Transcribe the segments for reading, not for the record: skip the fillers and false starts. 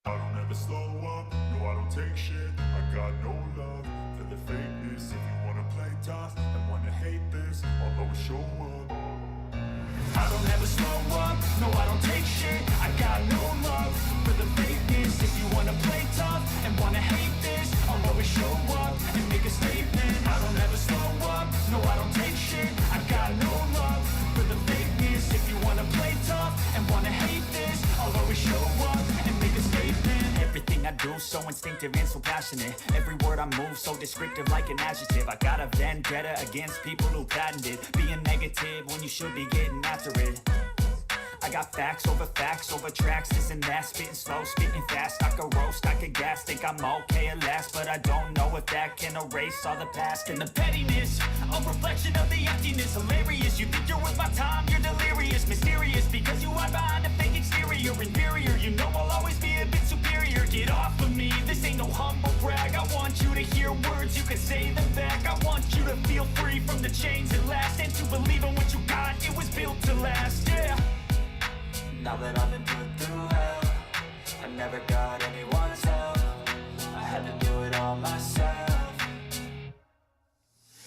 I don't ever slow up, no I don't take shit. I got no love for the fakeness. If you wanna play tough and wanna hate this, I'll always show up. I don't ever slow up, no I don't take shit. I got no love for the fakeness. If you wanna play tough and wanna hate this, I'll always show up and make a statement. I don't ever slow up, no I don't take shit. I got no love for the fakeness. If you wanna play tough and wanna hate this, I'll always show up and make a statement. Everything I do so instinctive and so passionate. Every word I move so descriptive like an adjective. I got a vendetta against people who patented being negative when you should be getting after it. I got facts over tracks, this and that. Spitting slow, spitting fast. I could roast, I could gas. Think I'm okay at last, but I don't know if that can erase all the past. And the pettiness, a reflection of the emptiness. Hilarious, you think you're worth my time, you're delirious. Mysterious, because you hide behind a fake exterior. Inferior, you know I'll always be a bit superior. Get off of me, this ain't no humble brag. I want you to hear words, you can say them back. I want you to feel free from the chains at last, and to believe in what you got, it was built to last, yeah. Now that I've been put through hell, I never got anyone's help. I had to do it all myself.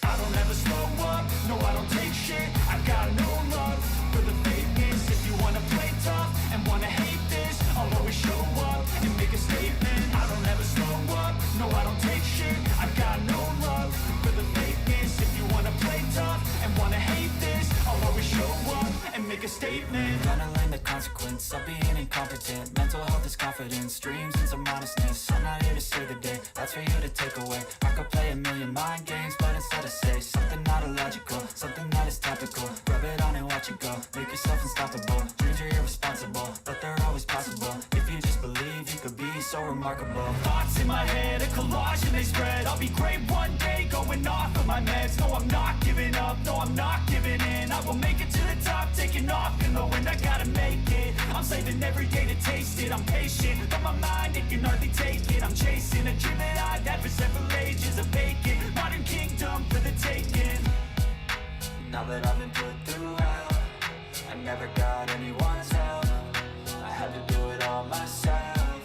I don't ever slow up, no I don't take shit. I got no love for the fakeness. If you wanna play tough and wanna hate this, I'll always show up and make a statement. I don't ever slow up, no I don't take shit. I got no love for the fakeness. If you wanna play tough and wanna hate this, I'll always show up and make a statement. Gonna learn the consequence of being incompetent. Mental health is confidence, dreams and some honestness. I'm not here to save the day, that's for you to take away. I could play a million mind games, but instead I say something not illogical, something that is topical. Rub it on and watch it go, make yourself unstoppable. Dreams are irresponsible, but they're always possible. If you just believe, you could be so remarkable. Thoughts in my head, a collage and they spread. I'll be great one day, going off of my meds. No, I'm not giving up, no, I'm not giving in. I will make it to the top, taking off in the wind. I gotta make it, I'm saving every day to taste it. I'm patient, but my mind, it can hardly take it. I'm chasing a dream that I've had for several ages. A vacant, modern kingdom for the taking. Now that I've been put through hell, I never got anyone's help. I had to do it all myself.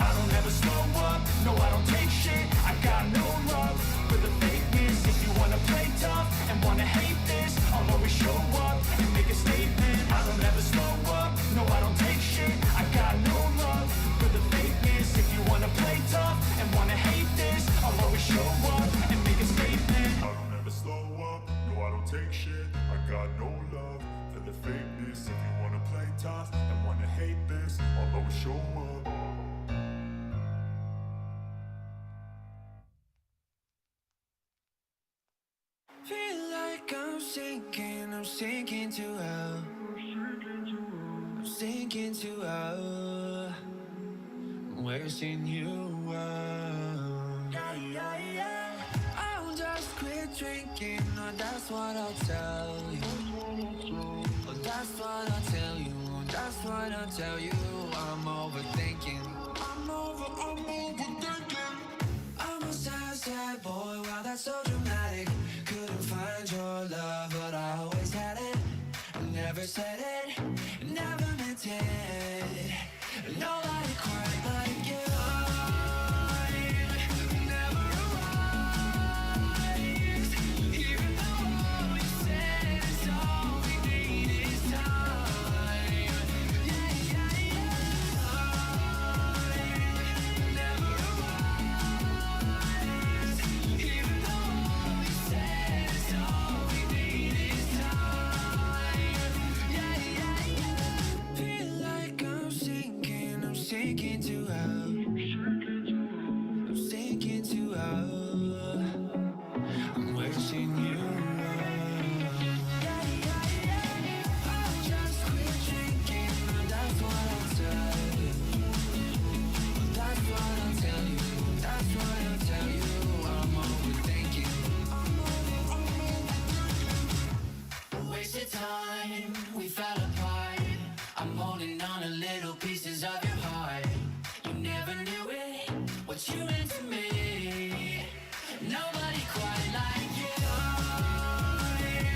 I don't ever slow up, no I don't take shit. I got no love for the fakeness. If you wanna play tough and wanna hate this, I'll always show up and make a statement. I don't ever slow up, no I don't take shit. I got no love for the fakeness. If you wanna play tough and wanna hate this, I'll always show up and make a statement. I don't ever slow up, no I don't take shit. I got no love for the fakeness. If you wanna play tough and wanna hate this, I'll always show up. Feel like I'm sinking to hell. I'm sinking to hell. I'm wasting you out. I'll just quit drinking, oh, that's what I'll tell you. Oh, that's what I'll tell you. That's what I'll tell you. I'm overthinking. I'm overthinking. I'm a sad boy, wow, that's so dramatic. Couldn't find your love, but I always had it. Never said it, never meant it. Nobody quite like you. sinking to hell. I'm sinking to hell. I'm wishing you I just quit drinking. That's what I'll tell you. That's what I'll tell you. That's what I'll tell you. I'm overthinking. Wasted time, we fell apart. I'm holding on to little pieces of your heart. You never knew it, what you meant to me. Nobody quite like you. Time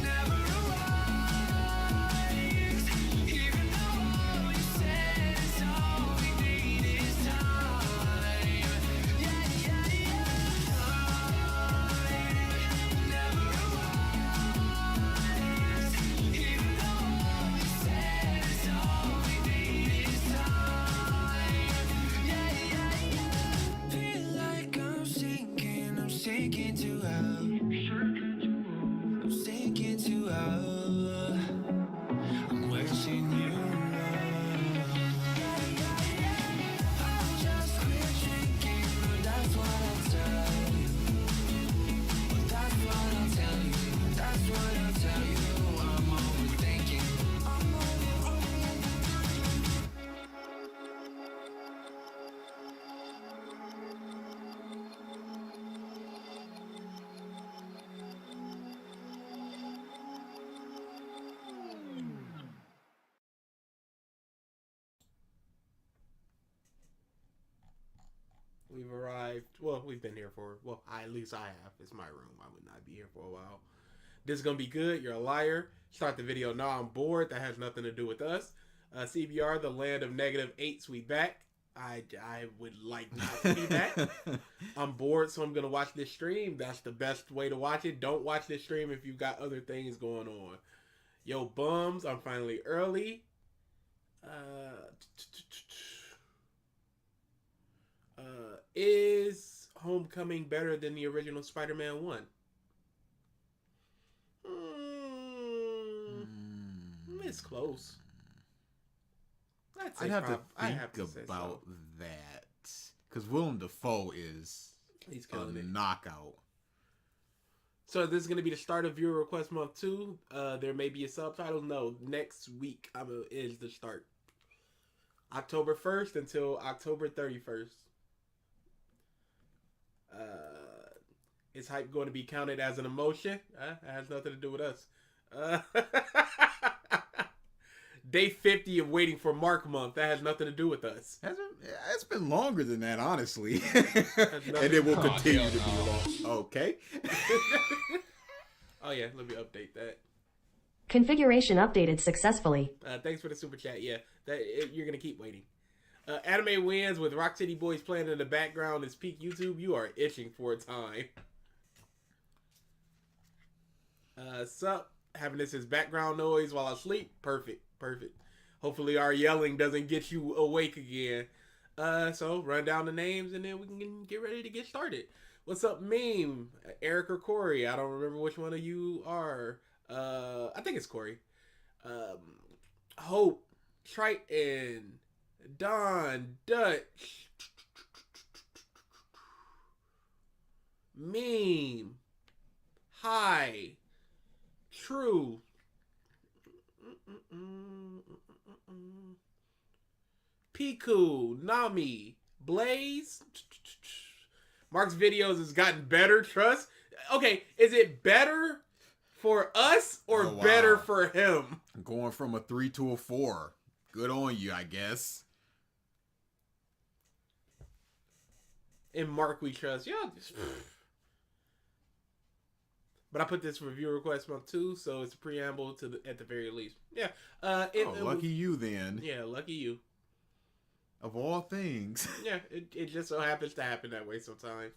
never arrives. Even though you said it's all we need is time. Yeah, yeah, yeah. Time never arrives. Even though you said it's all we need is time. Yeah, yeah, yeah. Feel like I'm sinking to hell. I'm sinking to hell. I'm wishing you I'll just quit drinking. That's what I'll tell you. That's what I'll tell you. That's what I'll tell you. I'm overthinking. We've arrived. Well, we've been here for. Well, at least I have. It's my room. I would not be here for a while. This is gonna be good. You're a liar. Start the video now. I'm bored. That has nothing to do with us. CBR, the land of -8. We back. I would like not to be back. I'm bored, so I'm gonna watch this stream. That's the best way to watch it. Don't watch this stream if you've got other things going on. Yo, bums. I'm finally early. Is Homecoming better than the original Spider-Man 1? It's close. I'd have to say think about that. Because Willem Dafoe is He's a killing it. knockout. So this is going to be the start of viewer request month 2. There may be a subtitle. No, next week is the start. October 1st until October 31st. Is hype going to be counted as an emotion? It has nothing to do with us. Day 50 of waiting for Mark month. That has nothing to do with us. It's been longer than that, honestly. And it will continue to be long. Okay. Oh yeah, let me update that. Configuration updated successfully. Thanks for the super chat. Yeah, you're gonna keep waiting. Anime wins with Rock City Boys playing in the background is peak YouTube. You are itching for a time. Sup? Having this as background noise while I sleep. Perfect. Hopefully our yelling doesn't get you awake again. So run down the names and then we can get ready to get started. What's up, Meme? Eric or Corey? I don't remember which one of you are. I think it's Corey. Hope, Triton, Don, Dutch, Meme, Hi, True, Piku, Nami, Blaze. Mark's videos has gotten better, trust. Okay, is it better for us or better for him? Going from a 3 to a 4. Good on you, I guess. In Mark we trust. Yeah. But I put this review request month 2, so it's a preamble to at the very least. Yeah. Lucky you then. Yeah, lucky you. Of all things. Yeah, it just so happens to happen that way sometimes.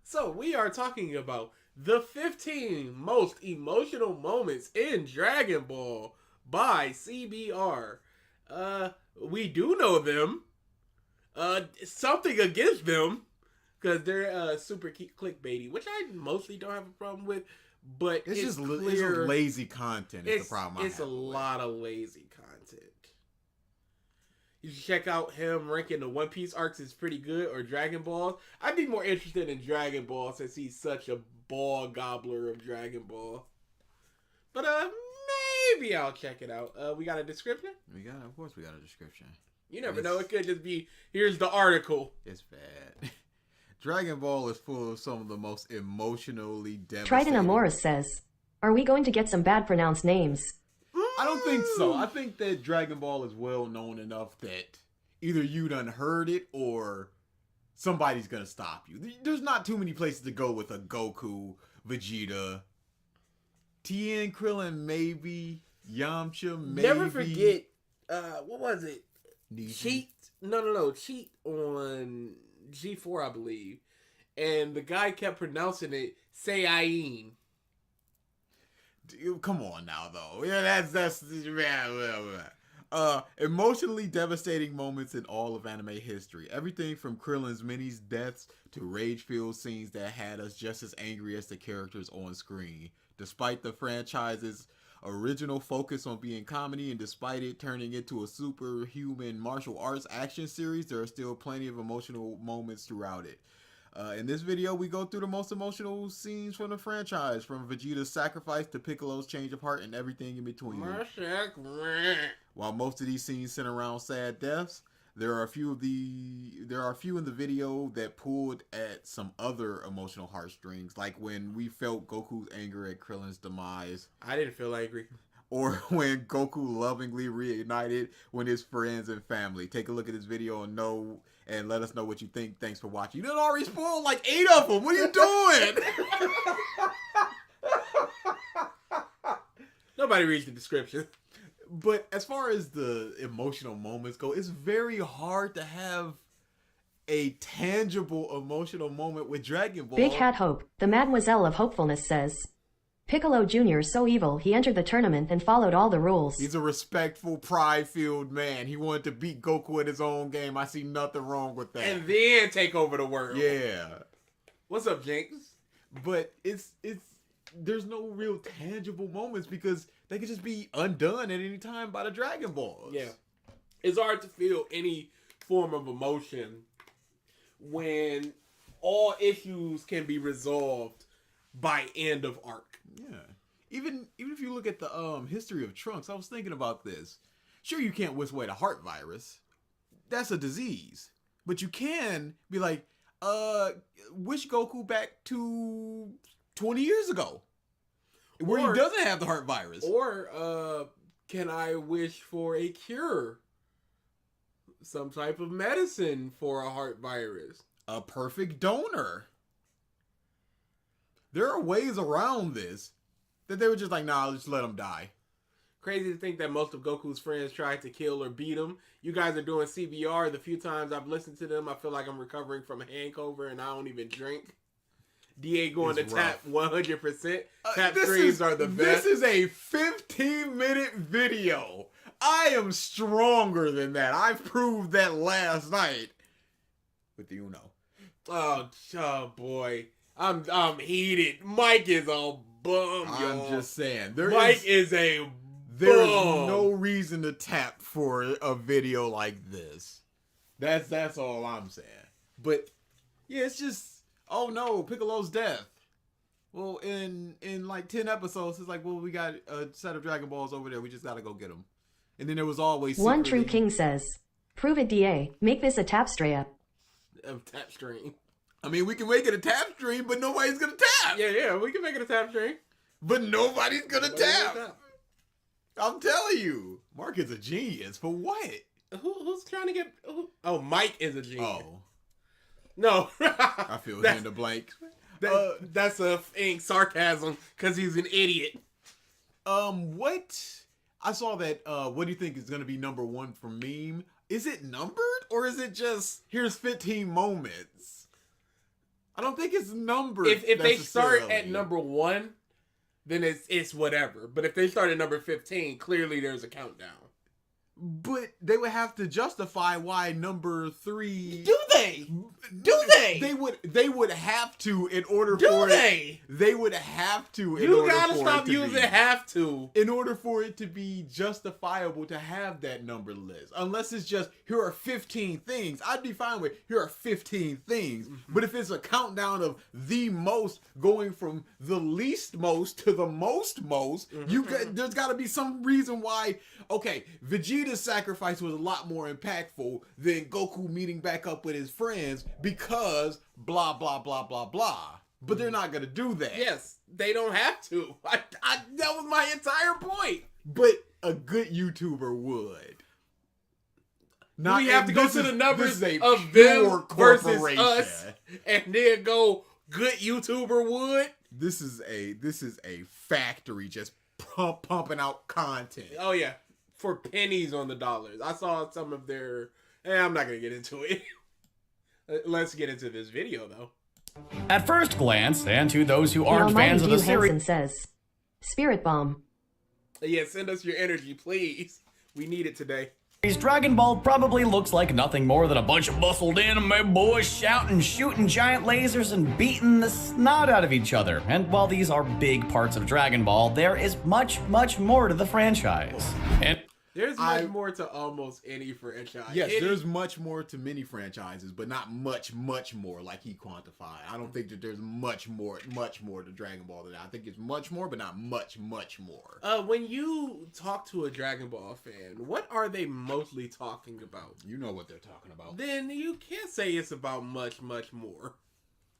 So we are talking about the 15 most emotional moments in Dragon Ball by CBR. We do know them. Something against them, because they're super clickbaity, which I mostly don't have a problem with. But it's just lazy content. Is the problem? It's a lot of lazy content. You should check out him ranking the One Piece arcs is pretty good, or Dragon Ball. I'd be more interested in Dragon Ball since he's such a ball gobbler of Dragon Ball. But maybe I'll check it out. We got a description? Of course we got a description. You never know. It could just be, here's the article. It's bad. Dragon Ball is full of some of the most emotionally devastating... Trident Amorous says, are we going to get some bad pronounced names? I don't think so. I think that Dragon Ball is well known enough that either you done heard it or somebody's gonna stop you. There's not too many places to go with a Goku, Vegeta, Tien, Krillin, maybe, Yamcha, maybe. Never forget, what was it? Nietzsche. Cheat? No. Cheat on G4, I believe. And the guy kept pronouncing it Saiyan. Come on now, though. Yeah, that's emotionally devastating moments in all of anime history. Everything from Krillin's many deaths to rage-filled scenes that had us just as angry as the characters on screen. Despite the franchise's original focus on being comedy and despite it turning into a superhuman martial arts action series, there are still plenty of emotional moments throughout it. In this video, we go through the most emotional scenes from the franchise, from Vegeta's sacrifice to Piccolo's change of heart and everything in between. While most of these scenes center around sad deaths, there are a few in the video that pulled at some other emotional heartstrings, like when we felt Goku's anger at Krillin's demise. I didn't feel angry. Or when Goku lovingly reignited with his friends and family. Take a look at this video and let us know what you think. Thanks for watching. You done already spoiled like 8 of them. What are you doing? Nobody reads the description. But as far as the emotional moments go, it's very hard to have a tangible emotional moment with Dragon Ball. Big Hat Hope, the Mademoiselle of Hopefulness says, Piccolo Jr. is so evil he entered the tournament and followed all the rules. He's a respectful, pride-filled man. He wanted to beat Goku at his own game. I see nothing wrong with that. And then take over the world. Yeah. What's up, Jinx? But there's no real tangible moments because they could just be undone at any time by the Dragon Balls. Yeah. It's hard to feel any form of emotion when all issues can be resolved by end of arc. Yeah. Even if you look at the history of Trunks, I was thinking about this. Sure, you can't wish away the heart virus. That's a disease. But you can be like, wish Goku back to 20 years ago. Where he doesn't have the heart virus. Or can I wish for a cure? Some type of medicine for a heart virus. A perfect donor. There are ways around this that they were just like, nah, just let him die. Crazy to think that most of Goku's friends tried to kill or beat him. You guys are doing CBR. The few times I've listened to them, I feel like I'm recovering from a hangover and I don't even drink. DA going to tap 100%. Tap streams are the best. This is a 15-minute video. I am stronger than that. I proved that last night with the Uno. Oh boy. I'm heated. Mike is a bum, y'all. I'm just saying. Mike is a bum. There's no reason to tap for a video like this. That's all I'm saying. But yeah, it's just, oh no, Piccolo's death. Well, in like 10 episodes, it's like, well, we got a set of Dragon Balls over there. We just gotta go get them. And then there was always One True King says, prove it, DA. Make this a tap straya. Tap stream. I mean, we can make it a tap stream, but nobody's gonna tap. Yeah, we can make it a tap stream. But nobody's gonna tap. I'm telling you. Mark is a genius. For what? Who's trying to get... Oh, Mike is a genius. Oh. No. I feel in the blank. That's a thing, sarcasm, because he's an idiot. What? I saw that, what do you think is gonna be number 1 for meme? Is it numbered? Or is it just, here's 15 moments? I don't think it's numbered. If they start at number 1, then it's whatever. But if they start at number 15, clearly there's a countdown. But they would have to justify why number 3... Do they? they? They would have to in order Do for they? it. They would have to. You gotta stop using have to. In order for it to be justifiable to have that number list. Unless it's just, here are 15 things. I'd be fine with, here are 15 things. But if it's a countdown of the most going from the least most to the most, there's got to be some reason why, okay, Vegeta's sacrifice was a lot more impactful than Goku meeting back up with his friends because blah, blah, blah, blah, blah. But they're not going to do that. Yes, they don't have to. That was my entire point. But a good YouTuber would. We have to go to the numbers of pure them versus us, and then go good YouTuber would. This is a factory just pumping out content. Oh yeah, for pennies on the dollars. I saw some of their. I'm not gonna get into it. Let's get into this video though. At first glance, and to those who The aren't Almighty fans of the Hugh series, Hansen says, Spirit Bomb. Yeah, send us your energy, please. We need it today. Dragon Ball probably looks like nothing more than a bunch of muscled anime boys shouting, shooting giant lasers, and beating the snot out of each other. And while these are big parts of Dragon Ball, there is much, much more to the franchise. And There's much more to almost any franchise. Yes, there's much more to many franchises, but not much more like he quantified. I don't think that there's much more to Dragon Ball than that. I think it's much more, but not much more. When you talk to a Dragon Ball fan, what are they mostly talking about? You know what they're talking about. Then you can't say it's about much more.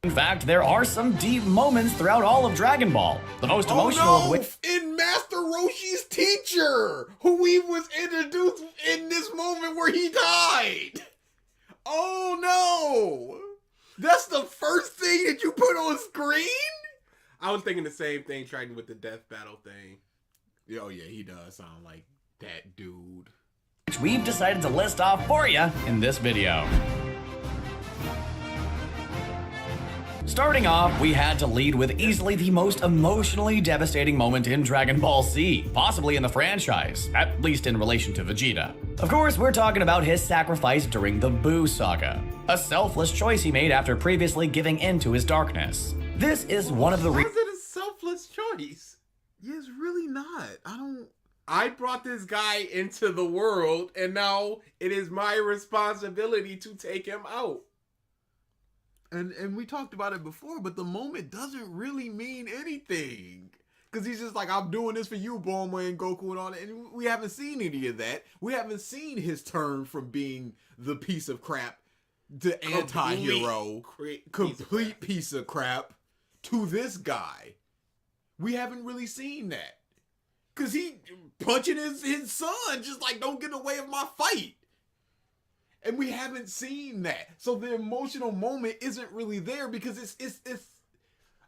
in fact, there are some deep moments throughout all of Dragon Ball. The most emotional of which... in Master Roshi's teacher, who we was introduced in this moment where he died. Oh no! That's the first thing that you put on screen? I was thinking the same thing, trying with the death battle thing. Oh yeah, he does sound like that dude. Which we've decided to list off for you in this video. Starting off, we had to lead with easily the most emotionally devastating moment in Dragon Ball Z, possibly in the franchise, at least in relation to Vegeta. Of course, we're talking about his sacrifice during the Buu Saga, a selfless choice he made after previously giving in to his darkness. This is one of the Why is it a selfless choice? Yeah, it's really not. I brought this guy into the world, and now it is my responsibility to take him out. And we talked about it before, but the moment doesn't really mean anything. Because he's just like, I'm doing this for you, Bulma and Goku and all that. And we haven't seen any of that. We haven't seen his turn from being the piece of crap to anti-hero, complete piece of crap, to this guy. We haven't really seen that. Because he punching his son, just like, don't get in the way of my fight. And we haven't seen that. So the emotional moment isn't really there because it's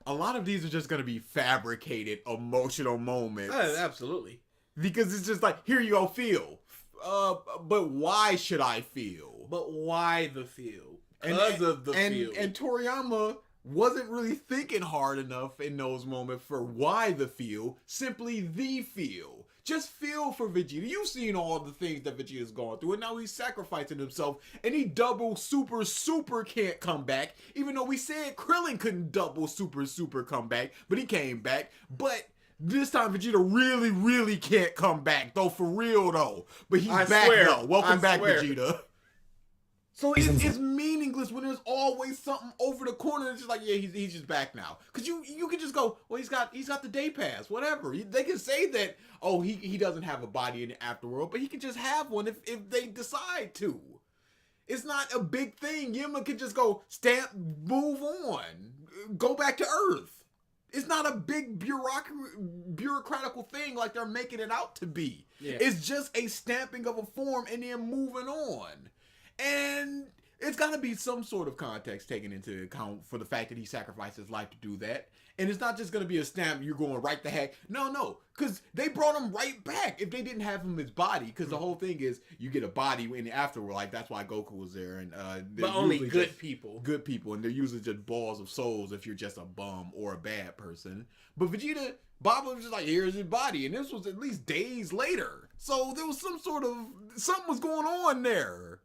a lot of these are just going to be fabricated emotional moments. Absolutely. Because it's just like, here you go, feel. But why should I feel? But why the feel? Because of the feel. And Toriyama wasn't really thinking hard enough in those moments for why the feel, simply the feel. Just feel for Vegeta. You've seen all the things that Vegeta's gone through, and now he's sacrificing himself, and he double super can't come back, even though we said Krillin couldn't double super come back, but he came back. But this time Vegeta really can't come back, though, for real, though. But he's back, though. Welcome back, Vegeta. So it's meaningless when there's always something over the corner. It's just like, yeah, he's just back now. Because you can just go, well, he's got the day pass, whatever. They can say that, oh, he doesn't have a body in the afterworld, but he can just have one if they decide to. It's not a big thing. Yama can just go, stamp, move on, go back to Earth. It's not a big bureaucratical thing like they're making it out to be. Yeah. It's just a stamping of a form and then moving on. And it's got to be some sort of context taken into account for the fact that he sacrificed his life to do that. And it's not just going to be a stamp, you're going right the heck. No, because they brought him right back if they didn't have him his body. Because the whole thing is you get a body in the afterworld. Like, that's why Goku was there. And but only good people. Good people. And they're usually just balls of souls if you're just a bum or a bad person. But Vegeta, Baba was just like, here's his body. And this was at least days later. So there was something was going on there.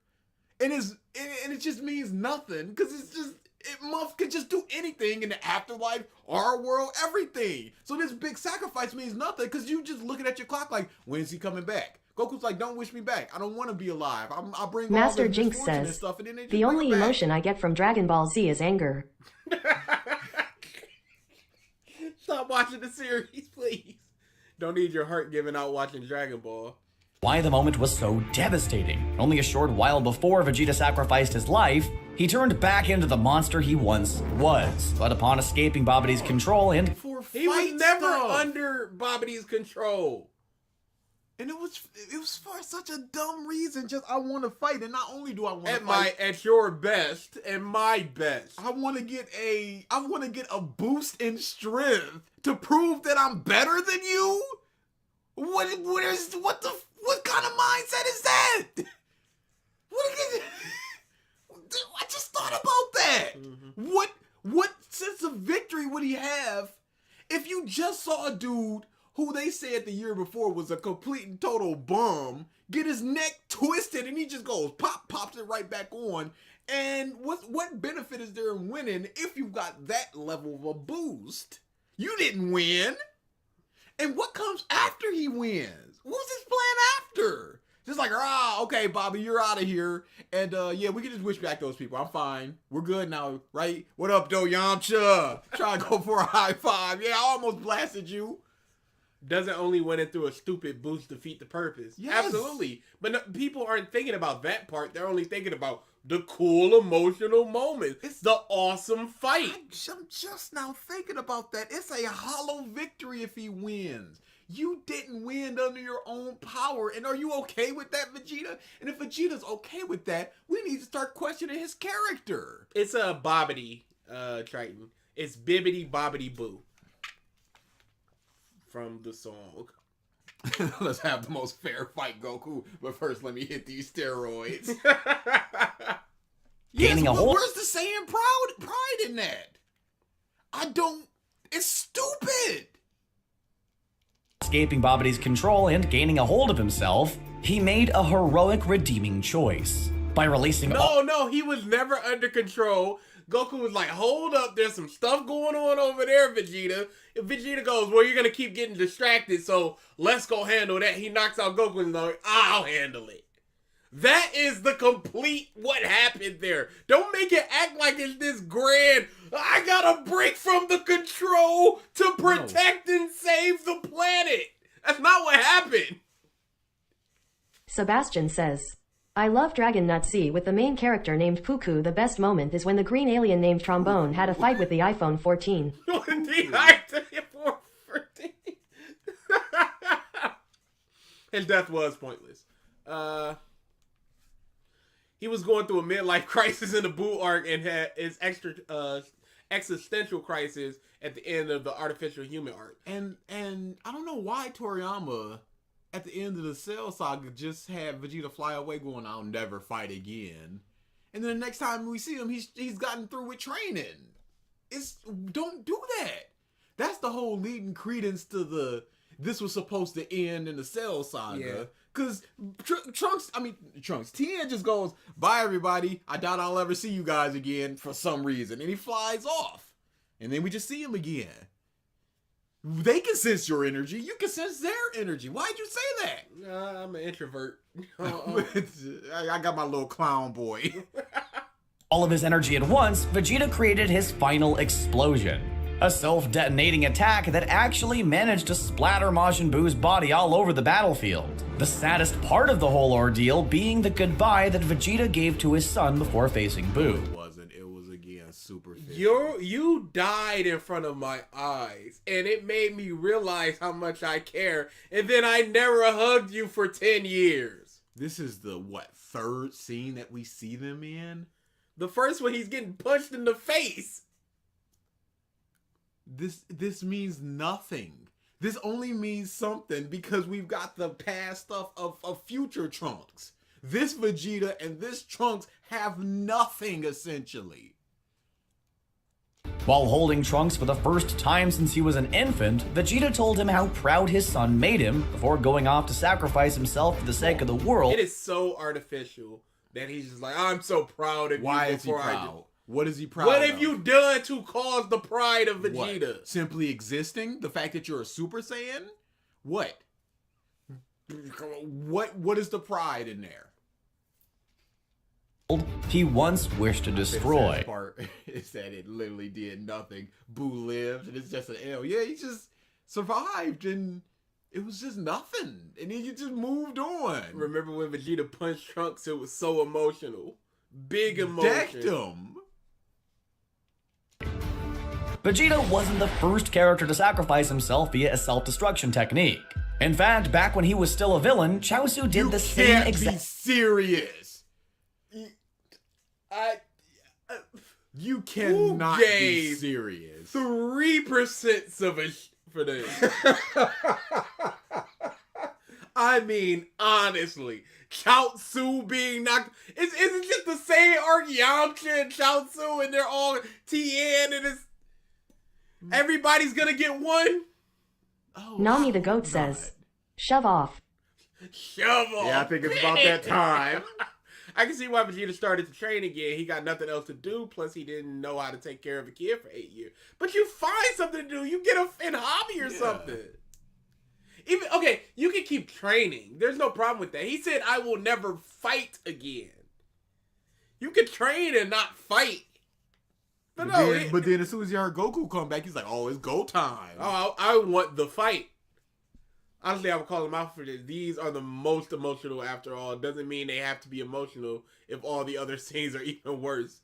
And it just means nothing because it Month could just do anything in the afterlife, our world, everything. So this big sacrifice means nothing because you just looking at your clock like, when's he coming back? Goku's like, don't wish me back. I don't want to be alive. I'll bring Master all this Jinx misfortune and says, stuff, and then they just the bring only it back." emotion I get from Dragon Ball Z is anger. Stop watching the series, please. Don't need your heart giving out watching Dragon Ball. Why the moment was so devastating. Only a short while before Vegeta sacrificed his life, he turned back into the monster he once was. But upon escaping Babidi's control and He was never stuff. under Babidi's control. And it was for such a dumb reason. Just I want to fight, and not only do I want to At fight, at your best and my best. I want to get a boost in strength to prove that I'm better than you. What kind of mindset is that? I just thought about that. Mm-hmm. What sense of victory would he have if you just saw a dude who they said the year before was a complete and total bum get his neck twisted and he just goes pops it right back on? And what benefit is there in winning if you got that level of a boost? You didn't win. And what comes after he wins? What's his plan after? Just like, okay, Bobby, you're out of here. And yeah, we can just wish back those people. I'm fine. We're good now, right? What up, though, Yamcha? Try to go for a high five. Yeah, I almost blasted you. Doesn't only win it through a stupid boost defeat the purpose. Yes. Absolutely. But no, people aren't thinking about that part. They're only thinking about the cool emotional moment. It's the awesome fight. I'm just now thinking about that. It's a hollow victory if he wins. You didn't win under your own power. And are you okay with that, Vegeta? And if Vegeta's okay with that, we need to start questioning his character. It's a Bobbity, Triton. It's Bibbity Bobbity Boo. From the song. Let's have the most fair fight, Goku. But first, let me hit these steroids. Gaining a whole- Where's the Saiyan pride in that? It's stupid. escaping Babidi's control and gaining a hold of himself, he made a heroic redeeming choice. By releasing No, he was never under control. Goku was like, hold up, there's some stuff going on over there, Vegeta. If Vegeta goes, well, you're going to keep getting distracted, so let's go handle that. He knocks out Goku and he's like, I'll handle it. That is the complete what happened there. Don't make it act like it's this grand, I got to break from the control to protect and save the planet. That's not what happened. Sebastian says, I love Dragon Nut Z with the main character named Puku. The best moment is when the green alien named Trombone had a fight with the iPhone 14. His death was pointless. He was going through a midlife crisis in the Boo arc and had his existential crisis at the end of the artificial human arc. And I don't know why Toriyama at the end of the Cell Saga just had Vegeta fly away going, I'll never fight again. And then the next time we see him, he's gotten through with training. Don't do that. That's the whole leading credence to this was supposed to end in the Cell Saga. Yeah. Cause Trunks, Tien just goes, bye everybody. I doubt I'll ever see you guys again for some reason. And he flies off. And then we just see him again. They can sense your energy. You can sense their energy. Why'd you say that? I'm an introvert. I got my little clown boy. all of his energy at once, Vegeta created his final explosion. A self-detonating attack that actually managed to splatter Majin Buu's body all over the battlefield. The saddest part of the whole ordeal being the goodbye that Vegeta gave to his son before facing Buu. It wasn't. It was, again, superficial. You died in front of my eyes, and it made me realize how much I care, and then I never hugged you for 10 years. This is the, third scene that we see them in? The first one, he's getting punched in the face. This means nothing. This only means something because we've got the past stuff of future Trunks. This Vegeta and this Trunks have nothing, essentially. While holding Trunks for the first time since he was an infant, Vegeta told him how proud his son made him before going off to sacrifice himself for the sake of the world. It is so artificial that he's just like, I'm so proud of you. Why is he proud? What is he proud of? What have you done to cause the pride of Vegeta? What? Simply existing? The fact that you're a Super Saiyan? What? What is the pride in there? He once wished to destroy. The part is that it literally did nothing. Boo lived, and it's just an L. Yeah, he just survived, and it was just nothing. And then you just moved on. Remember when Vegeta punched Trunks? It was so emotional. Big emotion. Decked him. Vegeta wasn't the first character to sacrifice himself via a self-destruction technique. In fact, back when he was still a villain, Chaotsu did the same exact. Be serious. You Who cannot be gave serious. 3% of a for this. I mean, honestly, Chaotsu being knocked. Is it just the same arc Yamcha and Chaotsu, and they're all Tien, and it's everybody's gonna get one? Oh, Nami the goat says, "Shove off." Shove off. Yeah, I think it's about that time. I can see why Vegeta started to train again. He got nothing else to do. Plus, he didn't know how to take care of a kid for 8 years. But you find something to do. You get a hobby or something. Even okay, you can keep training. There's no problem with that. He said, "I will never fight again." You can train and not fight. But then as soon as you heard Goku come back, he's like, "Oh, it's go time." Oh, I want the fight. Honestly, I would call them out for this. These are the most emotional after all. It doesn't mean they have to be emotional if all the other scenes are even worse.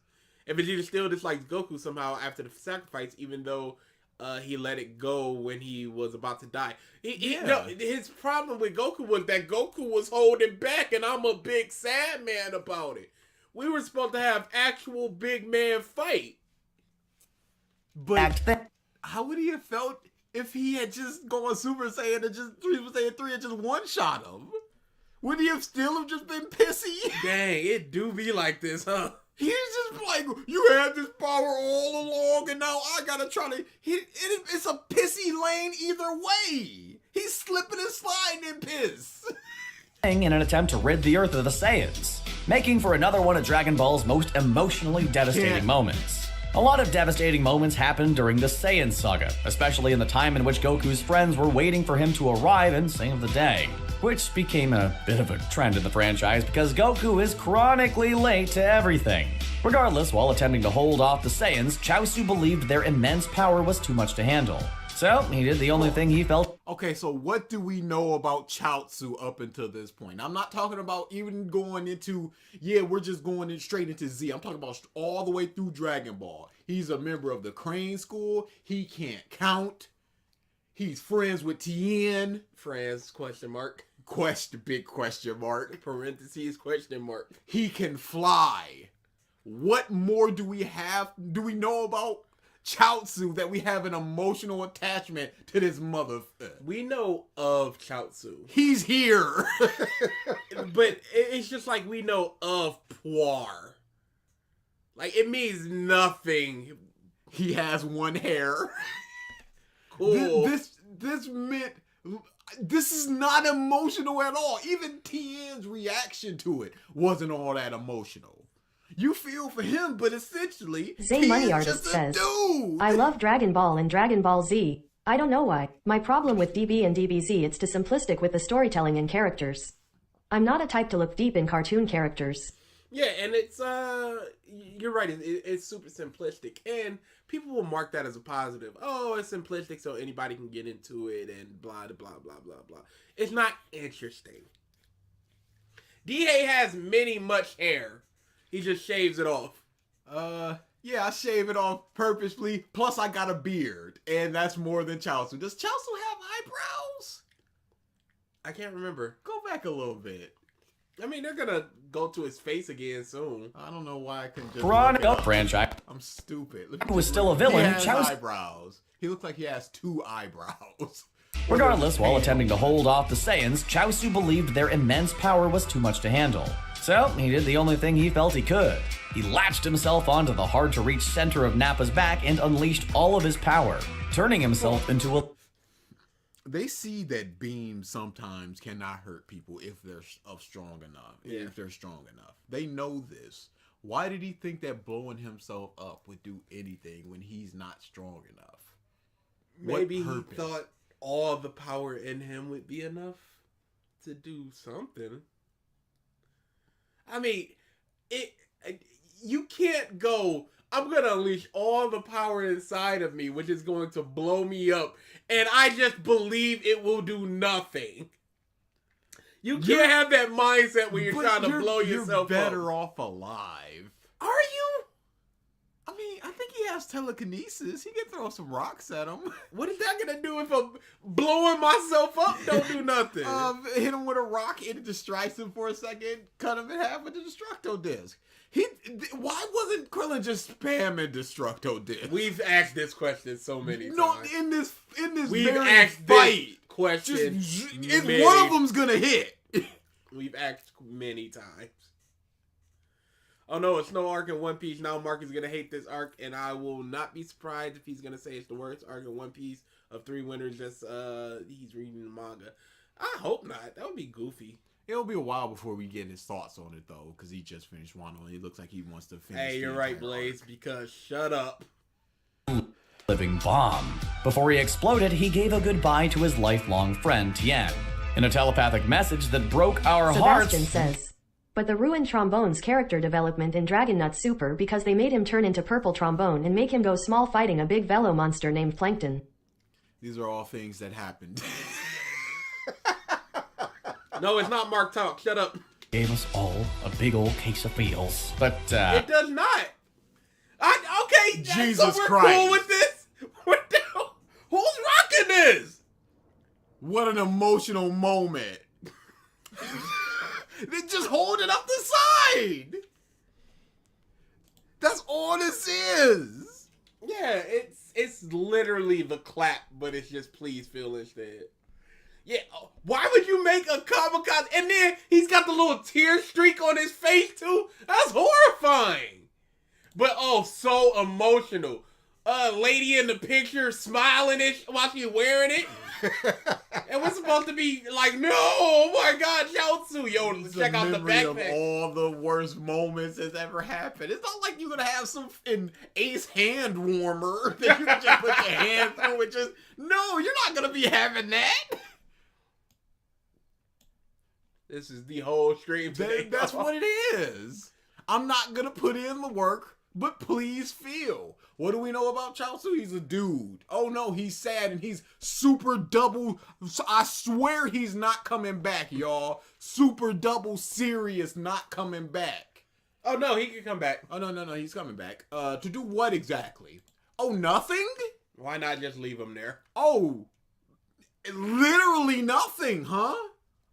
And Vegeta still dislikes Goku somehow after the sacrifice, even though he let it go when he was about to die. His problem with Goku was that Goku was holding back, and I'm a big sad man about it. We were supposed to have actual big man fight. But how would he have felt if he had just gone Super Saiyan and just Super Saiyan 3 and just one-shot him? Would he have still just been pissy? Dang, it do be like this, huh? He's just like, you had this power all along, and now I gotta try to... It's a pissy lane either way. He's slipping and sliding in piss. In an attempt to rid the Earth of the Saiyans, making for another one of Dragon Ball's most emotionally devastating moments. A lot of devastating moments happened during the Saiyan saga, especially in the time in which Goku's friends were waiting for him to arrive and save the day, which became a bit of a trend in the franchise because Goku is chronically late to everything. Regardless, while attempting to hold off the Saiyans, Chaosu believed their immense power was too much to handle. So, he did the only thing he felt. Okay, so what do we know about Chaotsu up until this point? I'm not talking about even going into, we're just going in straight into Z. I'm talking about all the way through Dragon Ball. He's a member of the Crane School. He can't count. He's friends with Tien. Friends, question mark. Big question mark. Parentheses, question mark. He can fly. What more do we have? Do we know about Chaotsu that we have an emotional attachment to this mother? We know of Chaotsu. He's here. But it's just like we know of Puar. Like, it means nothing. He has one hair. Cool. This meant... This is not emotional at all. Even Tien's reaction to it wasn't all that emotional. You feel for him, but essentially, Zay Money Tien's Artist just a says, dude. "I love Dragon Ball and Dragon Ball Z. I don't know why. My problem with DB and DBZ, it's too simplistic with the storytelling and characters. I'm not a type to look deep in cartoon characters." Yeah, and it's, you're right, it's super simplistic, and people will mark that as a positive. Oh, it's simplistic so anybody can get into it, and blah, blah, blah, blah, blah. It's not interesting. DA has much hair. He just shaves it off. Yeah, I shave it off purposely, plus I got a beard, and that's more than Chaosu. Does Chaosu have eyebrows? I can't remember. Go back a little bit. I mean, they're gonna go to his face again soon. I don't know why I can just... Chronicle franchise. I'm stupid. Who was still a villain, He has Chaosu... eyebrows. He looks like he has 2 eyebrows. Regardless, while attempting to hold off the Saiyans, Chaosu believed their immense power was too much to handle. So, he did the only thing he felt he could. He latched himself onto the hard-to-reach center of Nappa's back and unleashed all of his power, turning himself into a... They see that beams sometimes cannot hurt people if they're strong enough. Yeah. If they're strong enough. They know this. Why did he think that blowing himself up would do anything when he's not strong enough? Maybe he thought all the power in him would be enough to do something. I mean, you can't go, I'm going to unleash all the power inside of me, which is going to blow me up, and I just believe it will do nothing. You can't have that mindset when you're trying to blow yourself up. You're better off alive. Are you? I mean, I think he has telekinesis. He can throw some rocks at him. What is that going to do if I'm blowing myself up don't do nothing? Hit him with a rock, it distracts him for a second, cut him in half with the Destructo Disc. Why wasn't Krillin just spamming Destructo Disc? We've asked this question so many times. No, in this we've very asked fight. This question. One of them's gonna hit. We've asked many times. Oh no, it's no arc in One Piece. Now Mark is gonna hate this arc, and I will not be surprised if he's gonna say it's the worst arc in One Piece of 3 winners. Just he's reading the manga. I hope not. That would be goofy. It'll be a while before we get his thoughts on it though, because he just finished Wano and he looks like he wants to finish. Hey, you're right, Blaze. Because shut up. Living bomb. Before he exploded, he gave a goodbye to his lifelong friend Tien. In a telepathic message that broke our Sebastian hearts. says, but the ruined Trombone's character development in Dragon Nut Super because they made him turn into Purple Trombone and make him go small fighting a big velo monster named Plankton. These are all things that happened. No, it's not Mark talk. Shut up. Gave us all a big old case of feels. But, it does not. Okay, Jesus so we're Christ. cool with this? What the hell? Who's rocking this? What an emotional moment. They just hold it up the side. That's all this is. Yeah, it's literally the clap, but it's just please feel instead. Yeah, why would you make a kamikaze? And then he's got the little tear streak on his face too. That's horrifying. But so emotional. Lady in the picture smiling while she's wearing it. And we're supposed to be like, no, oh my God, Chaotsu. Yo, check out the backpack. Of all the worst moments that's ever happened. It's not like you're gonna have an Ace hand warmer that you can just put your hand through and just. No, you're not gonna be having that. This is the whole stream today. That's what it is. I'm not gonna put in the work, but please feel. What do we know about Chaotsu? He's a dude. Oh no, he's sad and he's super double. I swear he's not coming back, y'all. Super double serious, not coming back. Oh no, he can come back. Oh no, he's coming back. To do what exactly? Oh, nothing? Why not just leave him there? Oh, literally nothing, huh?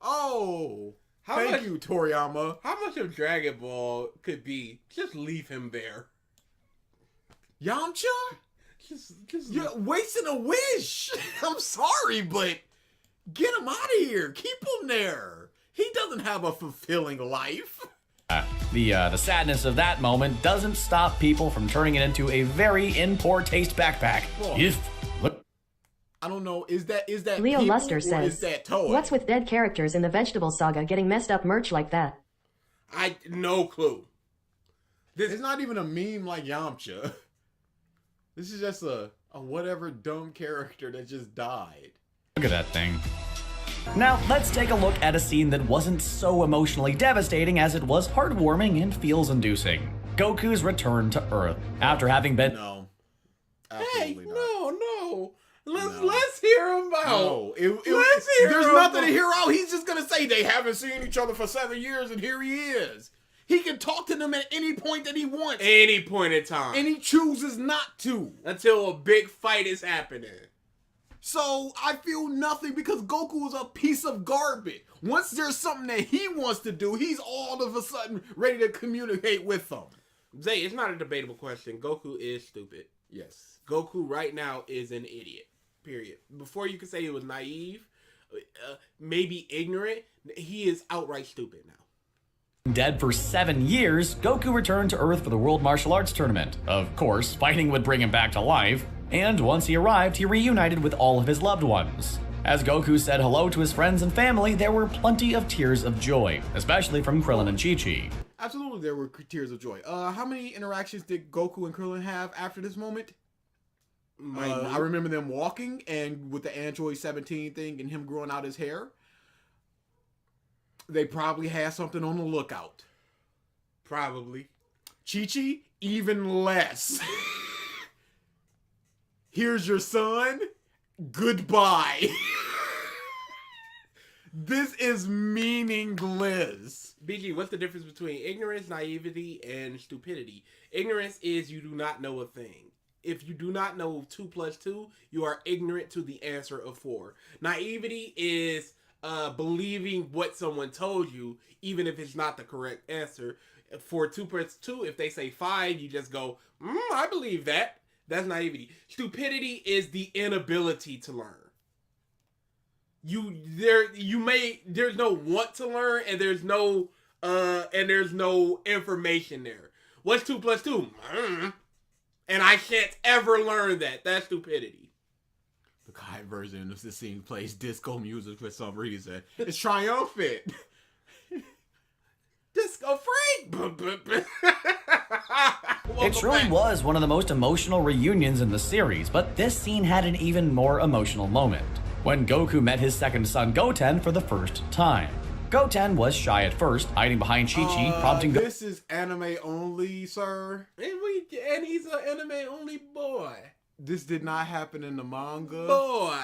Oh, thank you, Toriyama. How much of Dragon Ball could be just leave him there? Yamcha? Just You're wasting a wish. I'm sorry, but get him out of here. Keep him there. He doesn't have a fulfilling life. The sadness of that moment doesn't stop people from turning it into a very in poor taste backpack. Look. I don't know. Is that Leo people Luster or says, is that toy? what's with dead characters in the Vegetable Saga getting messed up merch like that? No clue. This is not even a meme like Yamcha. This is just a whatever dumb character that just died. Look at that thing. Now, let's take a look at a scene that wasn't so emotionally devastating as it was heartwarming and feels-inducing. Goku's return to Earth. After having been... No. Hey, Absolutely not. no. Let's hear him out. No. Let's hear There's him nothing out. to hear out. He's just going to say they haven't seen each other for 7 years and here he is. He can talk to them at any point that he wants. Any point in time. And he chooses not to. Until a big fight is happening. So I feel nothing because Goku is a piece of garbage. Once there's something that he wants to do, he's all of a sudden ready to communicate with them. Zay, it's not a debatable question. Goku is stupid. Yes. Goku right now is an idiot. Period. Before you could say he was naive, maybe ignorant, he is outright stupid now. Dead for 7 years, Goku returned to Earth for the World Martial Arts Tournament. Of course, fighting would bring him back to life, and once he arrived, he reunited with all of his loved ones. As Goku said hello to his friends and family, there were plenty of tears of joy, especially from Krillin and Chi-Chi. Absolutely, there were tears of joy. How many interactions did Goku and Krillin have after this moment? I remember them walking and with the Android 17 thing and him growing out his hair. They probably had something on the lookout. Probably. Chi-Chi, even less. Here's your son. Goodbye. This is meaningless. BG, what's the difference between ignorance, naivety, and stupidity? Ignorance is you do not know a thing. If you do not know 2 plus 2, you are ignorant to the answer of 4. Naivety is believing what someone told you, even if it's not the correct answer. For 2 plus 2, if they say 5, you just go, I believe that. That's naivety. Stupidity is the inability to learn. There's no want to learn, and there's no information there. What's 2 plus 2? And I can't ever learn that. That's stupidity. The Kai version of the scene plays disco music for some reason. It's triumphant. Disco freak. It truly was one of the most emotional reunions in the series, but this scene had an even more emotional moment. When Goku met his second son Goten for the first time. Goten was shy at first, hiding behind Chi-Chi, prompting This is anime only, sir. And he's an anime only boy. This did not happen in the manga. Boy.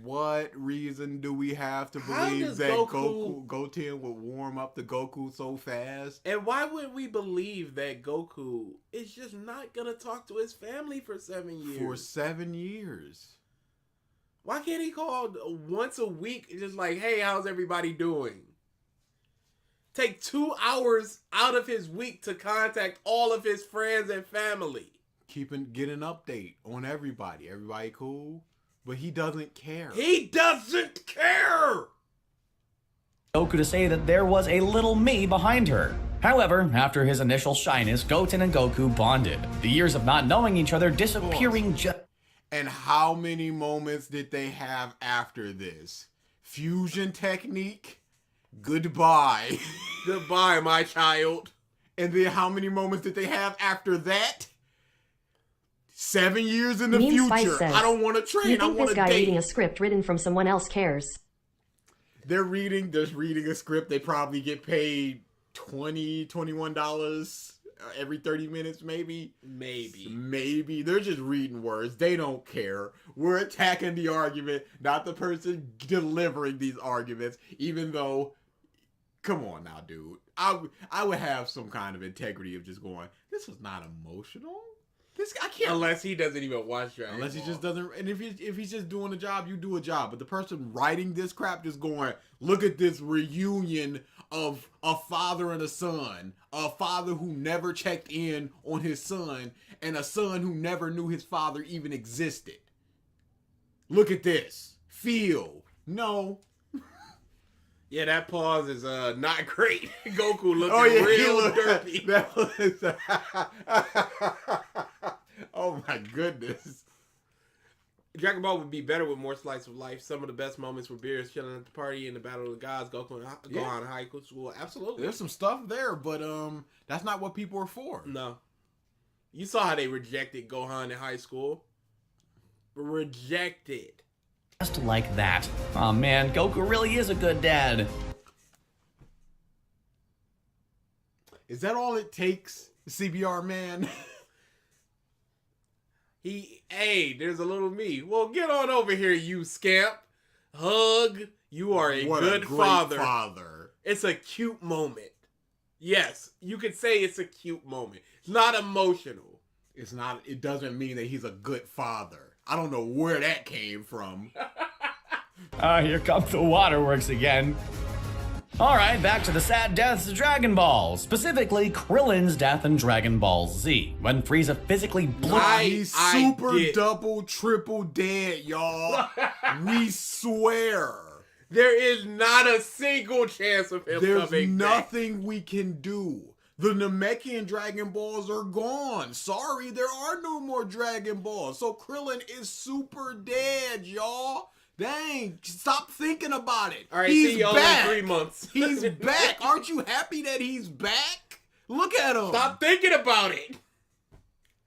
What reason do we have to How believe does that Goku- Goten would warm up to Goku so fast? And why would we believe that Goku is just not gonna talk to his family for 7 years? For 7 years. Why can't he call once a week, just like, hey, how's everybody doing? Take 2 hours out of his week to contact all of his friends and family. Get an update on everybody. Everybody cool? But he doesn't care. He doesn't care! Goku to say that there was a little me behind her. However, after his initial shyness, Goten and Goku bonded. The years of not knowing each other disappearing just... And how many moments did they have after this? Fusion technique? Goodbye. Goodbye, my child. And then how many moments did they have after that? 7 years in the Mean Spice future. says, I don't want to train. You I think want this to guy date. reading a script written from someone else cares? They're reading a script. They probably get paid $20, $21 every 30 minutes, maybe. Maybe. They're just reading words. They don't care. We're attacking the argument, not the person delivering these arguments, even though, come on now, dude. I would have some kind of integrity of just going, this was not emotional. I can't. Unless he doesn't even watch Dragon Unless he Ball. just doesn't, and if he's just doing a job, you do a job. But the person writing this crap just going, look at this reunion of a father and a son, a father who never checked in on his son, and a son who never knew his father even existed. Look at this. Feel. No. Yeah, that pause is not great. Goku looking real derpy. Oh my goodness. Dragon Ball would be better with more slice of life. Some of the best moments were Beerus chilling at the party in the Battle of the Gods, Goku and Gohan High School. Absolutely. There's some stuff there, but that's not what people are for. No. You saw how they rejected Gohan in high school. Rejected. just like that. Aw man, Goku really is a good dad. Is that all it takes, CBR man? Hey, there's a little me. Well, get on over here, you scamp. Hug. You are a What good a great father. It's a cute moment. Yes, you could say it's a cute moment. It's not emotional. It's not. It doesn't mean that he's a good father. I don't know where that came from. Here comes the waterworks again. Alright, back to the sad deaths of Dragon Ball. Specifically, Krillin's death in Dragon Ball Z. When Frieza physically blew... He's super double, triple dead, y'all. We swear. There is not a single chance of him There's coming back. nothing we can do. The Namekian Dragon Balls are gone. Sorry, there are no more Dragon Balls. So Krillin is super dead, y'all. Dang, stop thinking about it. All right, he's see y'all back. in 3 months. He's back. Aren't you happy that he's back? Look at him. Stop thinking about it.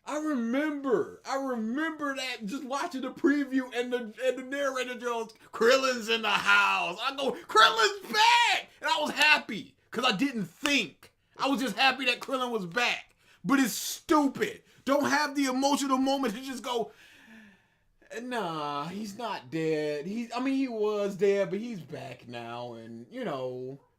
I remember that just watching the preview and the narrator goes, Krillin's in the house. I go, Krillin's back! And I was happy because I didn't think. I was just happy that Krillin was back. But it's stupid. Don't have the emotional moment to just go, nah, he's not dead. He was dead, but he's back now. And,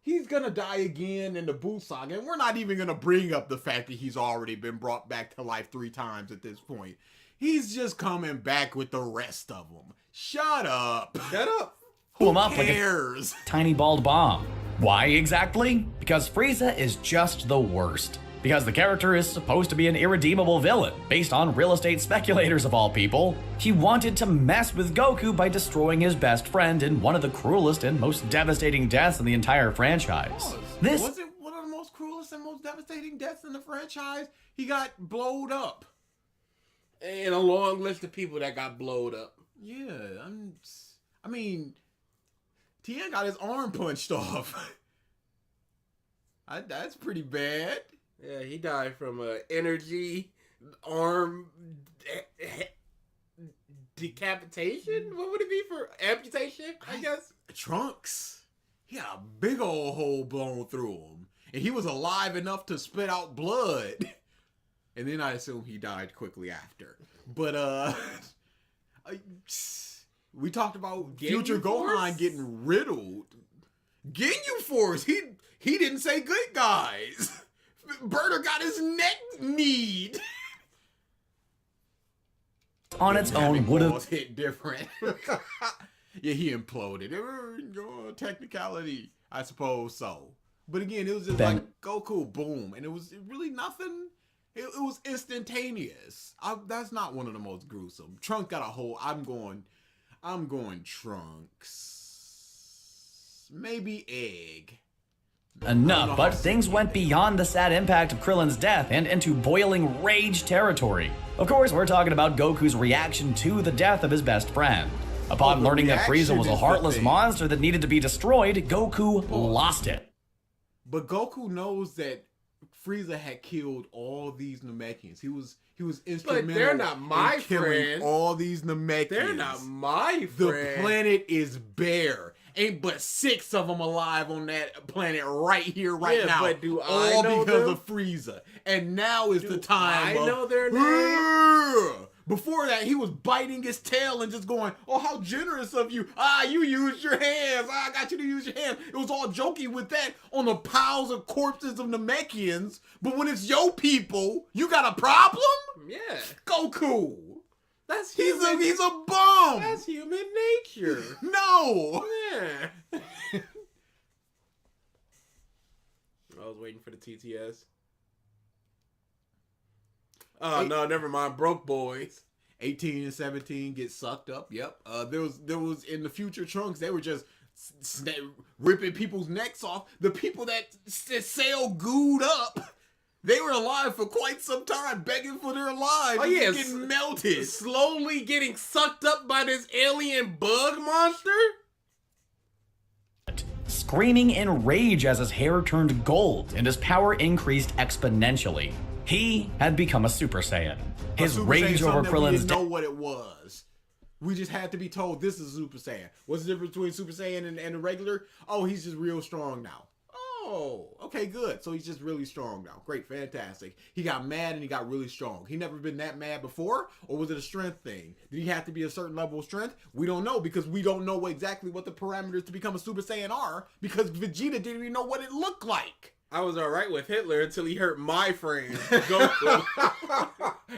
he's gonna die again in the Buu Saga. And we're not even gonna bring up the fact that he's already been brought back to life 3 times at this point. He's just coming back with the rest of them. Shut up. Shut up. Pull him Who up like cares? a tiny bald bomb. Why exactly? Because Frieza is just the worst. Because the character is supposed to be an irredeemable villain, based on real estate speculators of all people. He wanted to mess with Goku by destroying his best friend in one of the cruelest and most devastating deaths in the entire franchise. Was it one of the most cruelest and most devastating deaths in the franchise? He got blowed up. And a long list of people that got blowed up. Yeah, Tien got his arm punched off. That's pretty bad. Yeah, he died from energy, arm decapitation? What would it be for amputation, I guess? Trunks. He had a big old hole blown through him. And he was alive enough to spit out blood. And then I assume he died quickly after. But, we talked about future Gohan getting riddled. Ginyu Force! He didn't say good guys! Berta got his neck kneed. On its own would have hit different. Yeah, he imploded. Technicality, I suppose so. But again, it was just like Goku, boom, and it was really nothing. It was instantaneous. That's not one of the most gruesome. Trunks got a hole. I'm going Trunks. Maybe Egg. enough, but things went beyond the sad impact of Krillin's death and into boiling rage territory. Of course, we're talking about Goku's reaction to the death of his best friend. Upon learning that Frieza was a heartless monster that needed to be destroyed, Goku lost it. But Goku knows that Frieza had killed all these Namekians. He was instrumental. But they're not my in killing friend. all these Namekians. They're not my friend. The planet is bare. Ain't but 6 of them alive on that planet right here, right now. But do I all know because them? of Frieza. And now is the time. I know their name. Before that, he was biting his tail and just going, "Oh, how generous of you! You used your hands. I got you to use your hands." It was all jokey with that on the piles of corpses of Namekians. But when it's your people, you got a problem? Yeah, Goku. That's He's human. a bum. That's human nature. No. Yeah. I was waiting for the TTS. Oh, no, never mind. Broke boys. 18 and 17 get sucked up. Yep. There was in the future Trunks, they were just ripping people's necks off. The people that sail gooed up, they were alive for quite some time, begging for their lives. Oh, yeah. Getting melted. Slowly getting sucked up by this alien bug monster? Screaming in rage as his hair turned gold and his power increased exponentially. He had become a Super Saiyan. His Super rage Saiyan, over we Krillin's didn't know death. what it was. We just had to be told this is Super Saiyan. What's the difference between Super Saiyan and a regular? Oh, he's just real strong now. Oh, okay, good. So he's just really strong now. Great, fantastic. He got mad and he got really strong. He never been that mad before, or was it a strength thing? Did he have to be a certain level of strength? We don't know because we don't know exactly what the parameters to become a Super Saiyan are because Vegeta didn't even know what it looked like. I was alright with Hitler until he hurt my friend, Goku.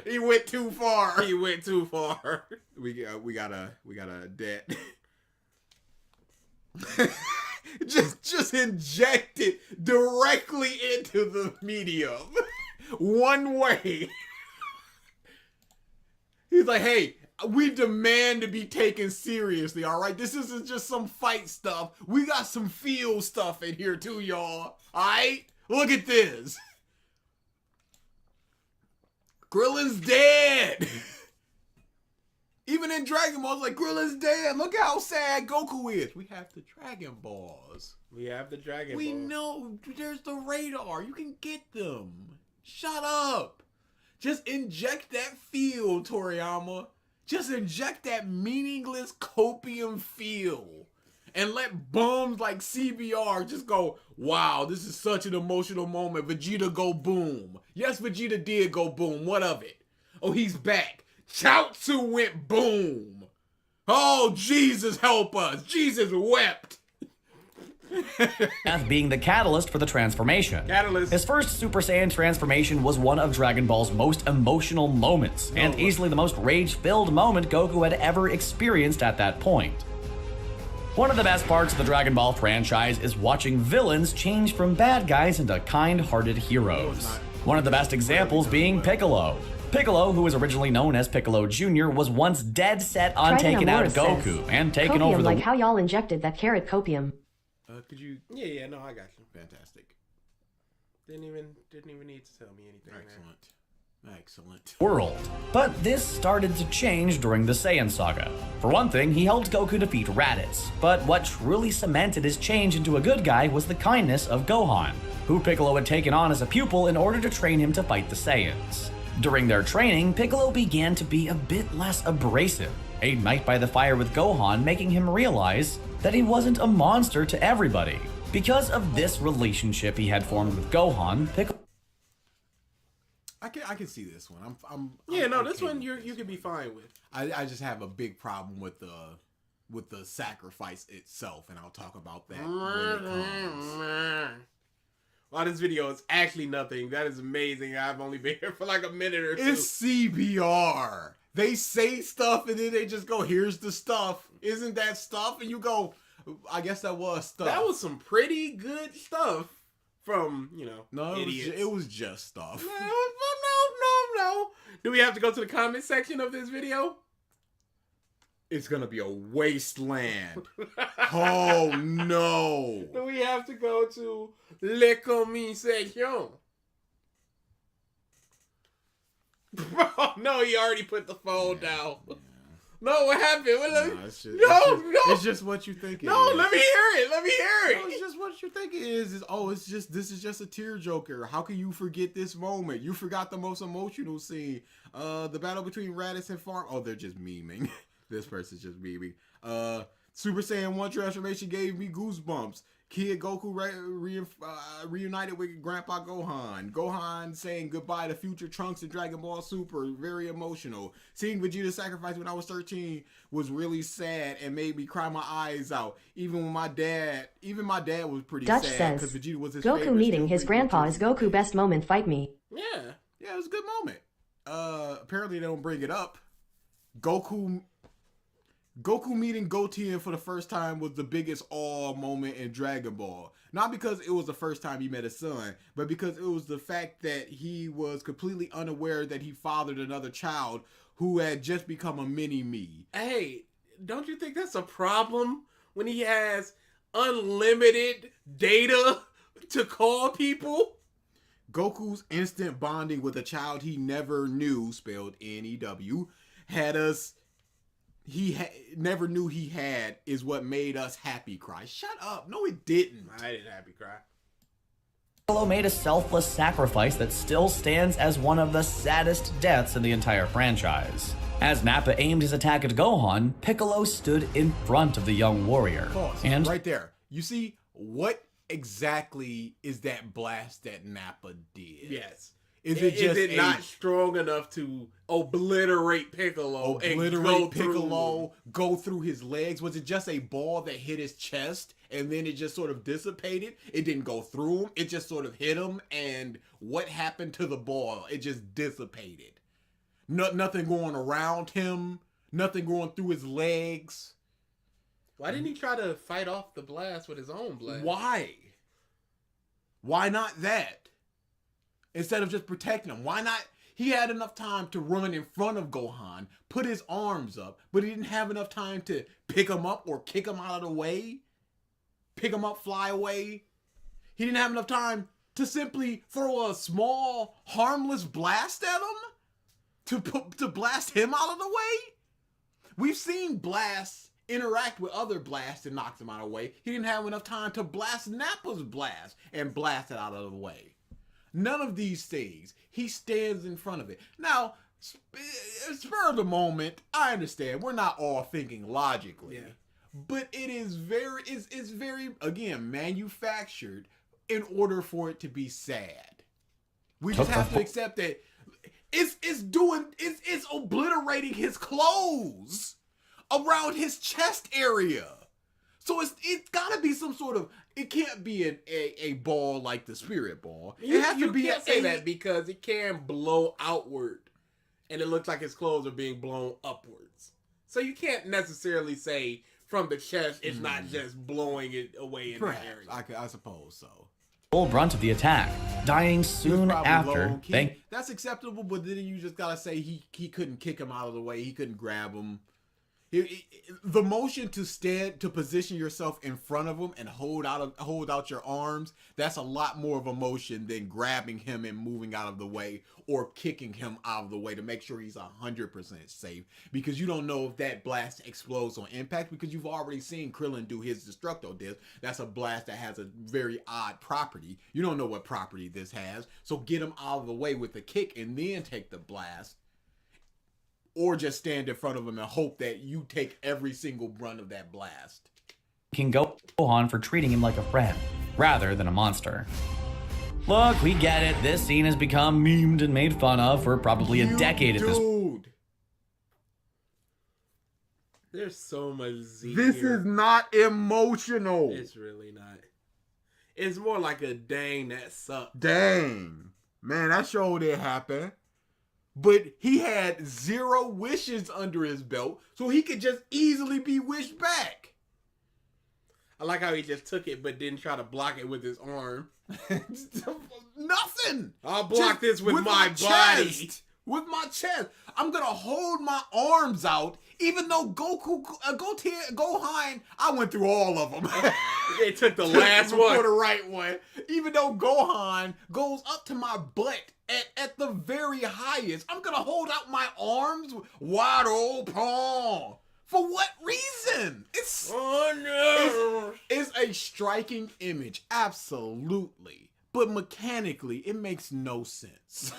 He went too far. He went too far. We got a debt. just inject it directly into the medium. One way. He's like, hey, we demand to be taken seriously, all right? This isn't just some fight stuff. We got some feel stuff in here too, y'all. All right? Look at this. Krillin's dead. Even even in Dragon Ball, it's like Krillin's dead. Look how sad Goku is. We have the Dragon Balls. We have the Dragon We Ball. know there's the radar. You can get them. Shut up. Just inject that feel, Toriyama. Just inject that meaningless copium feel. And let bums like CBR just go, wow, this is such an emotional moment. Vegeta go boom. Yes, Vegeta did go boom. What of it? Oh, he's back. Chaotsu went boom. Oh, Jesus help us. Jesus wept. As being the catalyst for the transformation. Catalyst. His first Super Saiyan transformation was one of Dragon Ball's most emotional moments, and easily the most rage-filled moment Goku had ever experienced at that point. One of the best parts of the Dragon Ball franchise is watching villains change from bad guys into kind-hearted heroes. One of the best examples being Piccolo. Piccolo, who was originally known as Piccolo Jr., was once dead set on taking out Goku and taking over the... like how y'all injected that carrot copium. Could you... Yeah, no, I got you. Fantastic. Didn't even need to tell me anything. Excellent. world. But this started to change during the Saiyan Saga. For one thing, he helped Goku defeat Raditz, but what truly cemented his change into a good guy was the kindness of Gohan, who Piccolo had taken on as a pupil in order to train him to fight the Saiyans. During their training, Piccolo began to be a bit less abrasive, a knight by the fire with Gohan making him realize that he wasn't a monster to everybody. Because of this relationship he had formed with Gohan, Piccolo... I can see this one. This one you could be fine with. I just have a big problem with the sacrifice itself, and I'll talk about that when it comes. Wow, this video is actually nothing. That is amazing. I've only been here for like a minute or two. It's CBR. They say stuff and then they just go, here's the stuff. Isn't that stuff? And you go, I guess that was stuff. That was some pretty good stuff from, No, idiots. it was just stuff. No. Do we have to go to the comment section of this video? It's gonna be a wasteland. Oh no. Do we have to go to le comment section? Bro, no, he already put the phone down. Yeah. No, what happened? It's just what you think it is. No, let me hear it. No, it's just what you think it is. This is just a tearjerker. How can you forget this moment? You forgot the most emotional scene. The battle between Raditz and Farm. Oh, they're just memeing. This person's just memeing. Super Saiyan 1 transformation gave me goosebumps. Kid Goku reunited with Grandpa Gohan. Gohan saying goodbye to future Trunks and Dragon Ball Super. Very emotional. Seeing Vegeta sacrifice when I was 13 was really sad and made me cry my eyes out. Even my dad was pretty Dutch sad because says, Vegeta was his Goku favorite. meeting his grandpa is Goku best moment, fight me. Yeah, it was a good moment. Apparently they don't bring it up. Goku meeting Goten for the first time was the biggest awe moment in Dragon Ball. Not because it was the first time he met his son, but because it was the fact that he was completely unaware that he fathered another child who had just become a mini-me. Hey, don't you think that's a problem when he has unlimited data to call people? Goku's instant bonding with a child he never knew, spelled N-E-W, never knew he had is what made us happy cry. Shut up. No, it didn't. I didn't happy cry. Piccolo made a selfless sacrifice that still stands as one of the saddest deaths in the entire franchise. As Nappa aimed his attack at Gohan, Piccolo stood in front of the young warrior. Pause. And right there. You see, what exactly is that blast that Nappa did? Yes. Is it not strong enough to obliterate Piccolo? Go through his legs? Was it just a ball that hit his chest and then it just sort of dissipated? It didn't go through him. It just sort of hit him. And what happened to the ball? It just dissipated. Nothing going around him. Nothing going through his legs. Why didn't he try to fight off the blast with his own blast? Why? Why not that? Instead of just protecting him. Why not? He had enough time to run in front of Gohan, put his arms up, but he didn't have enough time to pick him up or kick him out of the way. Pick him up, fly away. He didn't have enough time to simply throw a small, harmless blast at him to blast him out of the way. We've seen blasts interact with other blasts and knock them out of the way. He didn't have enough time to blast Nappa's blast and blast it out of the way. None of these things. He stands in front of it. Now, spur of the moment, I understand. We're not all thinking logically. Yeah. But it is it's very, again, manufactured in order for it to be sad. We just have to accept that it's obliterating his clothes around his chest area. So it's gotta be some sort of, it can't be a ball like the spirit ball. It has to be can't say that because it can blow outward and it looks like his clothes are being blown upwards. So you can't necessarily say from the chest it's not just blowing it away in perhaps, the area. I suppose so. Full brunt of the attack, dying soon after. That's acceptable, but then you just gotta say he couldn't kick him out of the way. He couldn't grab him. The motion to position yourself in front of him and hold out your arms, that's a lot more of a motion than grabbing him and moving out of the way or kicking him out of the way to make sure he's 100% safe, because you don't know if that blast explodes on impact, because you've already seen Krillin do his Destructo Disc. That's a blast that has a very odd property. You don't know what property this has, so get him out of the way with the kick and then take the blast. Or just stand in front of him and hope that you take every single brunt of that blast. Can Gohan for treating him like a friend, rather than a monster. Look, we get it. This scene has become memed and made fun of for probably a decade at this point. Dude, There's so much Z this here. is not emotional. It's really not. It's more like a dang that sucked. Dang. Man, that show didn't happen. But he had 0 wishes under his belt, so he could just easily be wished back. I like how he just took it but didn't try to block it with his arm. Nothing. I'll block Just this with my body. chest. With my chest. I'm going to hold my arms out, even though Gohan, I went through all of them. They took the last Before one. the right one. Even though Gohan goes up to my butt at the very highest, I'm going to hold out my arms wide open. For what reason? It's a striking image, absolutely. But mechanically, it makes no sense.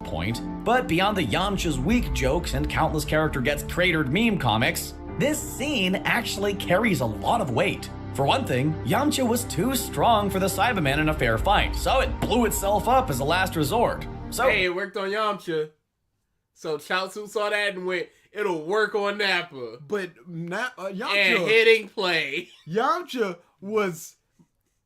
Point. But beyond the Yamcha's weak jokes and countless character gets cratered meme comics, this scene actually carries a lot of weight. For one thing, Yamcha was too strong for the Cybermen in a fair fight, so it blew itself up as a last resort. So Hey, it worked on Yamcha. So Chaotsu saw that and went, it'll work on Nappa. But Yamcha, And hitting play. Yamcha was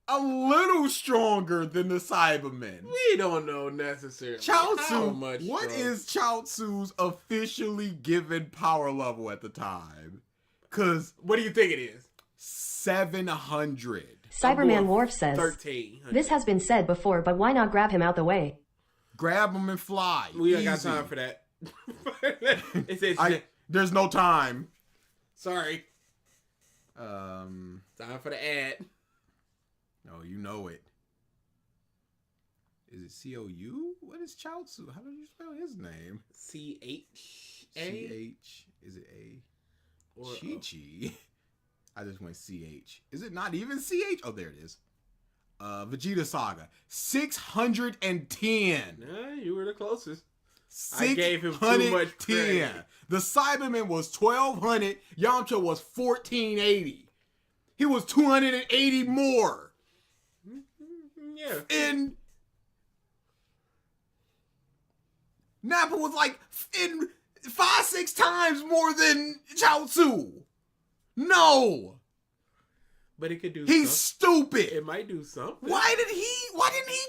a little stronger than the Cybermen. We don't know necessarily how Chaotsu, much. what stronger. is Chaotsu's officially given power level at the time? Because What do you think it is? 700. Cyberman Worf says, 13. this has been said before, but why not grab him out the way? Grab him and fly. We ain't got Easy. time for that. it's There's no time. sorry. Time Time for the ad. No, you know it. Is it C-O-U? What is Chaotsu? How do you spell his name? C-H-A? C-H. Is it A? Or Chi-Chi. I just went C-H. Is it not even C-H? Oh, there it is. Vegeta Saga. 610. Nah, you were the closest. I gave him too much credit. The Cyberman was 1200. Yamcha was 1480. He was 280 more. Yeah. And Nappa was like in 5-6 times more than Chaotsu. No, But it could do he's something. stupid. It might do something. Why didn't he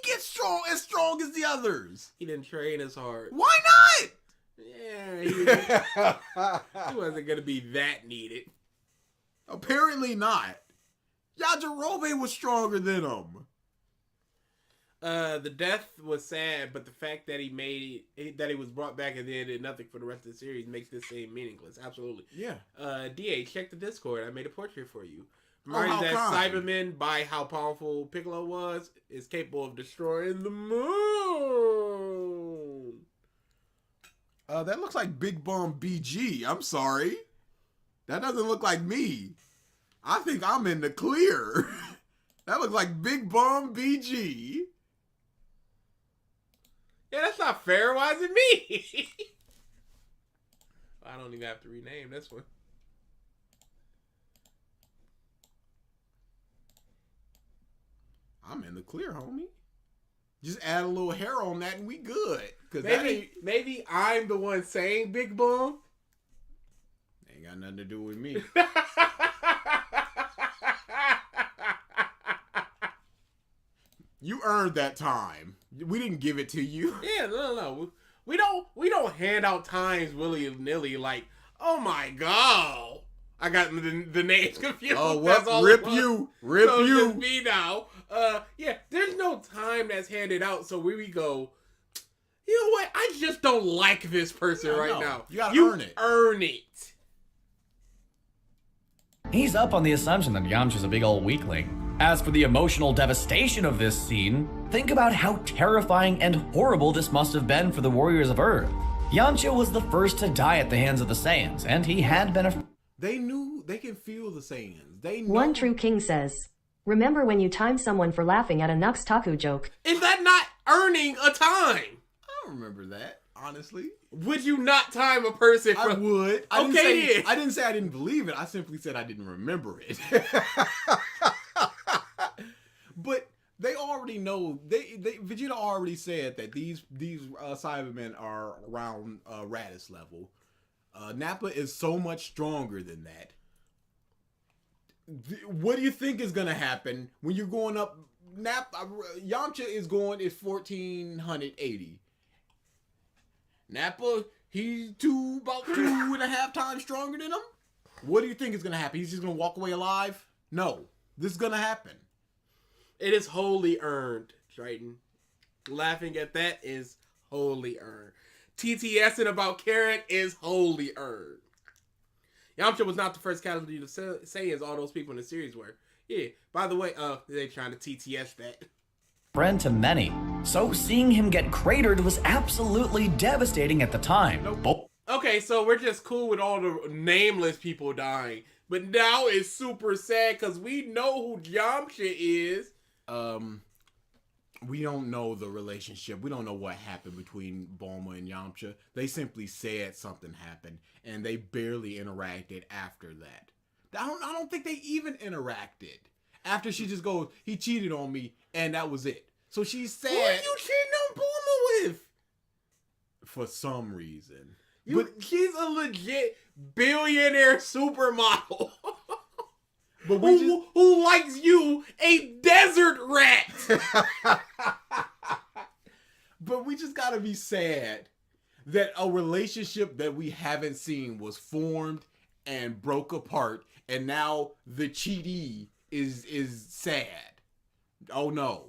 get strong as the others? He didn't train as hard. Why Yeah, he wasn't going to be that needed. not? Apparently not. Yajirobe was stronger than him. The death was sad, but the fact that he was brought back and then did nothing for the rest of the series makes this scene meaningless. Absolutely. Yeah. DA, check the Discord. I made a portrait for you. Oh, Remember how that kind. Cyberman, by how powerful Piccolo was, is capable of destroying the moon. That looks like Big Bum BG. I'm sorry. That doesn't look like me. I think I'm in the clear. That looks like Big Bum BG. Yeah, that's not fair. Why is it me? I don't even have to rename this one. I'm in the clear, homie. Just add a little hair on that and we good. Cause Maybe I'm the one saying Big Bum. ain't got nothing to do with me. You earned that time. We didn't give it to you. Yeah, no. We don't hand out times willy nilly like, oh my god, I got the names confused. Oh, That's what? all Rip it was. you. Rip So it's you. just me now. Yeah, there's no time that's handed out, so we go, you know what? I just don't like this person right now. You gotta earn it. Earn it. He's up on the assumption that Yamcha's a big old weakling. As for the emotional devastation of this scene, think about how terrifying and horrible this must have been for the warriors of Earth. Yamcha was the first to die at the hands of the Saiyans, and he had been a... They knew they can feel the Saiyans. They know. One True King says, remember when you timed someone for laughing at a Nux Taku joke? Is that not earning a time? I don't remember that, honestly. Would you not time a person for... I would. Okay, I didn't say I didn't believe it. I simply said I didn't remember it. But they already know. Vegeta already said that these Cybermen are around Raditz level. Nappa is so much stronger than that. What do you think is gonna happen when you're going up? Yamcha is 1480. Nappa, he's about 2.5 times stronger than him. What do you think is gonna happen? He's just gonna walk away alive? No, this is gonna happen. It is wholly earned, Triton. Laughing at that is wholly earned. TTSing about Karen is wholly earned. Yamcha was not the first casualty to say as all those people in the series were. Yeah, by the way, they trying to TTS that. friend to many. So seeing him get cratered was absolutely devastating at the time. Okay, so we're just cool with all the nameless people dying. But now it's super sad because we know who Yamcha is. We don't know the relationship. We don't know what happened between Bulma and Yamcha. They simply said something happened, and they barely interacted after that. I don't think they even interacted. After she just goes, he cheated on me, and that was it. So she's sad. Who are you cheating on Bulma with? For some reason. She's a legit billionaire supermodel. But who likes you, a desert rat? But we just gotta be sad that a relationship that we haven't seen was formed and broke apart, and now the cheatee is sad. Oh no.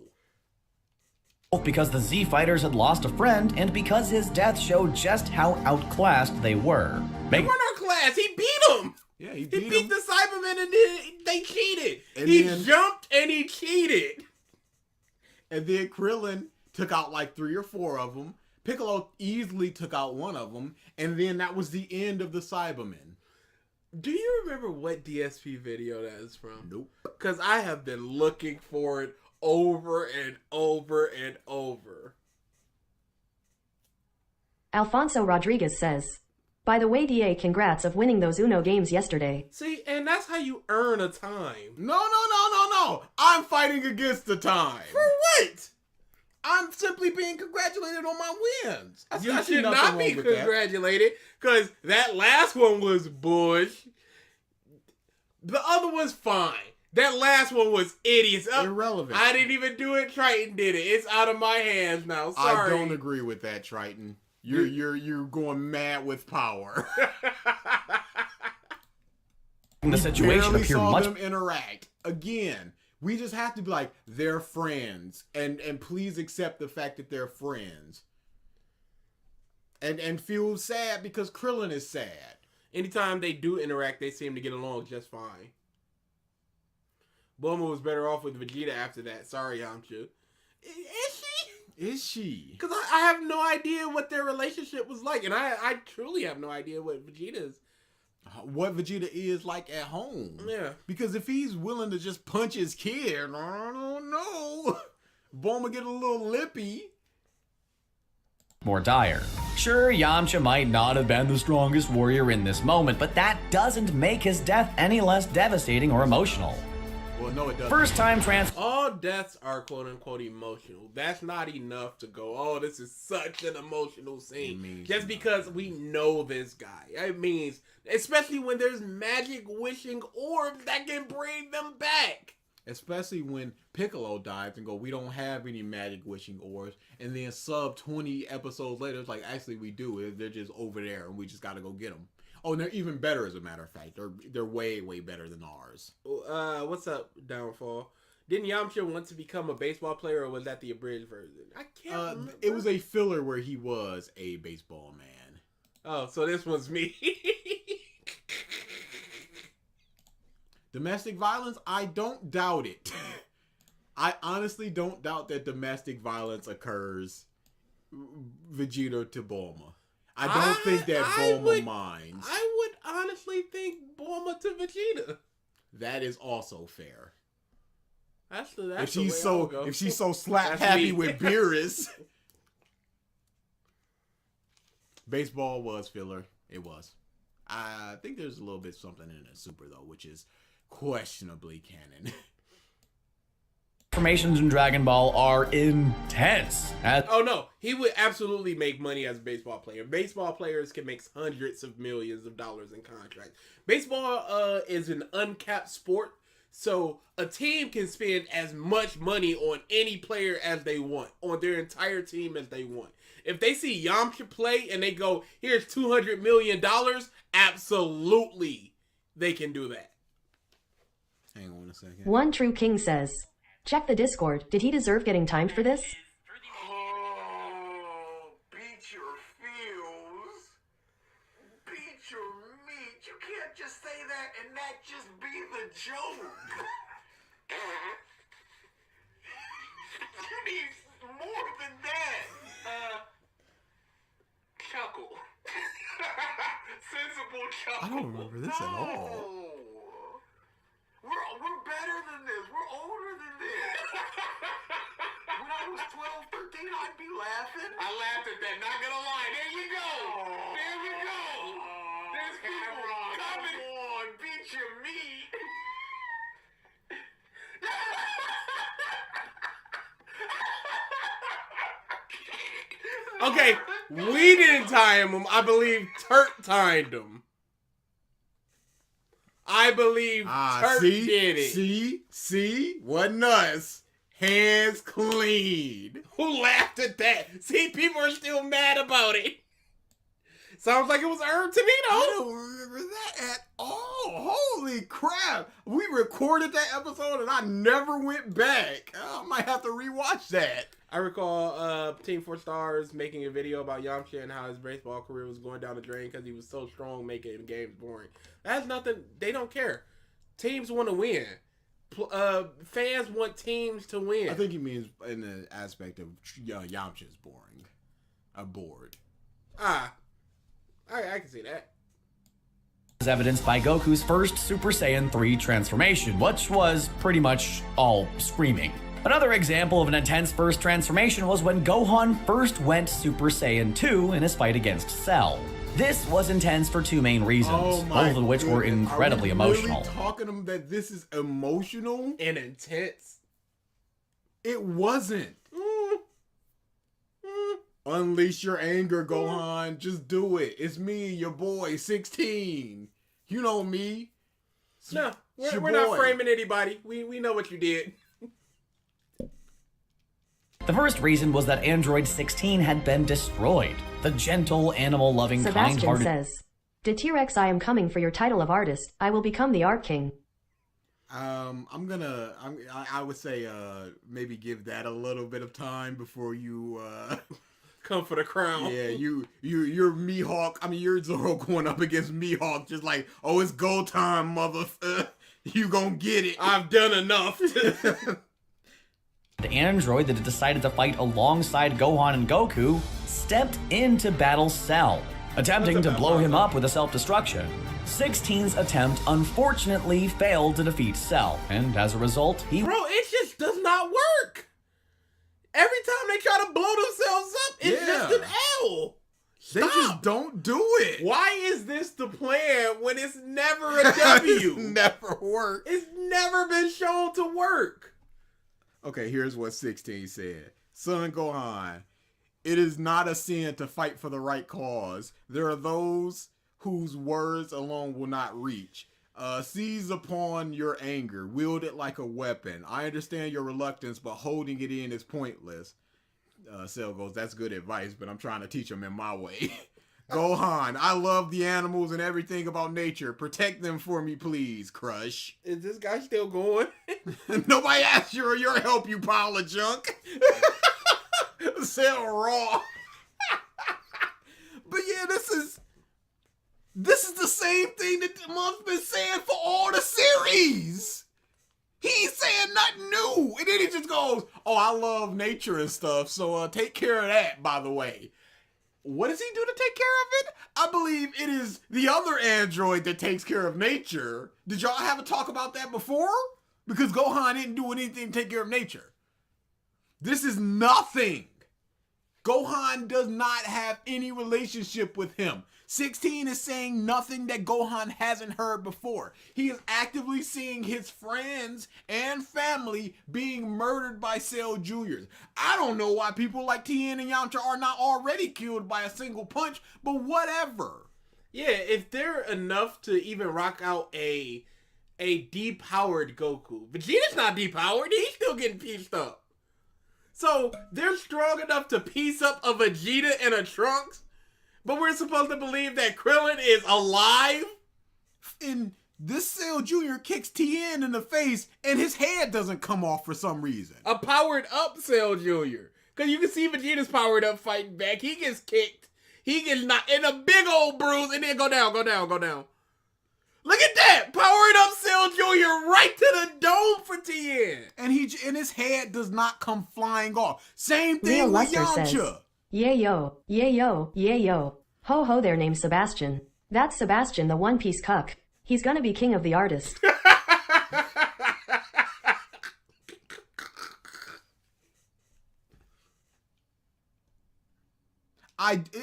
Both because the Z Fighters had lost a friend and because his death showed just how outclassed they were. They weren't our class. He beat them. Yeah, he beat beat the Cybermen and then they cheated. He jumped and he cheated. And then Krillin took out like 3 or 4 of them. Piccolo easily took out 1 of them. And then that was the end of the Cybermen. Do you remember what DSP video that is from? Nope. Because I have been looking for it over and over and over. Alfonso Rodriguez says, by the way, DA, congrats of winning those Uno games yesterday. See, and that's how you earn a time. No. I'm fighting against the time. For what? I'm simply being congratulated on my wins. You should not be congratulated, because that last one was bush. The other one's fine. That last one was idiots. Irrelevant. I didn't even do it. Triton did it. It's out of my hands now. Sorry. I don't agree with that, Triton. You're going mad with power. The situation barely appear saw much them interact again. We just have to be like, they're friends, and please accept the fact that they're friends, and feel sad because Krillin is sad. Anytime they do interact, they seem to get along just fine. Bulma was better off with Vegeta after that. Sorry, Yamcha. Is she? Because I have no idea what their relationship was like, and I truly have no idea what Vegeta's what Vegeta is like at home. Yeah. Because if he's willing to just punch his kid, I don't know. Bulma get a little lippy. More dire. Sure, Yamcha might not have been the strongest warrior in this moment, but that doesn't make his death any less devastating or emotional. Well, no, it doesn't. First time all deaths are quote unquote emotional. That's not enough to go, oh, this is such an emotional scene. Just because we know this guy. It means, especially when there's magic wishing orbs that can bring them back. Especially when Piccolo dies and go, we don't have any magic wishing orbs. And then 20 episodes later, it's like, actually we do. They're just over there and we just got to go get them. Oh, and they're even better, as a matter of fact. They're way, way better than ours. What's up, Downfall? Didn't Yamcha want to become a baseball player, or was that the abridged version? I can't remember. It was a filler where he was a baseball man. Oh, so this was me. Domestic violence? I don't doubt it. I honestly don't doubt that domestic violence occurs Vegeta to Bulma. I don't think that Bulma minds. I would honestly think Bulma to Vegeta. That is also fair. That's if she's so slap happy with Beerus. Baseball was filler. It was. I think there's a little bit something in a Super though, which is questionably canon. Transformations in Dragon Ball are intense. Oh no, he would absolutely make money as a baseball player. Baseball players can make hundreds of millions of dollars in contracts. Baseball is an uncapped sport, so a team can spend as much money on any player as they want, on their entire team as they want. If they see Yamcha play and they go, here's $200 million, absolutely they can do that. Hang on a second. One True King says, check the Discord. Did he deserve getting timed for this? Oh, beat your feels. Beat your meat. You can't just say that and that just be the joke. You need more than that. Chuckle. Sensible chuckle. I don't remember this at all. We're better than this. We're older than this. When I was 12, 13, I'd be laughing. I laughed at that. Not gonna lie. There you go. There we go. There's people coming on. Beat your meat. Okay, we didn't time him. I believe Turk timed him. I believe Turk did it. See? Wasn't us. Hands clean. Who laughed at that? See, people are still mad about it. Sounds like it was earned to me, though. I don't remember that at all. Holy crap. We recorded that episode and I never went back. I might have to rewatch that. I recall Team 4 Stars making a video about Yamcha and how his baseball career was going down the drain because he was so strong, making games boring. That's nothing. They don't care. Teams want to win. Fans want teams to win. I think he means in the aspect of Yamcha's boring. Bored. I can see that. As evidenced by Goku's first Super Saiyan 3 transformation, which was pretty much all screaming. Another example of an intense first transformation was when Gohan first went Super Saiyan 2 in his fight against Cell. This was intense for two main reasons, both of which were incredibly emotional. Are we really talking that this is emotional and intense? It wasn't. Unleash your anger, Gohan. Just do it. It's me, your boy, 16. You know me. No, we're not framing anybody. We know what you did. The first reason was that Android 16 had been destroyed. The gentle, animal-loving, Sebastian kind-hearted... says, to T-Rex, I am coming for your title of artist. I will become the art king. I would say maybe give that a little bit of time before you come for the crown. Yeah, you're Mihawk. I mean, you're Zoro going up against Mihawk, just like, oh, it's go time, mother. You gonna get it. I've done enough. The android that had decided to fight alongside Gohan and Goku stepped in to battle Cell. attempting to blow him up with a self-destruction. 16's attempt unfortunately failed to defeat Cell, and as a result, he... Bro, it just does not work. Every time they try to blow themselves up, it's just an L. They just don't do it. Why is this the plan when it's never a W? It's never worked. It's never been shown to work. Okay, here's what 16 said. Son Gohan, it is not a sin to fight for the right cause. There are those whose words alone will not reach. Seize upon your anger. Wield it like a weapon. I understand your reluctance, but holding it in is pointless. Cell goes, that's good advice, but I'm trying to teach him in my way. Gohan, I love the animals and everything about nature. Protect them for me, please, Crush. Is this guy still going? Nobody asked you or your help, you pile of junk. Cell raw. But yeah, this is the same thing that the month's been saying for all the series. He's saying nothing new. And then he just goes, oh, I love nature and stuff, so take care of that, by the way. What does he do to take care of it? I believe it is the other android that takes care of nature. Did y'all have a talk about that before? Because Gohan didn't do anything to take care of nature. This is nothing. Gohan does not have any relationship with him. 16 is saying nothing that Gohan hasn't heard before. He is actively seeing his friends and family being murdered by Cell Jr. I don't know why people like Tien and Yamcha are not already killed by a single punch, but whatever. Yeah, if they're enough to even rock out a depowered Goku. Vegeta's not depowered, he's still getting pieced up. So they're strong enough to piece up a Vegeta and a Trunks, but we're supposed to believe that Krillin is alive? And this Cell Jr. kicks Tien in the face and his head doesn't come off for some reason. A powered up Cell Jr. Because you can see Vegeta's powered up fighting back. He gets kicked. He gets knocked in a big old bruise and then go down. Look at that! Powered up Cell Jr. right to the dome for Tien. And his head does not come flying off. Same thing Real with Luster Yamcha. says, yeah yo, yeah yo, yeah yo. Ho ho, their name's Sebastian. That's Sebastian, the One Piece cuck. He's gonna be king of the artist.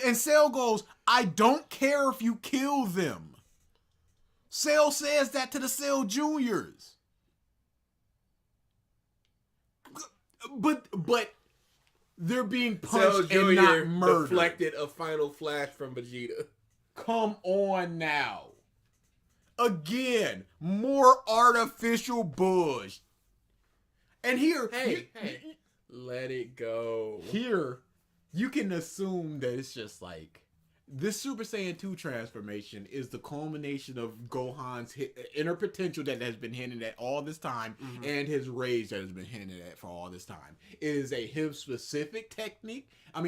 And Cell goes, I don't care if you kill them. Cell says that to the Cell Juniors. But they're being punched Cell and Jr. not murdered. deflected a final flash from Vegeta. Come on now. Again, more artificial bush. And here, Hey, let it go. here, you can assume that it's just like this Super Saiyan 2 transformation is the culmination of Gohan's inner potential that has been hinted at all this time, and his rage that has been hinted at for all this time. It is a him-specific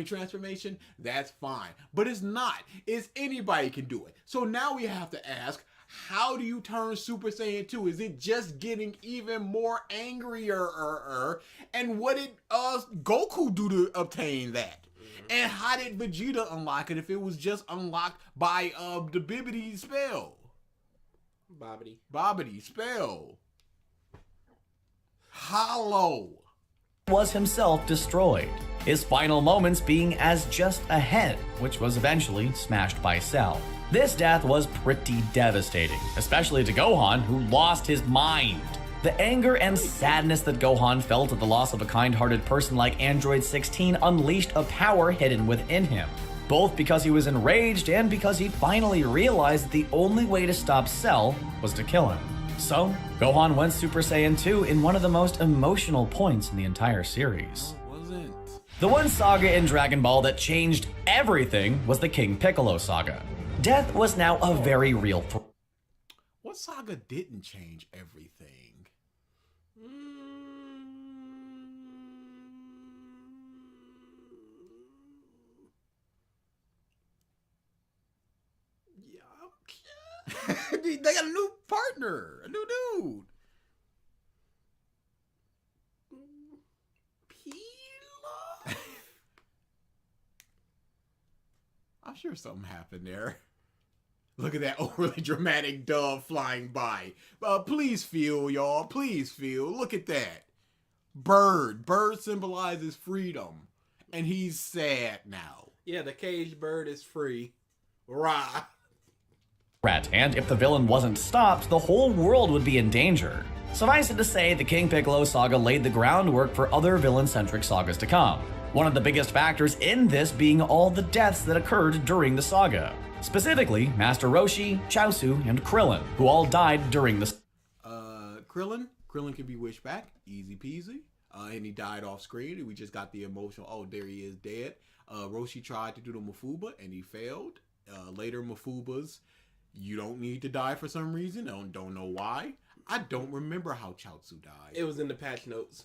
transformation, that's fine. But it's not. It's anybody can do it. So now we have to ask, how do you turn Super Saiyan 2? Is it just getting even more angrier? And what did Goku do to obtain that? And how did Vegeta unlock it if it was just unlocked by the Bibbidi spell? Bobbity spell. Hollow. was himself destroyed, his final moments being as just a head, which was eventually smashed by Cell. This death was pretty devastating, especially to Gohan, who lost his mind. The anger and sadness that Gohan felt at the loss of a kind-hearted person like Android 16 unleashed a power hidden within him, both because he was enraged and because he finally realized that the only way to stop Cell was to kill him. So, Gohan went Super Saiyan 2 in one of the most emotional points in the entire series. Wasn't. The one saga in Dragon Ball that changed everything was the King Piccolo saga. Death was now a very real threat. What saga didn't change everything? They got a new partner, a new dude. I'm sure something happened there. Look at that overly dramatic dove flying by. Please feel, y'all. Please feel. Look at that. Bird. Bird symbolizes freedom. And he's sad now. Yeah, the caged bird is free. Rah. And if the villain wasn't stopped, the whole world would be in danger. Suffice it to say, the King Piccolo saga laid the groundwork for other villain-centric sagas to come. One of the biggest factors in this being all the deaths that occurred during the saga. Specifically, Master Roshi, Chaotsu, and Krillin, who all died during the... Krillin can be wished back. Easy peasy. And he died off screen, and we just got the emotional, oh, there he is dead. Roshi tried to do the Mafuba, and he failed. Later Mafubas, you don't need to die for some reason. Don't know why. I don't remember how Chaotsu died. It was in the patch notes.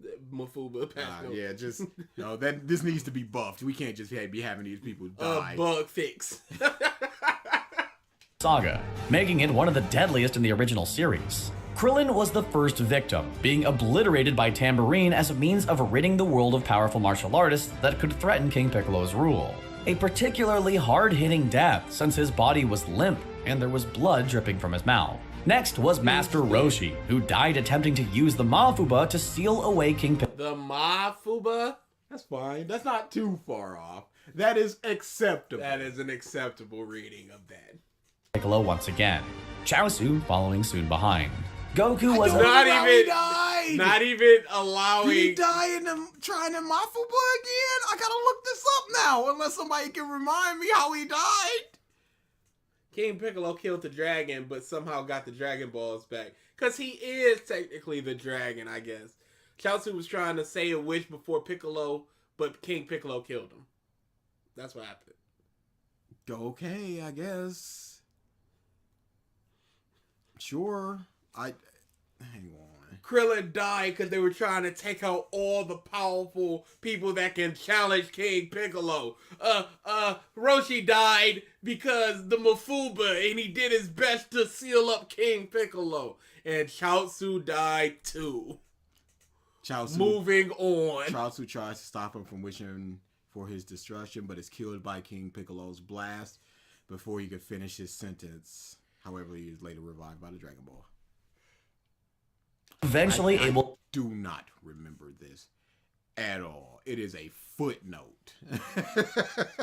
The Mafuba patch notes. Yeah, just no. This needs to be buffed. We can't just be having these people die. Bug fix. Saga, making it one of the deadliest in the original series. Krillin was the first victim, being obliterated by Tambourine as a means of ridding the world of powerful martial artists that could threaten King Piccolo's rule. A particularly hard-hitting death, since his body was limp and there was blood dripping from his mouth. Next was Master Roshi, who died attempting to use the Mafuba to seal away King Piccolo. The Mafuba? That's fine. That's not too far off. That is acceptable. That is an acceptable reading of that. Piccolo once again. Chaosu following soon behind. Goku was not even allowing. Did he die in trying to Mafuba again? I gotta look this up now, unless somebody can remind me how he died. King Piccolo killed the dragon, but somehow got the Dragon Balls back. Because he is technically the dragon, I guess. Chaotsu was trying to say a wish before Piccolo, but King Piccolo killed him. That's what happened. Okay, I guess. Sure. Hang on. Krillin died because they were trying to take out all the powerful people that can challenge King Piccolo. Roshi died because the Mafuba, and he did his best to seal up King Piccolo. And Chaotsu died too. Moving on. Chaotsu tries to stop him from wishing for his destruction, but is killed by King Piccolo's blast before he could finish his sentence. However, he is later revived by the Dragon Ball. Eventually I do not remember this at all. It is a footnote.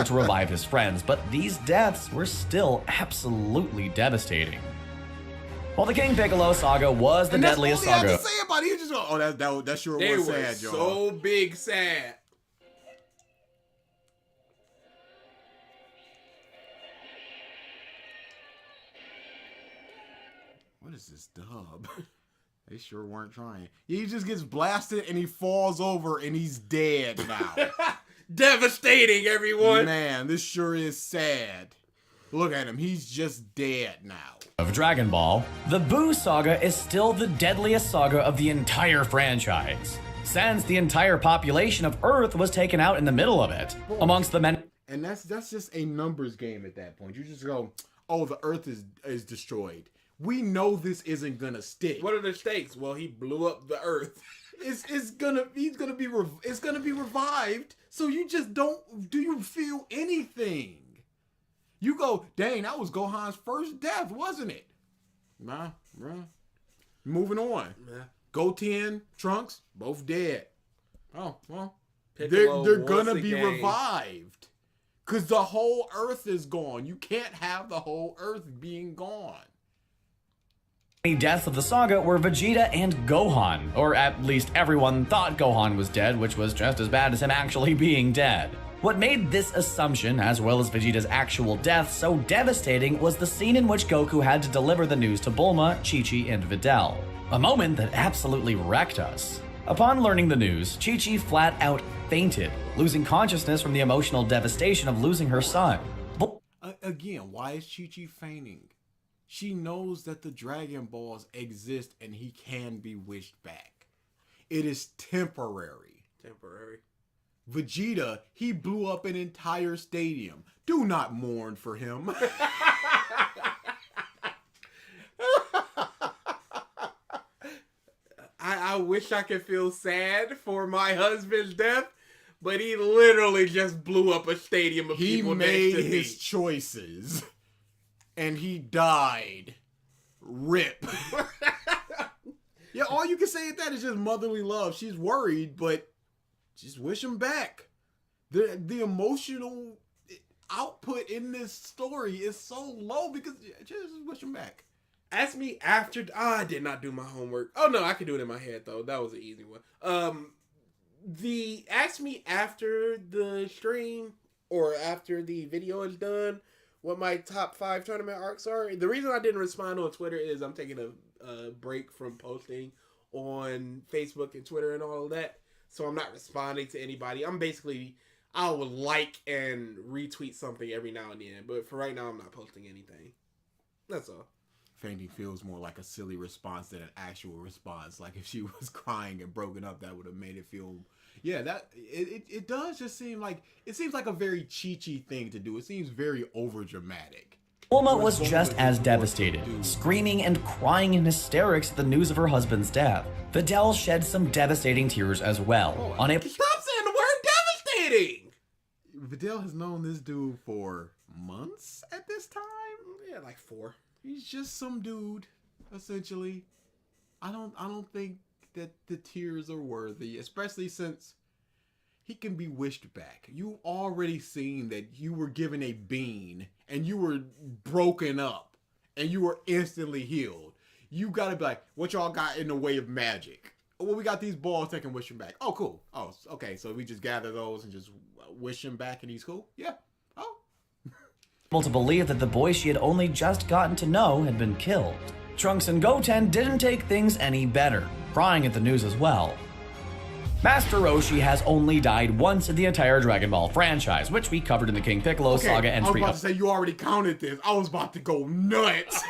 to revive his friends, but these deaths were still absolutely devastating. While the King Piccolo saga was the deadliest saga. That's all he had to say about it. He just go, oh, that sure was sad, y'all. So big sad. What is this dub? They sure weren't trying. He just gets blasted and he falls over and he's dead now. Devastating, everyone. Man, this sure is sad. Look at him. He's just dead now. Of Dragon Ball, the Buu saga is still the deadliest saga of the entire franchise, since the entire population of Earth was taken out in the middle of it. Amongst the men. And that's just a numbers game at that point. You just go, oh, the Earth is destroyed. We know this isn't gonna stick. What are the stakes? Well, he blew up the Earth. It's gonna be revived. So you just don't. Do you feel anything? You go, dang, that was Gohan's first death, wasn't it? Nah, bruh. Moving on. Nah. Goten, Trunks, both dead. Oh well, Piccolo they're gonna be again. revived. Cause the whole Earth is gone. You can't have the whole Earth being gone. Deaths of the saga were Vegeta and Gohan, or at least everyone thought Gohan was dead, which was just as bad as him actually being dead. What made this assumption, as well as Vegeta's actual death, so devastating was the scene in which Goku had to deliver the news to Bulma, Chi-Chi, and Videl. A moment that absolutely wrecked us. Upon learning the news, Chi-Chi flat out fainted, losing consciousness from the emotional devastation of losing her son. Again, why is Chi-Chi fainting? She knows that the Dragon Balls exist and he can be wished back. It is temporary. Temporary. Vegeta, he blew up an entire stadium. Do not mourn for him. I wish I could feel sad for my husband's death, But he literally just blew up a stadium of He people made next to his me. choices, and he died. Rip. Yeah, all you can say at that is just motherly love. She's worried, but just wish him back. The emotional output in this story is so low because just wish him back. Ask me after. I did not do my homework. Oh no, I could do it in my head though. That was an easy one. Ask me after the stream or after the video is done what my top 5 tournament arcs are. The reason I didn't respond on Twitter is I'm taking a break from posting on Facebook and Twitter and all of that. So I'm not responding to anybody. I will like and retweet something every now and then. But for right now, I'm not posting anything. That's all. Fainting feels more like a silly response than an actual response. Like if she was crying and broken up, that would have made it feel. Yeah, that it does just seem like it seems like a very Chi-Chi thing to do. It seems very over dramatic. Bulma was just as devastated, screaming and crying in hysterics at the news of her husband's death. Videl shed some devastating tears as well. Stop saying the word devastating! Videl has known this dude for months at this time. Yeah, like 4. He's just some dude, essentially. I don't think that the tears are worthy, especially since he can be wished back. You already seen that you were given a bean and you were broken up and you were instantly healed. You gotta be like, what y'all got in the way of magic? Well, we got these balls that can wish him back. Oh, cool. Oh, okay. So we just gather those and just wish him back and he's cool? Yeah. Oh. To believe that the boy she had only just gotten to know had been killed. Trunks and Goten didn't take things any better, crying at the news as well. Master Roshi has only died once in the entire Dragon Ball franchise, which we covered in the King Piccolo saga and I was about to say, you already counted this. I was about to go nuts.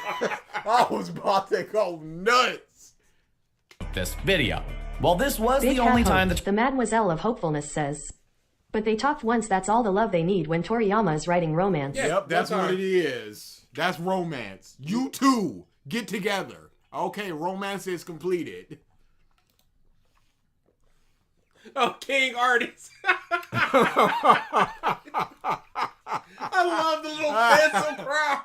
This video. Well, this was Big the only Hat time Hope, that the Mademoiselle of Hopefulness says. But they talked once, that's all the love they need when Toriyama is writing romance. Yeah. Yep, that's One what time. it is. That's romance. You two get together. Okay, romance is completed. Oh, King Artist. I love the little pencil crown.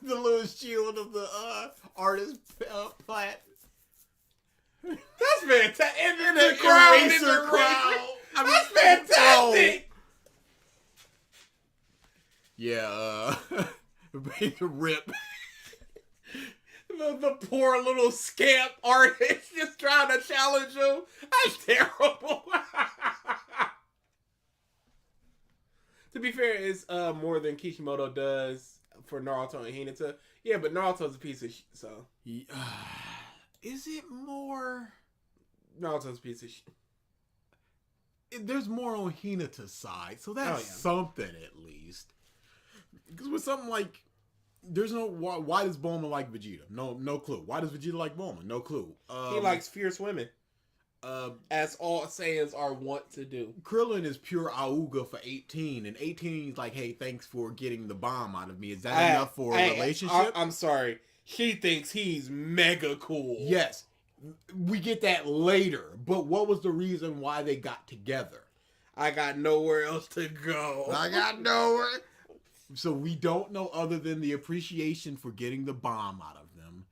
The little shield of the artist plat. That's fantastic. And The the crown is eraser a crown. crown. That's fantastic. Yeah, rip. The poor little scamp artist just trying to challenge you. That's terrible. To be fair, it's more than Kishimoto does for Naruto and Hinata. Yeah, but Naruto's a piece of so. Is it more? Naruto's a piece of There's more on Hinata's side, so that's Oh, yeah. something at least. Because with something like, there's no why does Bulma like Vegeta? No clue. Why does Vegeta like Bulma? No clue. He likes fierce women, as all Saiyans are wont to do. Krillin is pure Auga for 18, and 18 is like, hey, thanks for getting the bomb out of me. Is that enough for a relationship? I'm sorry. She thinks he's mega cool. Yes, we get that later. But what was the reason why they got together? I got nowhere else to go. I got nowhere. So we don't know other than the appreciation for getting the bomb out of them.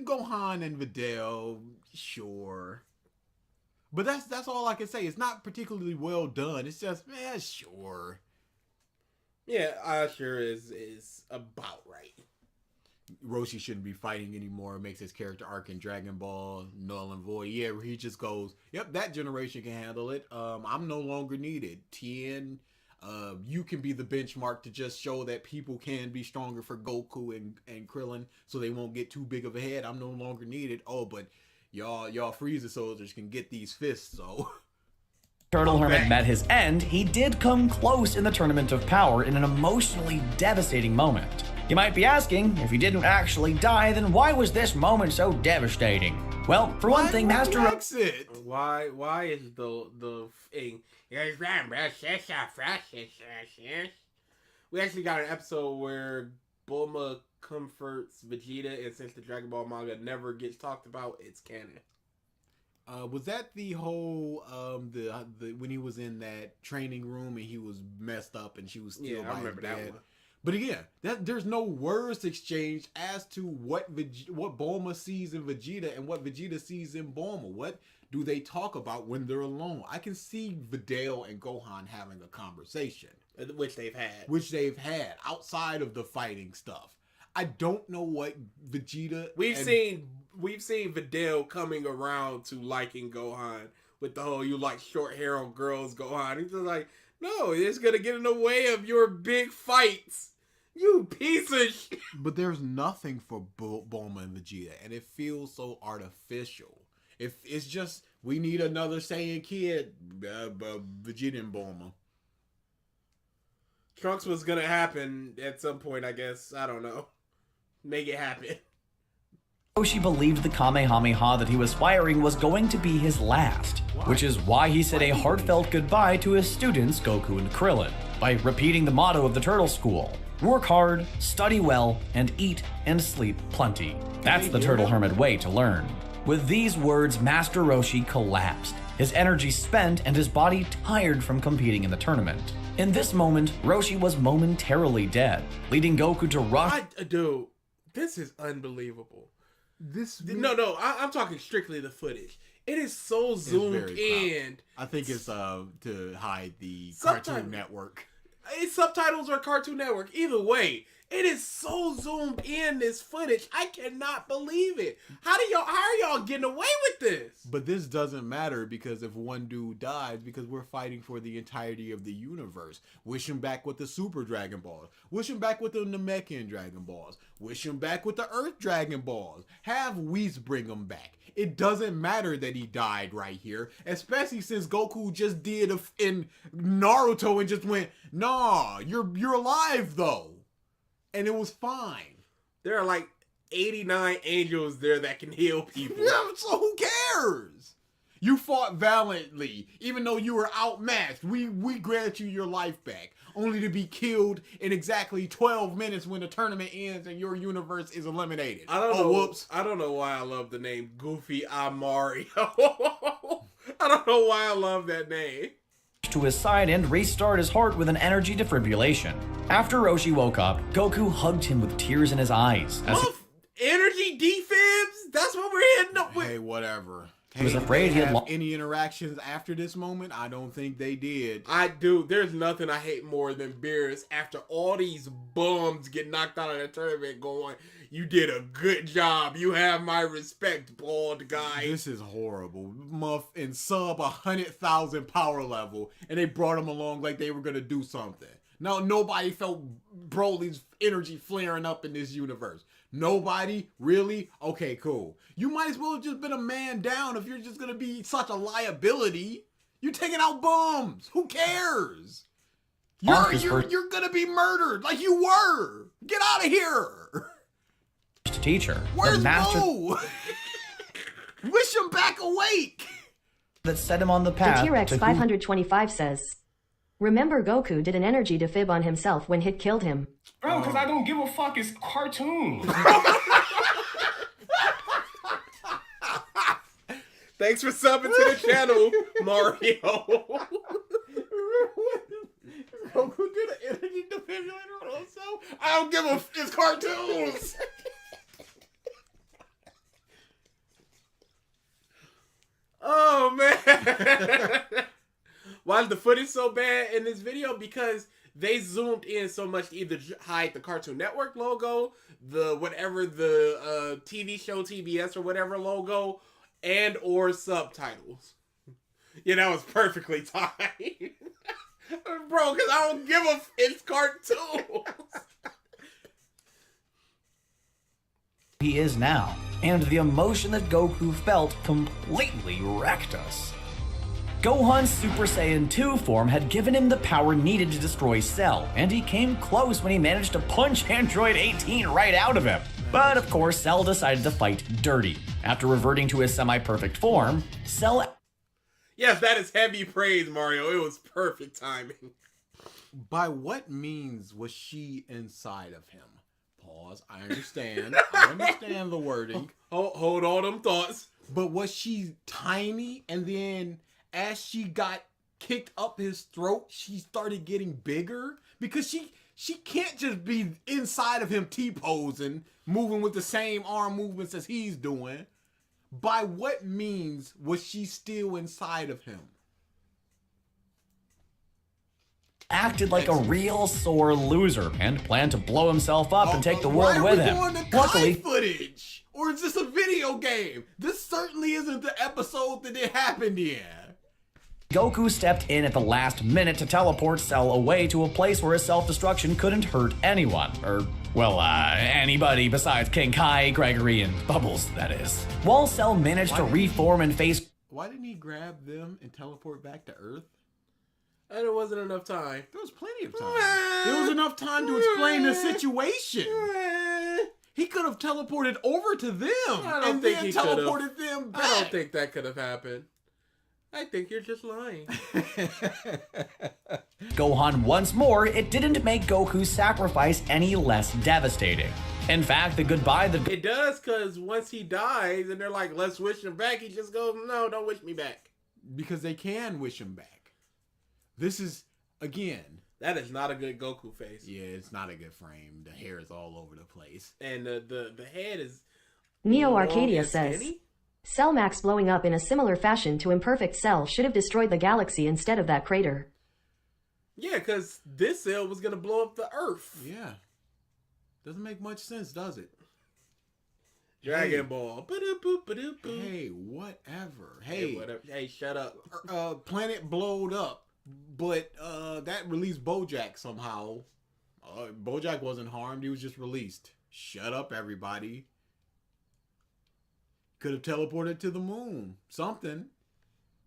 Gohan and Videl, sure. But that's all I can say. It's not particularly well done. It's just, sure. Yeah, sure is about right. Roshi shouldn't be fighting anymore. It makes his character arc in Dragon Ball null and void. Yeah, where he just goes, yep, that generation can handle it. I'm no longer needed. Tien, you can be the benchmark to just show that people can be stronger for Goku and Krillin, so they won't get too big of a head. I'm no longer needed. Oh, but y'all Frieza soldiers can get these fists, so... Turtle Hermit met his end, he did come close in the Tournament of Power in an emotionally devastating moment. You might be asking, if he didn't actually die, then why was this moment so devastating? Well, for one thing, Master it. Why is the thing? we actually got an episode where Bulma comforts Vegeta, and since the Dragon Ball manga never gets talked about, it's canon. Was that the whole the when he was in that training room and he was messed up and she was still by I remember his that bed? one. But again, there's no words exchanged as to what Bulma sees in Vegeta and what Vegeta sees in Bulma. What do they talk about when they're alone? I can see Videl and Gohan having a conversation, Which they've had outside of the fighting stuff. I don't know what Vegeta. We've seen Videl coming around to liking Gohan with the whole "you like short hair on girls" Gohan. He's just like, no, it's gonna get in the way of your big fights, you piece of shit. But there's nothing for Bulma and Vegeta, and it feels so artificial. If it's just we need another Saiyan kid, Vegeta and Bulma. Trunks was gonna happen at some point, I guess. I don't know. Make it happen. Roshi believed the Kamehameha that he was firing was going to be his last, which is why he said a heartfelt goodbye to his students Goku and Krillin, by repeating the motto of the Turtle School: work hard, study well, and eat and sleep plenty. That's the Turtle Hermit way to learn. With these words, Master Roshi collapsed, his energy spent and his body tired from competing in the tournament. In this moment, Roshi was momentarily dead, leading Goku to rush. Dude, this is unbelievable. I'm talking strictly the footage. It is so zoomed in. I think it's to hide the Cartoon Network. It's subtitles or Cartoon Network. Either way, it is so zoomed in, this footage. I cannot believe it. How are y'all getting away with this? But this doesn't matter because if one dude dies, because we're fighting for the entirety of the universe. Wish him back with the Super Dragon Balls. Wish him back with the Namekian Dragon Balls. Wish him back with the Earth Dragon Balls. Have Whis bring him back. It doesn't matter that he died right here, especially since Goku just did in Naruto and just went, nah, you're alive though. And it was fine. There are like 89 angels there that can heal people. Yeah, so who cares? You fought valiantly, even though you were outmatched. We grant you your life back, only to be killed in exactly 12 minutes when the tournament ends and your universe is eliminated. Whoops. I don't know why I love the name Goofy Mario. I don't know why I love that name. To his side and restart his heart with an energy defibrillation. After Roshi woke up, Goku hugged him with tears in his eyes. Energy defibs? That's what we're hitting up with. Hey, whatever. He was afraid he had any interactions after this moment. I don't think they did. There's nothing I hate more than Beerus after all these bums get knocked out of the tournament going, you did a good job. You have my respect, bald guy. This is horrible. Muff and sub 100,000 power level, and they brought him along like they were going to do something. Now, nobody felt Broly's energy flaring up in this universe. Nobody? Really? Okay, cool. You might as well have just been a man down if you're just going to be such a liability. You're taking out bums. Who cares? You're going to be murdered like you were. Get out of here. Teacher. Where's Mo? Wish him back awake. That set him on the path. The T-Rex 525 says, remember Goku did an energy defib on himself when Hit killed him. Bro, because I don't give a fuck. It's cartoons. Thanks for subbing to the channel, Mario. Goku did an energy defibrillator on himself? I don't give a it's cartoons. Oh, man. Why is the footage so bad in this video? Because they zoomed in so much to either hide the Cartoon Network logo, the TV show TBS or whatever logo, and or subtitles. Yeah, that was perfectly timed. Bro, because I don't give a it's cartoons. He is now, and the emotion that Goku felt completely wrecked us. Gohan's Super Saiyan 2 form had given him the power needed to destroy Cell, and he came close when he managed to punch Android 18 right out of him. But of course, Cell decided to fight dirty. After reverting to his semi-perfect form, Cell... Yes, that is heavy praise, Mario. It was perfect timing. By what means was she inside of him? Pause. I understand. I understand the wording. Hold all them thoughts. But was she tiny, and then as she got kicked up his throat, she started getting bigger? Because she can't just be inside of him T-posing, moving with the same arm movements as he's doing. By what means was she still inside of him? Acted like a real sore loser and planned to blow himself up and take the world with him. Luckily, footage, or is this a video game? This certainly isn't the episode that it happened in. Goku stepped in at the last minute to teleport Cell away to a place where his self-destruction couldn't hurt anyone. Anybody besides King Kai, Gregory, and Bubbles, that is. While Cell managed to reform and face... Why didn't he grab them and teleport back to Earth? And there wasn't enough time. There was plenty of time. There was enough time to explain the situation. He could have teleported over to them and then teleported them back. I don't think that could have happened. I think you're just lying. Gohan once more, it didn't make Goku's sacrifice any less devastating. In fact, the goodbye that... It does, because once he dies and they're like, let's wish him back, he just goes, no, don't wish me back. Because they can wish him back. This is, again... That is not a good Goku face. Yeah, it's not a good frame. The hair is all over the place. And the head is... Neo Arcadia says, Cell Max blowing up in a similar fashion to Imperfect Cell should have destroyed the galaxy instead of that crater. Yeah, because this cell was going to blow up the Earth. Yeah. Doesn't make much sense, does it? Dragon Ball. Hey, whatever. Hey, shut up. Planet blowed up. But that released Bojack somehow. Bojack wasn't harmed. He was just released. Shut up, everybody. Could have teleported to the moon. Something.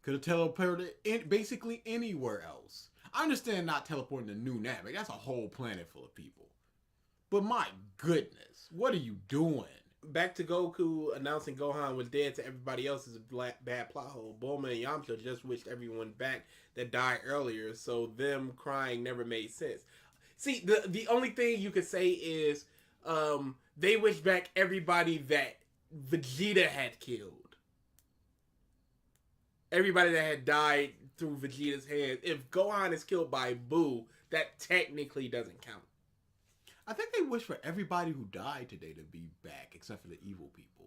Could have teleported basically anywhere else. I understand not teleporting to New Namek. That's a whole planet full of people. But my goodness, what are you doing? Back to Goku announcing Gohan was dead to everybody else's bad plot hole. Bulma and Yamcha just wished everyone back that died earlier, so them crying never made sense. See, the only thing you could say is they wished back everybody that Vegeta had killed. Everybody that had died through Vegeta's hands. If Gohan is killed by Boo, that technically doesn't count. I think they wish for everybody who died today to be back, except for the evil people.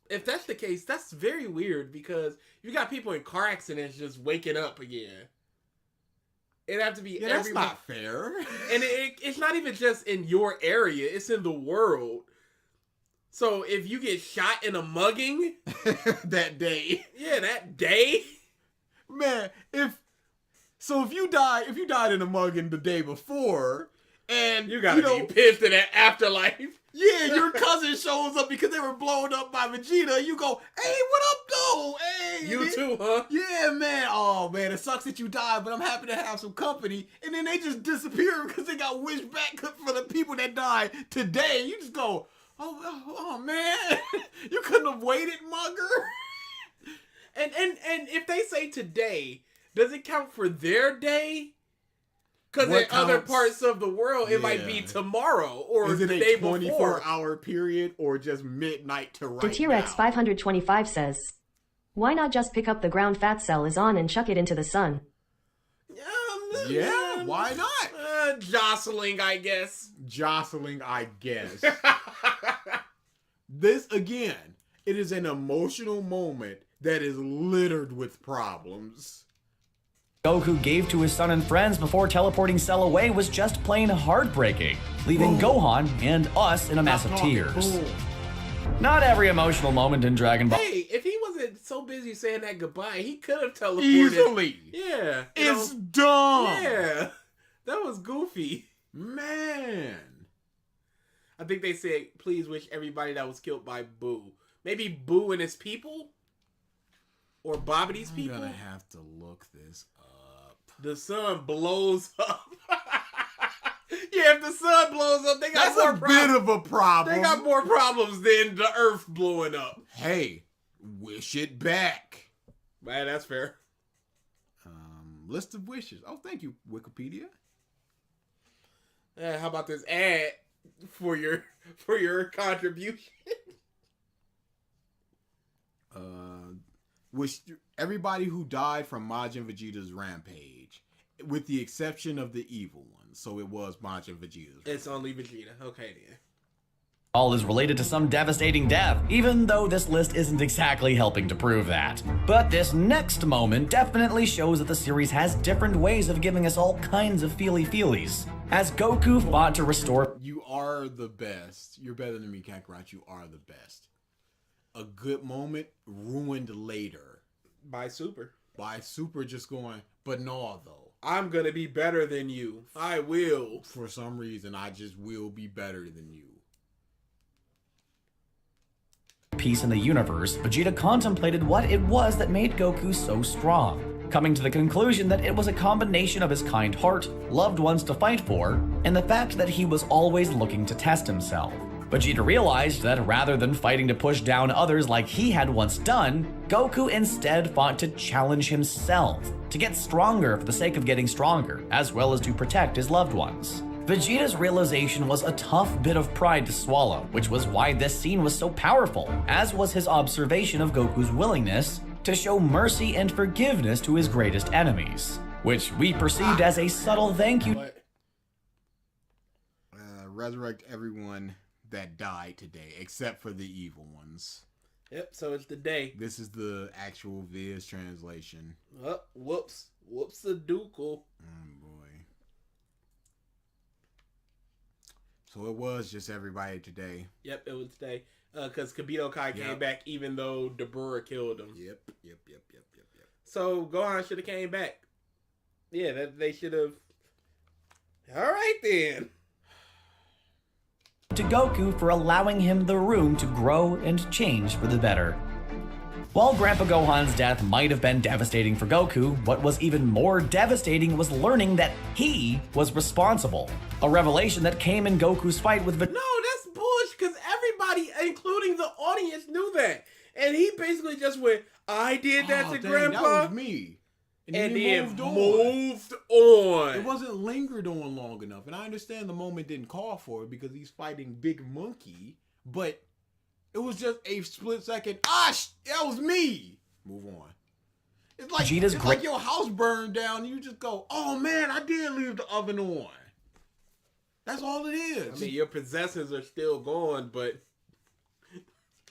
If that's the case, that's very weird, because you got people in car accidents just waking up again. It'd have to be that's not fair. And it's not even just in your area, it's in the world. So if you get shot in a mugging that day. Yeah, that day. Man, if you died in a mugging the day before, and you gotta be pissed in that afterlife. Yeah, your cousin shows up because they were blown up by Vegeta. You go, hey, what up, though? Hey, you too, huh? Yeah, man. Oh, man, it sucks that you died, but I'm happy to have some company. And then they just disappear because they got wished back for the people that died today. You just go, oh man, you couldn't have waited, mugger. And if they say today, does it count for their day? Because in other parts of the world, it might be tomorrow or the day before. Is it a 24-hour period or just midnight to right The T-Rex 525 says, why not just pick up the ground fat cell is on and chuck it into the sun? Yeah, why not? Jostling, I guess. This, again, it is an emotional moment that is littered with problems. Goku gave to his son and friends before teleporting Cell away was just plain heartbreaking, leaving Gohan and us in a mess of tears. Not every emotional moment in Dragon Ball. Hey, if he wasn't so busy saying that goodbye, he could have teleported. Easily. Yeah. It's dumb. Yeah. That was goofy. Man. I think they said, please wish everybody that was killed by Boo. Maybe Boo and his people? Or Bobbity's people? I'm gonna have to look this up. The sun blows up. Yeah, if the sun blows up, they got more problems. That's a bit of a problem. They got more problems than the earth blowing up. Hey, wish it back. Man, that's fair. List of wishes. Oh, thank you, Wikipedia. How about this ad for your contribution? Wish everybody who died from Majin Vegeta's rampage, with the exception of the evil ones. So it was Majin Vegeta's. It's only Vegeta. Okay then. All is related to some devastating death, even though this list isn't exactly helping to prove that. But this next moment definitely shows that the series has different ways of giving us all kinds of feely-feelies. As Goku fought to restore... You are the best. You're better than me, Kakarot. You are the best. A good moment ruined later. By Super. By Super just going, but no, though. I'm gonna be better than you. I will. For some reason, I just will be better than you. Peace in the universe, Vegeta contemplated what it was that made Goku so strong, coming to the conclusion that it was a combination of his kind heart, loved ones to fight for, and the fact that he was always looking to test himself. Vegeta realized that rather than fighting to push down others like he had once done, Goku instead fought to challenge himself, to get stronger for the sake of getting stronger, as well as to protect his loved ones. Vegeta's realization was a tough bit of pride to swallow, which was why this scene was so powerful, as was his observation of Goku's willingness to show mercy and forgiveness to his greatest enemies, which we perceived as a subtle thank you. Resurrect everyone that died today, except for the evil ones. Yep, so it's the day. This is the actual Viz translation. Oh, whoops. Whoops-a-dookle. Oh, boy. So it was just everybody today. Yep, it was today. Because Kibito Kai came back even though Dabura killed him. Yep. So Gohan should have came back. Yeah, they should have. All right, then. To Goku for allowing him the room to grow and change for the better. While Grandpa Gohan's death might have been devastating for Goku, what was even more devastating was learning that he was responsible. A revelation that came in Goku's fight with Vegeta. No, that's bullshit, because everybody, including the audience, knew that. And he basically just went, I did that to Grandpa. That was me. And then moved on. It wasn't lingered on long enough. And I understand the moment didn't call for it because he's fighting Big Monkey, but it was just a split second. That was me. Move on. It's like your house burned down and you just go, oh man, I did leave the oven on. That's all it is. I mean, your possessions are still gone, but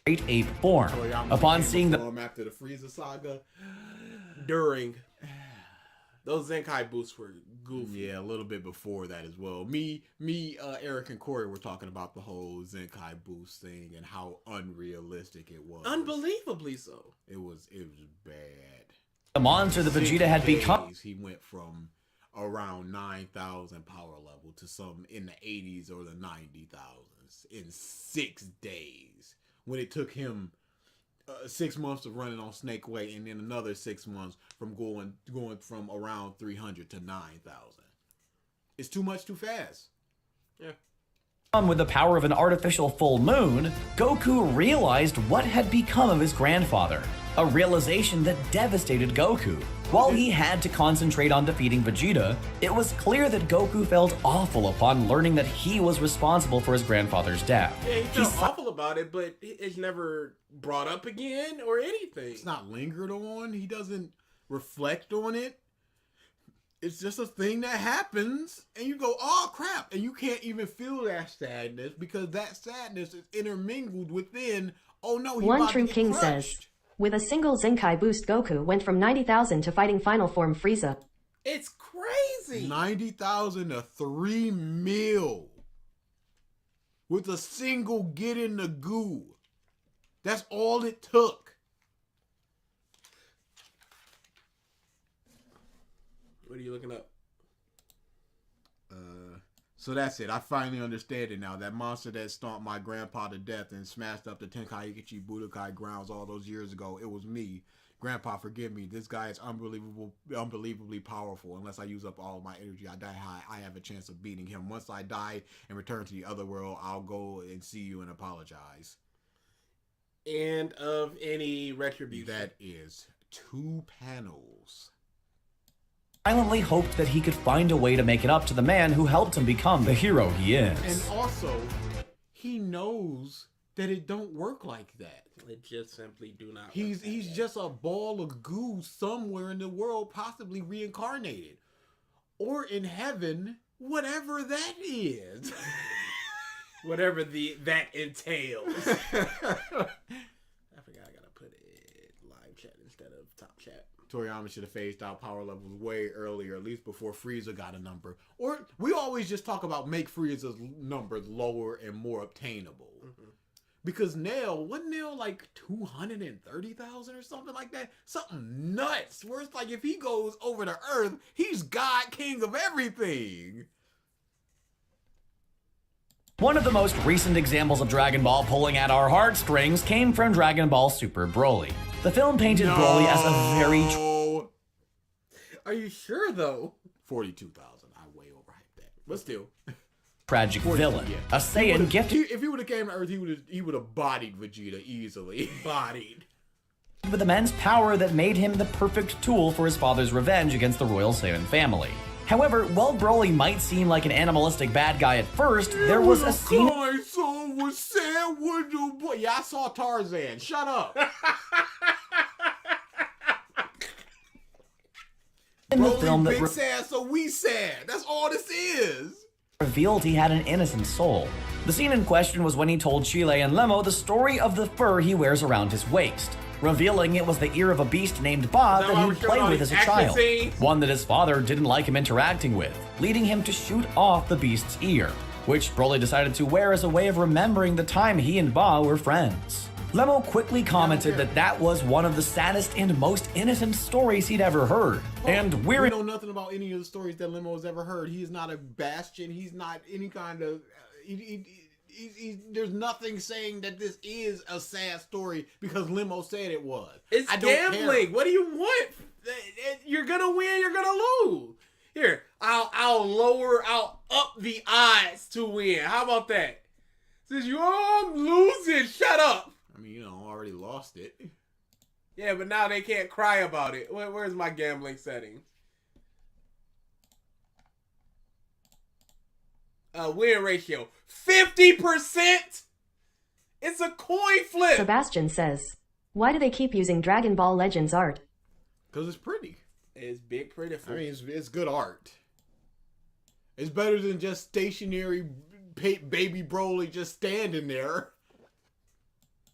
Great Ape form. Upon seeing the after the Frieza saga, during those Zenkai boosts were goofy. Yeah, a little bit before that as well. Eric and Corey were talking about the whole Zenkai boost thing and how unrealistic it was. Unbelievably so. It was bad. The monster that Vegeta had become. He went from around 9,000 power level to some in the 80s or the 90,000s in 6 days. When it took him 6 months of running on Snake Way, and then another 6 months from going from around 300 to 9,000. It's too much too fast. Yeah. With the power of an artificial full moon, Goku realized what had become of his grandfather. A realization that devastated Goku. While he had to concentrate on defeating Vegeta, it was clear that Goku felt awful upon learning that he was responsible for his grandfather's death. Yeah, he felt awful about it, but it's never brought up again or anything. It's not lingered on. He doesn't reflect on it. It's just a thing that happens, and you go, oh crap, and you can't even feel that sadness because that sadness is intermingled within, oh no, he's One True about to get King crushed. says, with a single Zenkai boost, Goku went from 90,000 to fighting final form Frieza. It's crazy. 90,000 to 3 mil. With a single get in the goo. That's all it took. What are you looking up? So that's it. I finally understand it now. That monster that stomped my grandpa to death and smashed up the Tenkaichi Budokai grounds all those years ago. It was me. Grandpa, forgive me. This guy is unbelievably powerful. Unless I use up all of my energy, I die high. I have a chance of beating him. Once I die and return to the other world, I'll go and see you and apologize. And of any retribution. That is 2 panels. silently hoped that he could find a way to make it up to the man who helped him become the hero he is. And also, he knows that it don't work like that. It just simply do not. He's just a ball of goo somewhere in the world, possibly reincarnated. Or in heaven, whatever that is. Whatever that entails. I forgot I gotta put it live chat instead of top chat. Toriyama should have phased out power levels way earlier, at least before Frieza got a number. Or we always just talk about make Frieza's number lower and more obtainable. Mm-hmm. Because wasn't Nail like 230,000 or something like that? Something nuts. Where it's like if he goes over to Earth, he's God King of everything. One of the most recent examples of Dragon Ball pulling at our heartstrings came from Dragon Ball Super Broly. The film painted Broly as a very... Are you sure, though? 42,000. I way overhyped that. But still. Tragic villain. Yeah. A Saiyan gifted... If he would have came to Earth, he would have bodied Vegeta easily. Bodied. With immense power that made him the perfect tool for his father's revenge against the royal Saiyan family. However, while Broly might seem like an animalistic bad guy at first, there was a scene... My soul was sad with the boy. Yeah, I saw Tarzan. Shut up. in the film that big sad, so we sad. That's all this is. Revealed he had an innocent soul. The scene in question was when he told Chile and Lemo the story of the fur he wears around his waist, revealing it was the ear of a beast named Ba that he would play with as a child, one that his father didn't like him interacting with, leading him to shoot off the beast's ear, which Broly decided to wear as a way of remembering the time he and Ba were friends. Lemo quickly commented that was one of the saddest and most innocent stories he'd ever heard. And we know nothing about any of the stories that Lemo has ever heard. He is not a bastion. He's not any kind of... there's nothing saying that this is a sad story because Lemo said it was. It's gambling. What do you want? You're gonna win. You're gonna lose. Here, I'll up the odds to win. How about that? Says I'm losing. Shut up. I mean, already lost it. Yeah, but now they can't cry about it. Where's my gambling settings? Win ratio 50%. It's a coin flip. Sebastian says, "Why do they keep using Dragon Ball Legends art?" Because it's pretty. It's big, pretty. I mean, it's good art. It's better than just stationary baby Broly just standing there.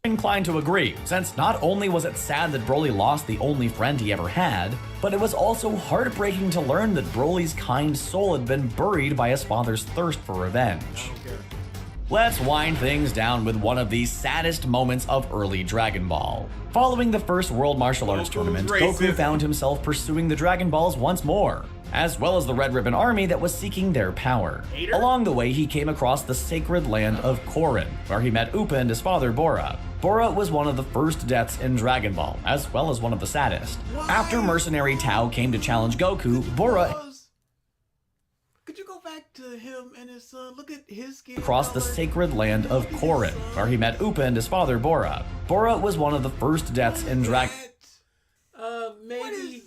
Inclined to agree, since not only was it sad that Broly lost the only friend he ever had, but it was also heartbreaking to learn that Broly's kind soul had been buried by his father's thirst for revenge. Let's wind things down with one of the saddest moments of early Dragon Ball. Following the first World Martial Arts Tournament, Goku found himself pursuing the Dragon Balls once more, as well as the Red Ribbon Army that was seeking their power. Along the way, he came across the sacred land of Korin, where he met Upa and his father Bora. Bora was one of the first deaths in Dragon Ball, as well as one of the saddest. After mercenary Tao came to challenge Goku, Bora... Could you go back to him and his son? Look at his skin. Across the sacred land of Korin, where he met Upa and his father Bora. Bora was one of the first deaths in Dragon... Maybe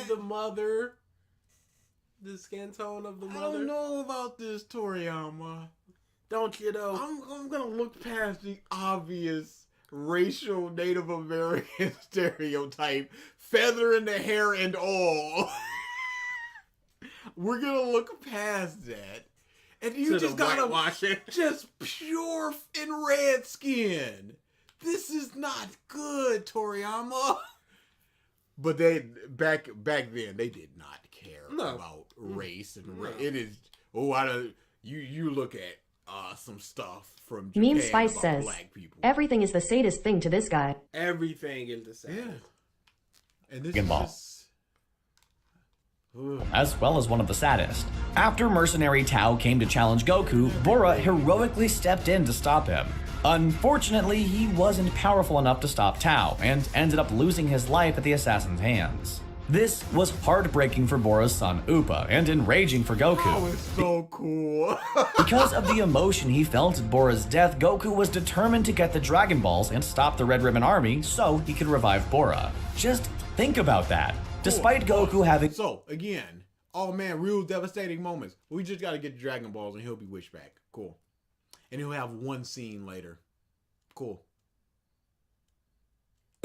the mother... The skin tone of the mother. I don't know about this, Toriyama. Don't you know? I'm gonna look past the obvious racial Native American stereotype, feather in the hair and all. We're gonna look past that, and you just gotta wash it. Just pure and red skin. This is not good, Toriyama. But they back then they did not care about race and race. It is you look at some stuff from Japan Meme Spice about says, black people. "Everything is the sadist thing to this guy." Everything is the same. Yeah. And this is as well as one of the saddest. After mercenary Tao came to challenge Goku, Bora heroically stepped in to stop him. Unfortunately, he wasn't powerful enough to stop Tao, and ended up losing his life at the assassin's hands. This was heartbreaking for Bora's son Upa, and enraging for Goku. Oh, it's so cool. Because of the emotion he felt at Bora's death, Goku was determined to get the Dragon Balls and stop the Red Ribbon Army so he could revive Bora. Just think about that. Despite Goku having... So, again, oh man, real devastating moments. We just gotta get the Dragon Balls and he'll be wished back. Cool. And he'll have one scene later. Cool.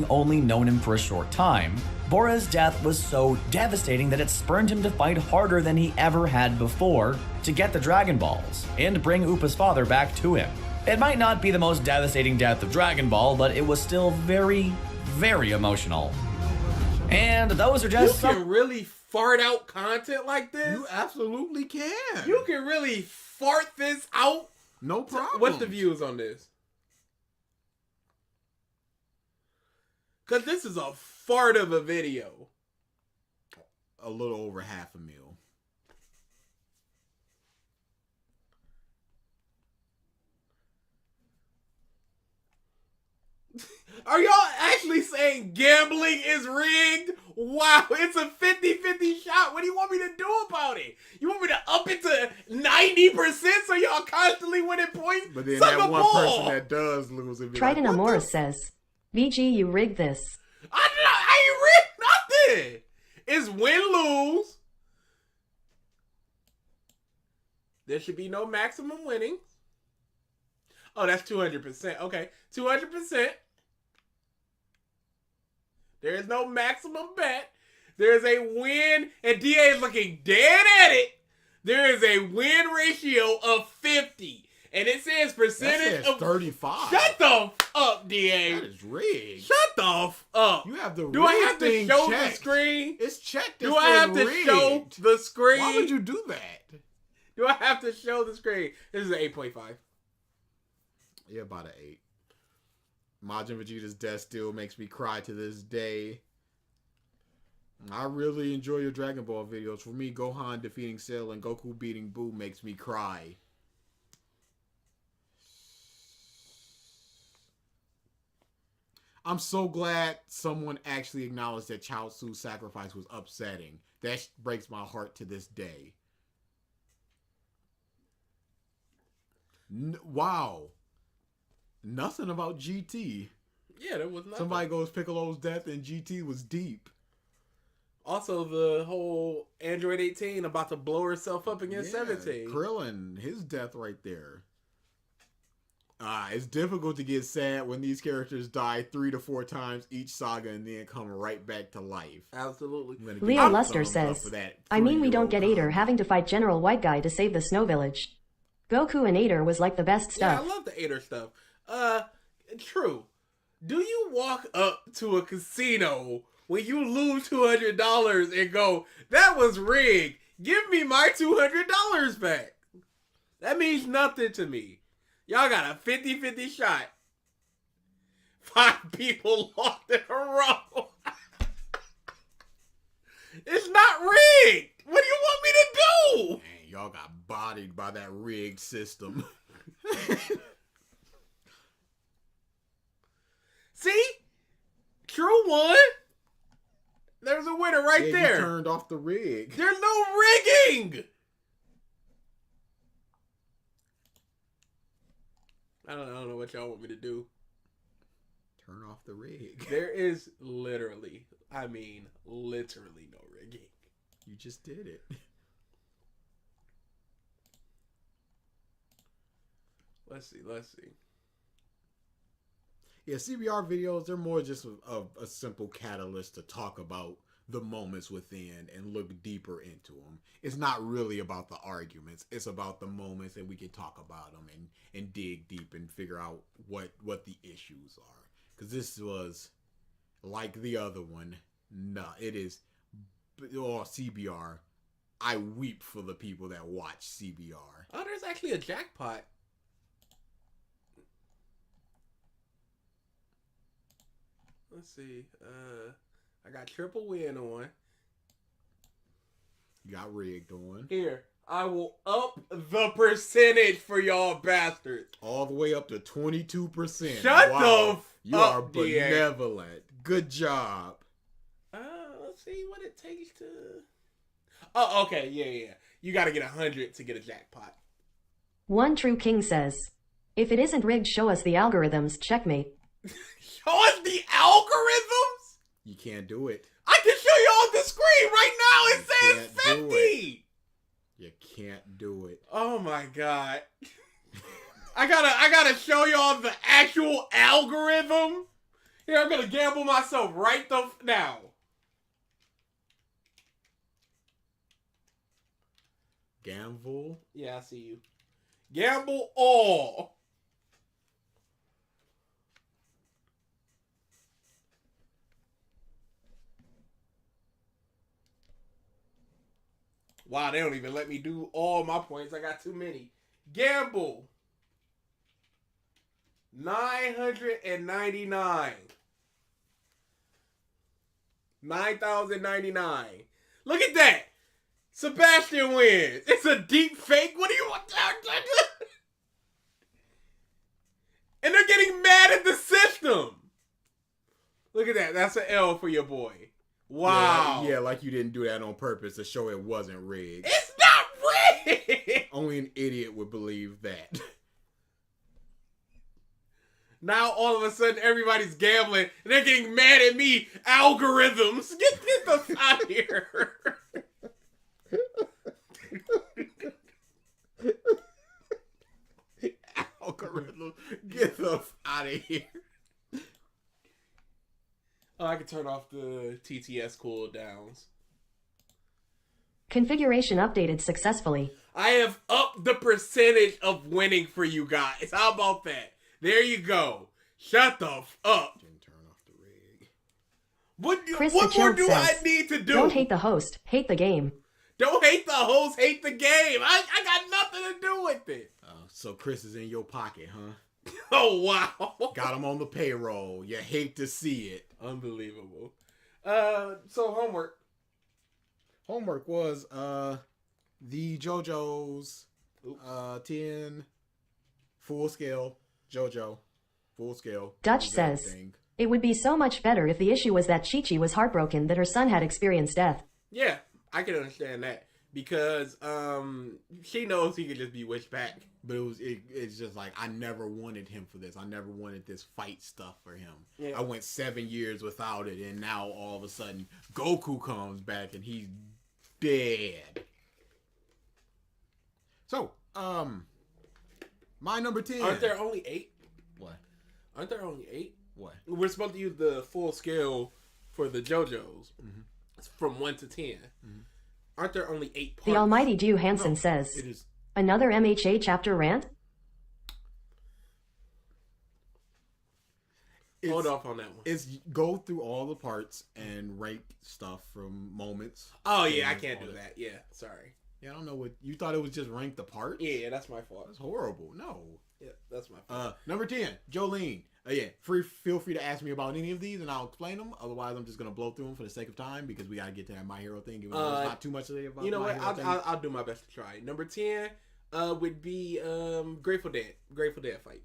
only known him for a short time, Bora's death was so devastating that it spurred him to fight harder than he ever had before to get the Dragon Balls and bring Upa's father back to him. It might not be the most devastating death of Dragon Ball, but it was still very, very emotional. And those are just You can really fart out content like this? You absolutely can. You can really fart this out? No problem. What's the views on this? Because this is a fart of a video. A little over 500,000. Are y'all actually saying gambling is rigged? Wow, it's a 50-50 shot. What do you want me to do about it? You want me to up it to 90% so y'all constantly winning points? But then Suck that a one ball. person that does lose it be Trident like, what Amora the- says, VG, you rigged this. I ain't rigged nothing. It's win-lose. There should be no maximum winning. Oh, that's 200%. Okay, 200%. There is no maximum bet. There is a win, and DA is looking dead at it. There is a win ratio of 50. And it says percentage That says of 35. Shut the f up, DA. That is rigged. Shut the f up. You have the Do I rigged have to thing show checked. the screen? It's checked. Do I have to show the screen? Why would you do that? Do I have to show the screen? This is an 8.5. Yeah, about an 8. Majin Vegeta's death still makes me cry to this day. I really enjoy your Dragon Ball videos. For me, Gohan defeating Cell and Goku beating Boo makes me cry. I'm so glad someone actually acknowledged that Chaotsu's sacrifice was upsetting. That breaks my heart to this day. Wow. Nothing about GT. Yeah, there was nothing. Somebody goes Piccolo's death and GT was deep. Also, the whole Android 18 about to blow herself up against 17. Krillin, his death right there. It's difficult to get sad when these characters die 3 to 4 times each saga and then come right back to life. Absolutely. Leo Luster says, I mean we don't get Ader having to fight General White Guy to save the Snow Village. Goku and Ader was like the best stuff. Yeah, I love the Ader stuff. True. Do you walk up to a casino when you lose $200 and go, that was rigged, give me my $200 back? That means nothing to me. Y'all got a 50-50 shot. 5 people lost in a row. It's not rigged. What do you want me to do? Man, y'all got bodied by that rigged system. See? True won. There's a winner right Yeah, there. you turned off the rig. There's no rigging. I don't know what y'all want me to do. Turn off the rig. There is literally no rigging. You just did it. Let's see. Yeah, CBR videos, they're more just a simple catalyst to talk about the moments within and look deeper into them. It's not really about the arguments. It's about the moments, and we can talk about them and dig deep and figure out what the issues are. Because this was, like the other one, it is, CBR. I weep for the people that watch CBR. Oh, there's actually a jackpot. Let's see. I got triple win on. You got rigged on. Here, I will up the percentage for y'all bastards. All the way up to 22%. Shut wow. the f You up, are DA. benevolent. Good job. Let's see what it takes to... Oh, okay. Yeah. You got to get 100 to get a jackpot. One True King says, if it isn't rigged, show us the algorithms, checkmate. Show us the algorithms? You can't do it. I can show you on the screen right now. It says can't do 50. You can't do it. Oh my god. I gotta show y'all the actual algorithm. Here, I'm gonna gamble myself right now. Gamble? Yeah, I see you. Gamble all. Wow, they don't even let me do all my points. I got too many. Gamble. 999. 9,099. Look at that. Sebastian wins. It's a deep fake. What do you want? And they're getting mad at the system. Look at that. That's an L for your boy. Wow. Yeah, like you didn't do that on purpose to show it wasn't rigged. It's not rigged. Only an idiot would believe that. Now all of a sudden everybody's gambling and they're getting mad at me. Algorithms. Get the f out of here. Algorithm. Get the f out of here. Oh, I can turn off the TTS cooldowns. Configuration updated successfully. I have upped the percentage of winning for you guys. How about that? There you go. Shut the f up. Didn't turn off the rig. What Chris more the Chimp do says, I need to do? Don't hate the host, hate the game. Don't hate the host, hate the game. I got nothing to do with it. So Chris is in your pocket, huh? Oh, wow. Got him on the payroll. You hate to see it. Unbelievable. So homework. Homework was the JoJo's 10 full scale JoJo full scale. Dutch says, it would be so much better if the issue was that Chi-Chi was heartbroken that her son had experienced death. Yeah, I can understand that because she knows he could just be wished back. But it's just like I never wanted him for this. I never wanted this fight stuff for him. Yeah. I went 7 years without it, and now all of a sudden Goku comes back and he's dead. So, my number 10. Aren't there only 8? What? Aren't there only 8? What? We're supposed to use the full scale for the JoJo's. Mm-hmm. It's from 1 to 10. Mm-hmm. Aren't there only 8 parts? The almighty Dew Hansen says, It is. Another MHA chapter rant? Hold off on that one. It's go through all the parts and rank stuff from moments. Oh, yeah, I can't do that. Yeah, sorry. Yeah, I don't know what you thought it was just rank the parts. Yeah, that's my fault. That's horrible. No. Yeah, that's my fault. Number 10, Jolene. Feel free to ask me about any of these and I'll explain them. Otherwise, I'm just gonna blow through them for the sake of time because we gotta get to that My Hero thing. There's not too much to say about. You know what? I'll do my best to try. Number 10 would be Grateful Dead. Grateful Dead fight.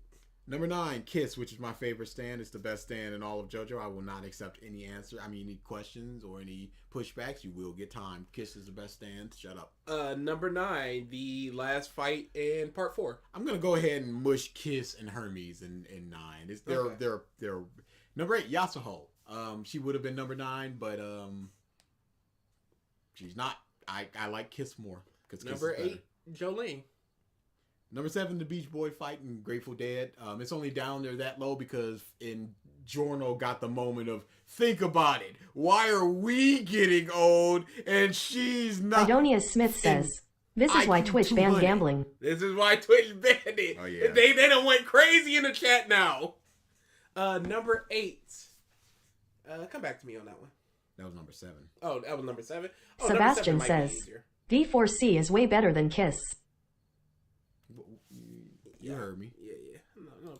Number 9, Kiss, which is my favorite stand. It's the best stand in all of JoJo. I will not accept any any questions or any pushbacks. You will get time. Kiss is the best stand. Shut up. Number 9, the last fight in part 4. I'm gonna go ahead and mush Kiss and Hermes in 9. They're number 8, Yasuho. She would have been number 9, but she's not. I like Kiss more. Number 8, Jolene. Number 7, the Beach Boy fight in Grateful Dead. It's only down there that low because Giorno got the moment of, think about it. Why are we getting old and she's not? Idonia Smith says, this is why Twitch banned gambling. This is why Twitch banned it. Oh, yeah. They done went crazy in the chat now. Number 8. Come back to me on that one. That was number 7. Oh, that was number 7? Oh, Sebastian number 7 says, D4C is way better than Kiss. You heard me. Yeah. No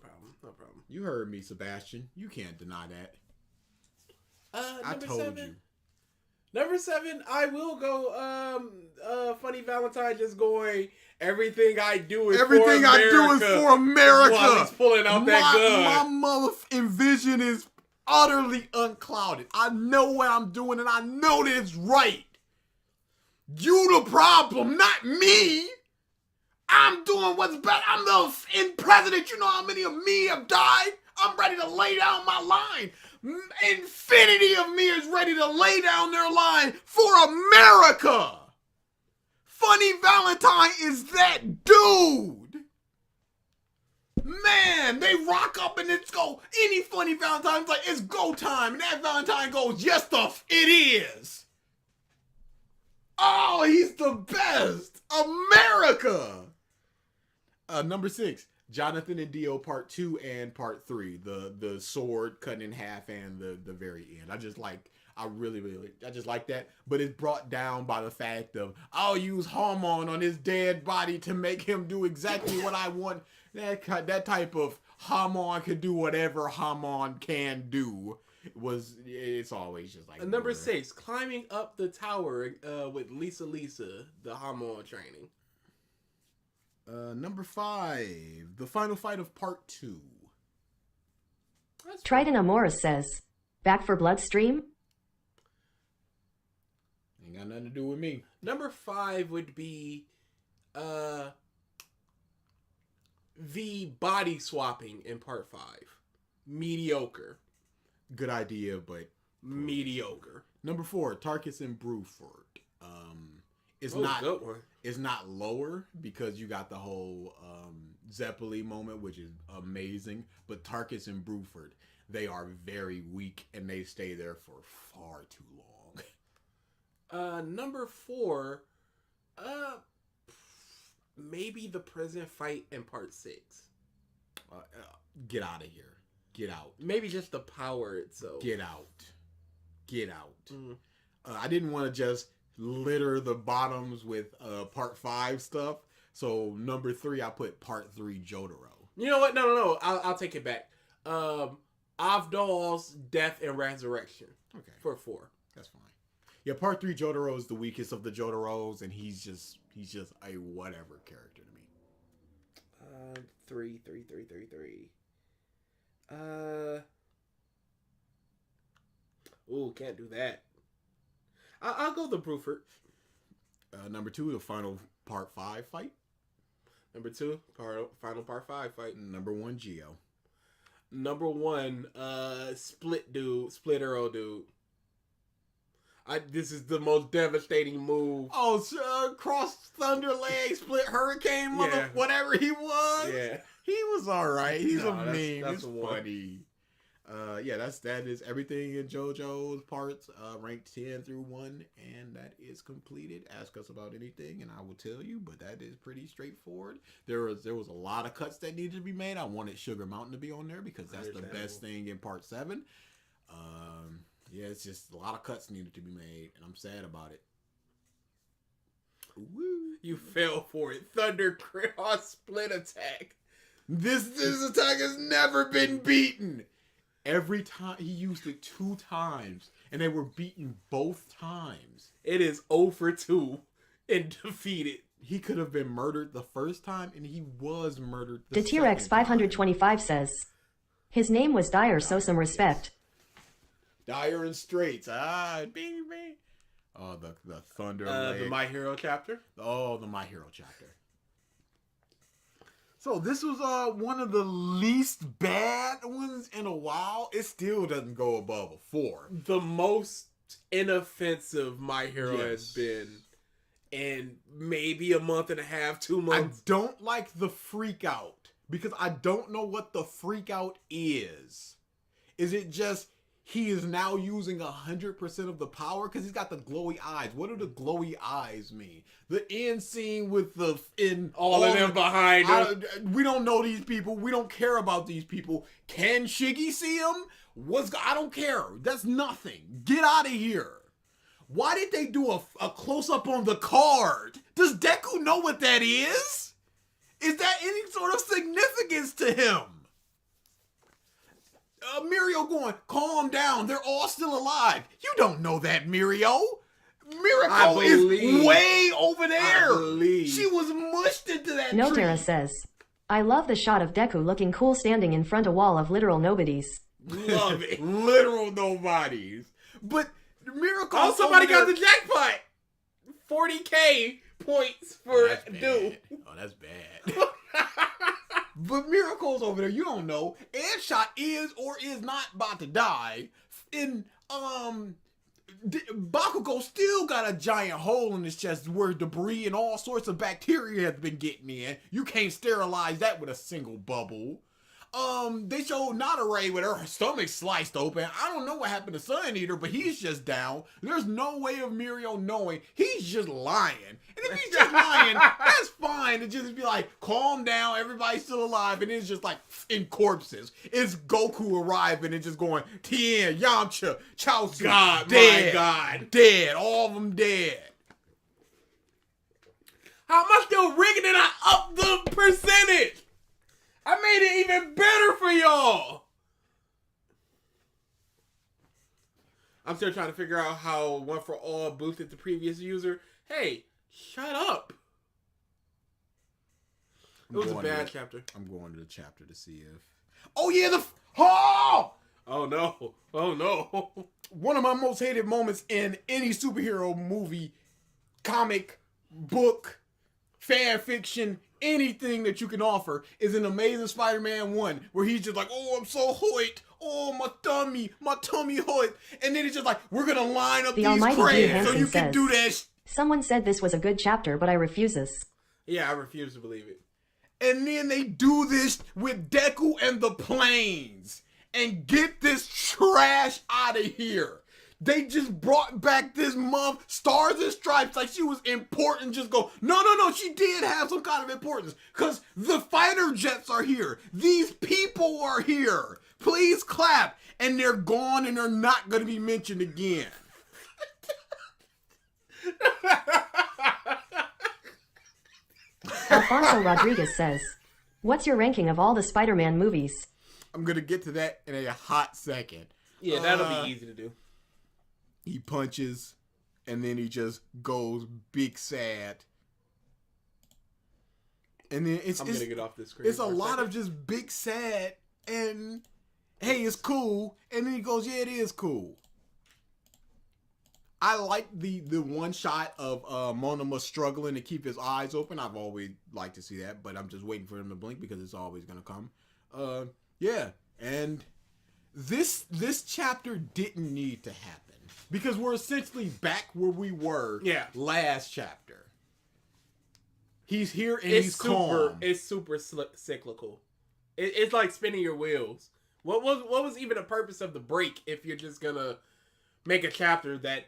problem. You heard me, Sebastian. You can't deny that. I Number told 7. you. Number 7, I will go, Funny Valentine just going, everything I do is for America. While he's pulling out that gun. My mother envision is utterly unclouded. I know what I'm doing and I know that it's right. You the problem, not me. I'm doing what's better. I'm the president. You know how many of me have died? I'm ready to lay down my line. Infinity of mirrors ready to lay down their line for America. Funny Valentine is that dude. Man, they rock up and it's go. Any Funny Valentine's like, it's go time. And that Valentine goes, yes, it is. Oh, he's the best. America. Number 6, Jonathan and Dio Part 2 and Part 3. The sword cut in half and the very end. I just like that. But it's brought down by the fact of, I'll use hormone on his dead body to make him do exactly what I want. That type of Hamon can do whatever Hamon can do. It's always just like number 6, climbing up the tower with Lisa, the Hamon training. Number 5, the final fight of Part 2. Trident Amoris says, back for Bloodstream? Ain't got nothing to do with me. Number 5 would be the body swapping in Part 5. Mediocre. Good idea, but mediocre. Number 4, Tarkus and Bruford. It's not lower because you got the whole Zeppeli moment, which is amazing. But Tarkus and Bruford, they are very weak and they stay there for far too long. Number 4, maybe the prison fight in Part 6. Get out of here. Get out. Maybe just the power itself. Get out. I didn't want to just litter the bottoms with Part 5 stuff. So number 3, I put Part 3 Jotaro. You know what? No. I'll take it back. Avdol's death and resurrection. Okay. For 4. That's fine. Yeah, Part 3 Jotaro is the weakest of the Jotaros, and he's just a whatever character to me. 3. Ooh, can't do that. I'll go the Bruford. Number 2, the final Part 5 fight. Number 2, final Part 5 fight. Number 1, Geo. Number 1, Split Arrow dude. This is the most devastating move. Oh, cross thunder leg, split hurricane, whatever he was. Yeah, he was all right. He's a meme. That's funny. That is everything in JoJo's parts, ranked 10 through 1, and that is completed. Ask us about anything, and I will tell you. But that is pretty straightforward. There was a lot of cuts that needed to be made. I wanted Sugar Mountain to be on there because that's the best thing in Part 7. Yeah, it's just a lot of cuts needed to be made, and I'm sad about it. Woo. You fell for it. Thunder Cross split attack. This attack has never been beaten. Every time he used it 2 times, and they were beaten both times. It is 0 for 2 and defeated. He could have been murdered the first time, and he was murdered the second T-Rex 525 says, his name was Dyer, so some respect. Dyer and Straits. Baby. Oh, the Thunder leg. The My Hero chapter. Oh, the My Hero chapter. So this was one of the least bad ones in a while. It still doesn't go above a 4. The most inoffensive My Hero has been in maybe a month and a half, 2 months. I don't like the freak out because I don't know what the freak out is. Is it just he is now using 100% of the power? Because he's got the glowy eyes. What do the glowy eyes mean? The end scene with all of them behind him. We don't know these people. We don't care about these people. Can Shiggy see him? I don't care. That's nothing. Get out of here. Why did they do a close-up on the card? Does Deku know what that is? Is that any sort of significance to him? Mirio going, calm down. They're all still alive. You don't know that, Mirio. Miracle is way over there. She was mushed into that tree. Notera says, I love the shot of Deku looking cool standing in front of a wall of literal nobodies. Love it. Literal nobodies. But Miracle. Oh, somebody got the jackpot. 40K points for dude. Oh, that's bad. But Miracle's over there. You don't know. Airshot is or is not about to die. And Bakugo still got a giant hole in his chest where debris and all sorts of bacteria has been getting in. You can't sterilize that with a single bubble. They showed Nadare with her stomach sliced open. I don't know what happened to Sun Eater, but he's just down. There's no way of Mirio knowing. He's just lying. And if he's just lying, that's fine. To just be like, calm down, everybody's still alive, and it's just like in corpses. It's Goku arriving and just going, Tien, Yamcha, Chaotsu, God, dead, my God. dead, all of them dead. How am I still rigging it? I up the percentage. I made it even better for y'all. I'm still trying to figure out how One for All boosted the previous user. Hey, shut up. It was a bad chapter. I'm going to the chapter to see if... Oh, yeah, Oh no. Oh, no. One of my most hated moments in any superhero movie, comic, book, fan fiction, anything that you can offer is an Amazing Spider-Man 1, where he's just like, oh, I'm so hoit. Oh, my tummy hoit. And then it's just like, we're going to line up The these Almighty cranes so Hansen you can says, do that. Someone said this was a good chapter, but I refuses. Yeah, I refuse to believe it. And then they do this with Deku and the planes. And get this trash out of here. They just brought back this month Stars and Stripes like she was important. Just go, no, she did have some kind of importance. Because the fighter jets are here. These people are here. Please clap. And they're gone and they're not going to be mentioned again. Alfonso Rodriguez says, what's your ranking of all the Spider-Man movies? I'm going to get to that in a hot second. Yeah, that'll be easy to do. He punches, and then he just goes big sad. And then I'm gonna get off this screen. It's a lot of just big sad, and hey, it's cool. And then he goes, yeah, it is cool. I like the one shot of Monoma struggling to keep his eyes open. I've always liked to see that, but I'm just waiting for him to blink because it's always gonna come. Yeah, and this chapter didn't need to happen. Because we're essentially back where we were last chapter. He's here and he's calm. It's super cyclical. It's like spinning your wheels. What was even the purpose of the break if you're just gonna make a chapter that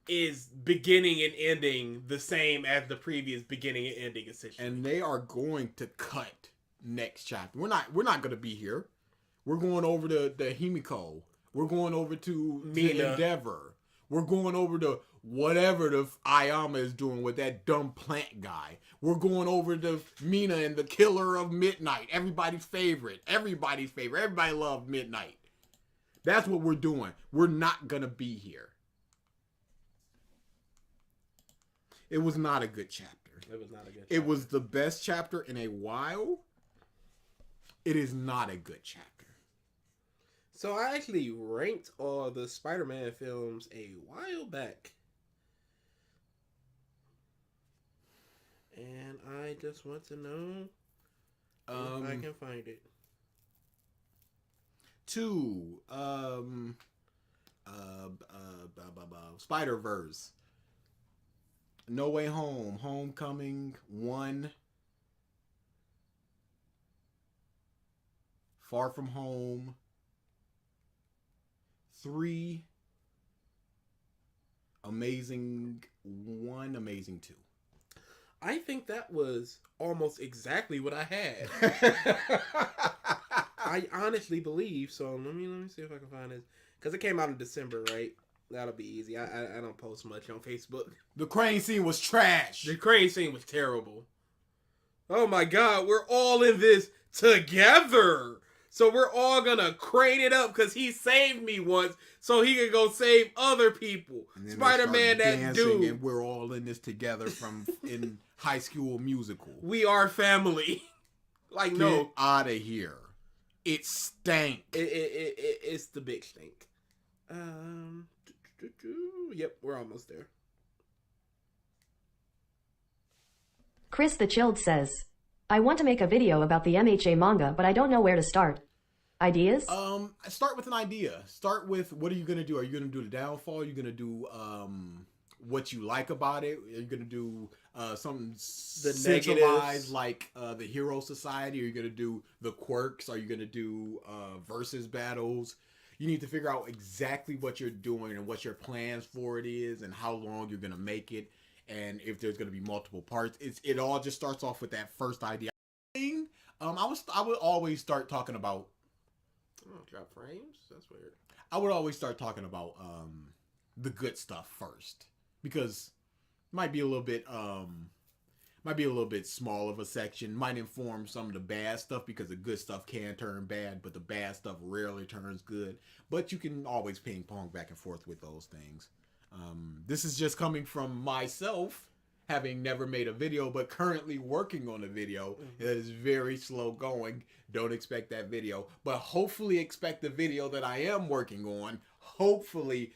is beginning and ending the same as the previous beginning and ending, essentially? And they are going to cut next chapter. We're not gonna be here. We're going over to Himiko. We're going over to Endeavor. We're going over to whatever the Ayama is doing with that dumb plant guy. We're going over to Mina and the Killer of Midnight. Everybody's favorite. Everybody loved Midnight. That's what we're doing. We're not going to be here. It was not a good chapter. It was not a good chapter. It was the best chapter in a while. It is not a good chapter. So I actually ranked all the Spider-Man films a while back. And I just want to know if I can find it. 2. Spider-Verse. No Way Home. Homecoming. 1. Far From Home. 3. Amazing 1, Amazing 2. I think that was almost exactly what I had. I honestly believe so. Let me see if I can find this, because it came out in December, right? That'll be easy. I don't post much on Facebook. The crane scene was trash. The crane scene was terrible. Oh my God, we're all in this together. So we're all gonna crane it up because he saved me once, so he can go save other people. Spider-Man, that dude. And we're all in this together from in High School Musical. We are family. Like, no. Get out of here. It stank. It's the big stink. Yep, we're almost there. Chris the Chilled says, I want to make a video about the MHA manga, but I don't know where to start. Ideas? Start with an idea. Start with, what are you gonna do? Are you gonna do the downfall? Are you gonna do what you like about it? Are you gonna do something centralized like the Hero Society? Are you gonna do the quirks? Are you gonna do versus battles? You need to figure out exactly what you're doing and what your plans for it is and how long you're gonna make it, and if there's gonna be multiple parts. It all just starts off with that first idea. I would always start talking about. Oh, drop frames? That's weird. I would always start talking about the good stuff first, because it might be a little bit small of a section, might inform some of the bad stuff, because the good stuff can turn bad, but the bad stuff rarely turns good. But you can always ping pong back and forth with those things. This is just coming from myself, having never made a video, but currently working on a video that is very slow going. Don't expect that video, but hopefully expect the video that I am working on. Hopefully,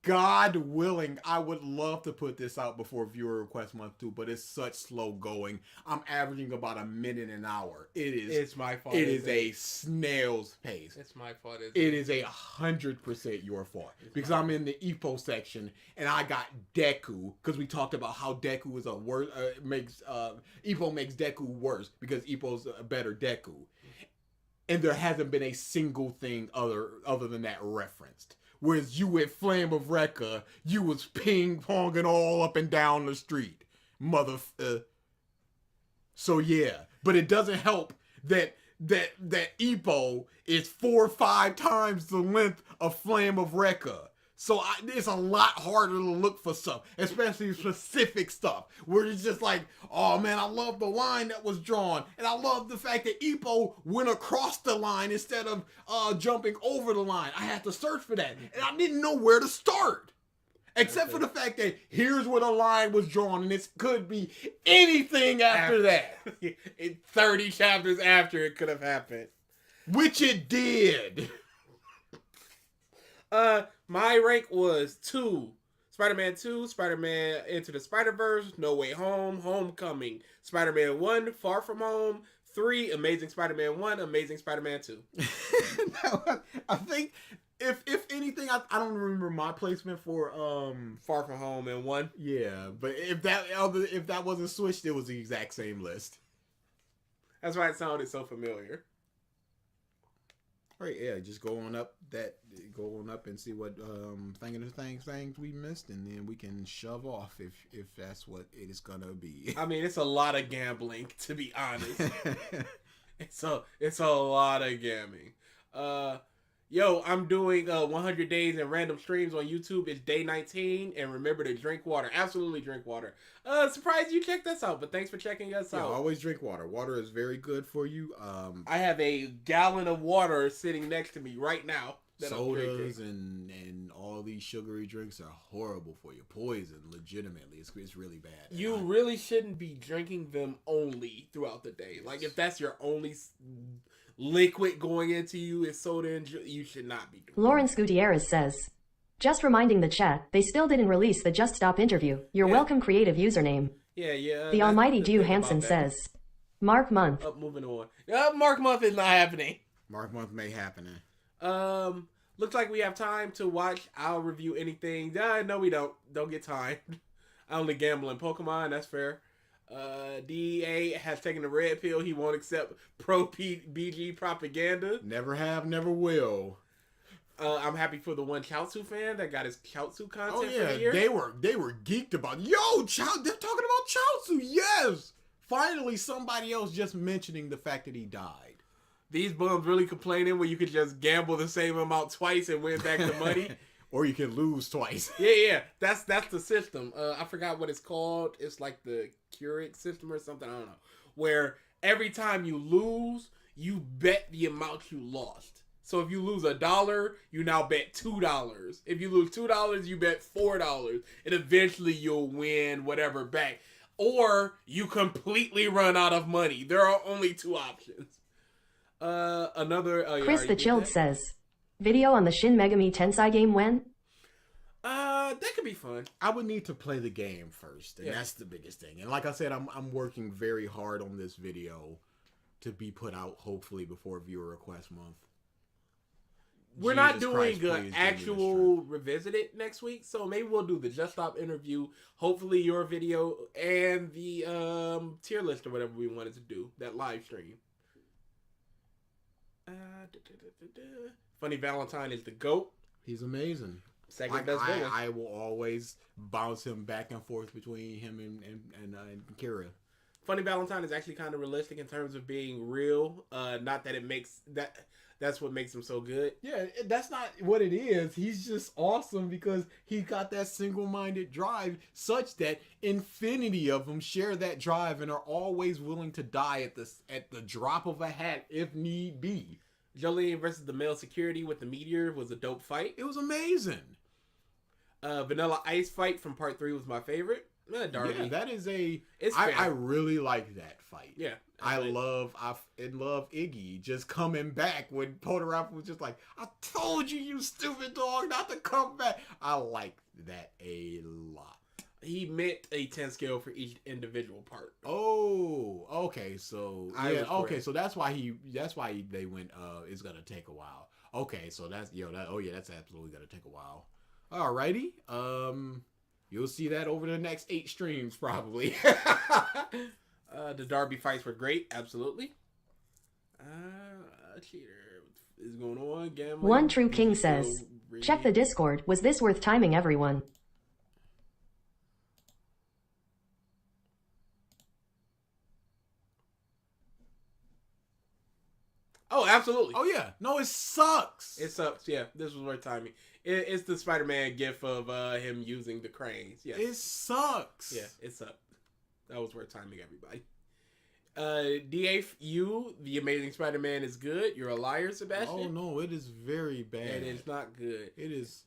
God willing, I would love to put this out before viewer request month 2, but it's such slow going. I'm averaging about a minute an hour. It's my fault. It is a snail's pace. It's my fault. It is 100% your fault, because I'm in the Ippo section and I got Deku, because we talked about how Deku is Ippo makes Deku worse because Ippo's a better Deku, and there hasn't been a single thing other than that referenced. Whereas you with Flame of Recca, you was ping-ponging all up and down the street. So yeah, but it doesn't help that Ippo is 4 or 5 times the length of Flame of Recca. So it's a lot harder to look for stuff, especially specific stuff, where it's just like, oh man, I love the line that was drawn, and I love the fact that Ippo went across the line instead of jumping over the line. I had to search for that, and I didn't know where to start. Except for the fact that here's where the line was drawn, and it could be anything after that. 30 chapters after it could have happened. Which it did. My rank was 2. Spider-Man 2, Spider-Man Into the Spider-Verse, No Way Home, Homecoming. Spider-Man 1, Far From Home. 3, Amazing Spider-Man 1, Amazing Spider-Man 2. I think, if anything, I don't remember my placement for Far From Home and 1. Yeah, but if that wasn't switched, it was the exact same list. That's why it sounded so familiar. Right, yeah, just go on up and see what things we missed, and then we can shove off if that's what it is gonna be. I mean, it's a lot of gambling, to be honest. it's a lot of gambling. Yo, I'm doing 100 days and random streams on YouTube. It's day 19, and remember to drink water. Absolutely drink water. Surprised you checked us out, but thanks for checking us out. Always drink water. Water is very good for you. I have a gallon of water sitting next to me right now. Sodas and all these sugary drinks are horrible for you. Poison, legitimately. It's really bad. You really shouldn't be drinking them only throughout the day. Like, if that's your only liquid going into you is soda, and you should not be doing Lawrence Gutierrez says, just reminding the chat, they still didn't release the Just Stop interview. You're welcome, creative username. Yeah. The almighty Dew Hansen says, Mark Month. Moving on. Mark Month is not happening. Mark Month may happen. Looks like we have time to watch. I'll review anything. No, we don't. Don't get time. I only gamble in Pokemon. That's fair. DEA has taken the red pill. He won't accept pro-BG propaganda. Never have, never will. I'm happy for the one Chaotsu fan that got his Chaotsu content. Oh yeah, for the year. they were geeked about. Yo, they're talking about Chaotsu. Yes, finally somebody else just mentioning the fact that he died. These bums really complaining when you could just gamble the same amount twice and win back the money. Or you can lose twice. Yeah. That's the system. I forgot what it's called. It's like the Keurig system or something. I don't know. Where every time you lose, you bet the amount you lost. So if you lose $1, you now bet $2. If you lose $2, you bet $4. And eventually you'll win whatever back. Or you completely run out of money. There are only 2 options. Another... Chris the Chilled says, video on the Shin Megami Tensei game when? That could be fun. I would need to play the game first, and Yeah. that's the biggest thing. And like I said, I'm working very hard on this video to be put out hopefully before viewer request month. We're not Jesus doing Christ, please give me the actual revisited next week, so maybe we'll do the Just Stop interview, hopefully your video, and the tier list or whatever we wanted to do, that live stream. Funny Valentine is the GOAT. He's amazing. Second best villain. I will always bounce him back and forth between him and Kira. Funny Valentine is actually kind of realistic in terms of being real. Not that it makes that's what makes him so good. Yeah, that's not what it is. He's just awesome because he got that single-minded drive such that infinity of them share that drive and are always willing to die at the drop of a hat if need be. Jolene versus the male security with the meteor was a dope fight. It was amazing. Vanilla Ice fight from part 3 was my favorite. Darby. Yeah, that is It's I fair. really like that fight. Yeah, I love Iggy just coming back when Polnareff was just like, I told you, you stupid dog, not to come back. I like that a lot. He meant a 10 scale for each individual part. Oh, okay. So so that's why they went. It's gonna take a while. Okay, so that's that's absolutely gonna take a while. Alrighty. You'll see that over the next 8 streams, probably. The Darby fights were great, absolutely. Cheater is going on. Gambling. One True King says, check the Discord. Was this worth timing, everyone? Oh, absolutely. Oh yeah. No, it sucks. It sucks. Yeah, this was worth timing. It's the Spider-Man gif of him using the cranes. Yes. It sucks. Yeah, it sucked. That was worth timing, everybody. DAFU, The Amazing Spider-Man is good. You're a liar, Sebastian. Oh no, it is very bad. It is not good. It is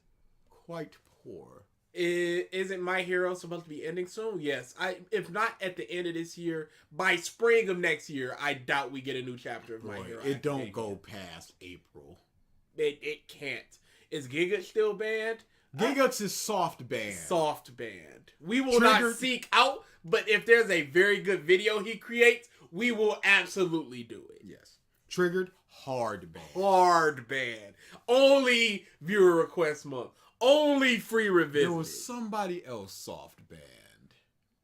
quite poor. Isn't My Hero supposed to be ending soon? Yes. If not at the end of this year, by spring of next year, I doubt we get a new chapter of My Hero. It don't go past April. It can't. Is Giga still banned? Gigax is soft banned. Soft banned. We will not seek out, but if there's a very good video he creates, we will absolutely do it. Yes. Triggered, hard banned. Hard banned. Only viewer request month. Only free revisit. There was somebody else soft banned.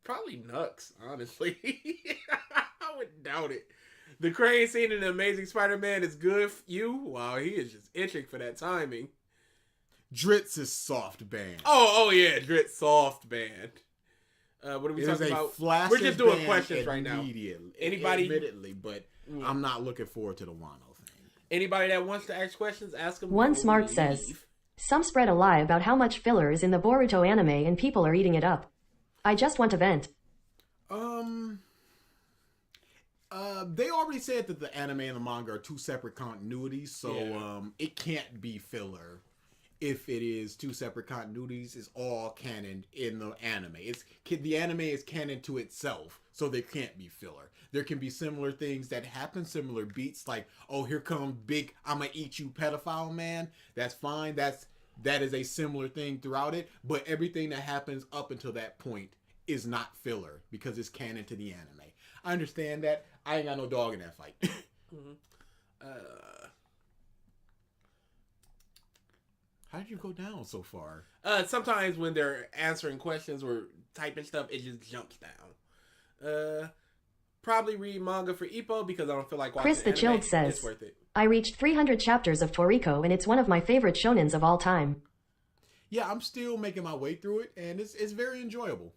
Probably Nux, honestly. I would doubt it. The crane scene in The Amazing Spider-Man is good for you. Wow, he is just itching for that timing. Dritz is soft banned. Oh yeah, Dritz soft banned. What are we talking about? We're just doing questions right now. Anybody? Admittedly, but I'm not looking forward to the Wano thing. Anybody that wants to ask questions, ask them. One Smart says, some spread a lie about how much filler is in the Boruto anime and people are eating it up. I just want to vent. They already said that the anime and the manga are 2 separate continuities, so it can't be filler. If it is 2 separate continuities, it's all canon in the anime. The anime is canon to itself, so there can't be filler. There can be similar things that happen, similar beats, like, oh, here come big, I'ma eat you pedophile man. That's fine. That is a similar thing throughout it, but everything that happens up until that point is not filler because it's canon to the anime. I understand that. I ain't got no dog in that fight. How did you go down so far? Sometimes when they're answering questions or typing stuff, it just jumps down. Probably read manga for Ippo because I don't feel like watching Chris the anime. Chilled says, It's worth it. I reached 300 chapters of Toriko and it's one of my favorite shonens of all time. Yeah, I'm still making my way through it, and it's very enjoyable.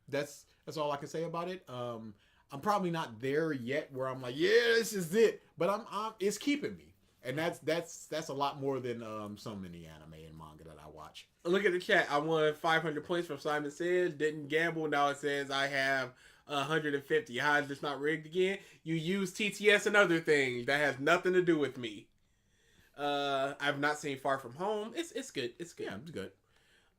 That's all I can say about it. I'm probably not there yet where I'm like, yeah, this is it, but it's keeping me, and that's a lot more than so many anime and manga that I watch. Look at the chat. I won 500 points from Simon Says. Didn't gamble. Now it says I have 150. How is this not rigged again? You use TTS and other things. That has nothing to do with me. I've not seen Far From Home. It's good. It's good. Yeah, it's good.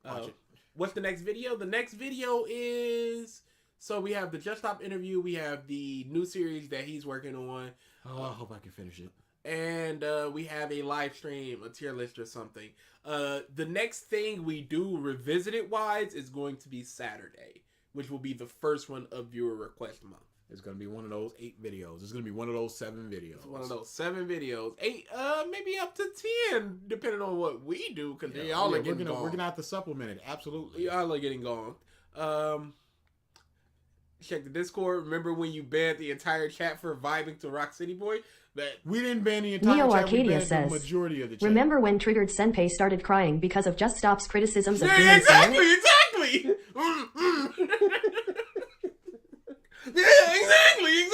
Watch it. What's the next video? The next video is... So we have the Just Stop interview. We have the new series that he's working on. Oh, I hope I can finish it. and we have a live stream, a tier list or something. The next thing we do revisited wise is going to be Saturday, which will be the first one of viewer request month. It's gonna be one of those 8 videos. It's gonna be one of those 7 videos. It's one of those 7 videos, 8, maybe up to 10, depending on what we do. Because y'all are getting gone. We're gonna have to supplement it. Absolutely, y'all are getting gone. Check the Discord. Remember when you banned the entire chat for vibing to Rock City Boy? That we didn't ban the entire Neo chat. Arcadia we says, the majority of the chat. remember when Triggered Senpai started crying because of Just Stop's criticisms of yeah, Demon Slayer? exactly. Yeah, exactly.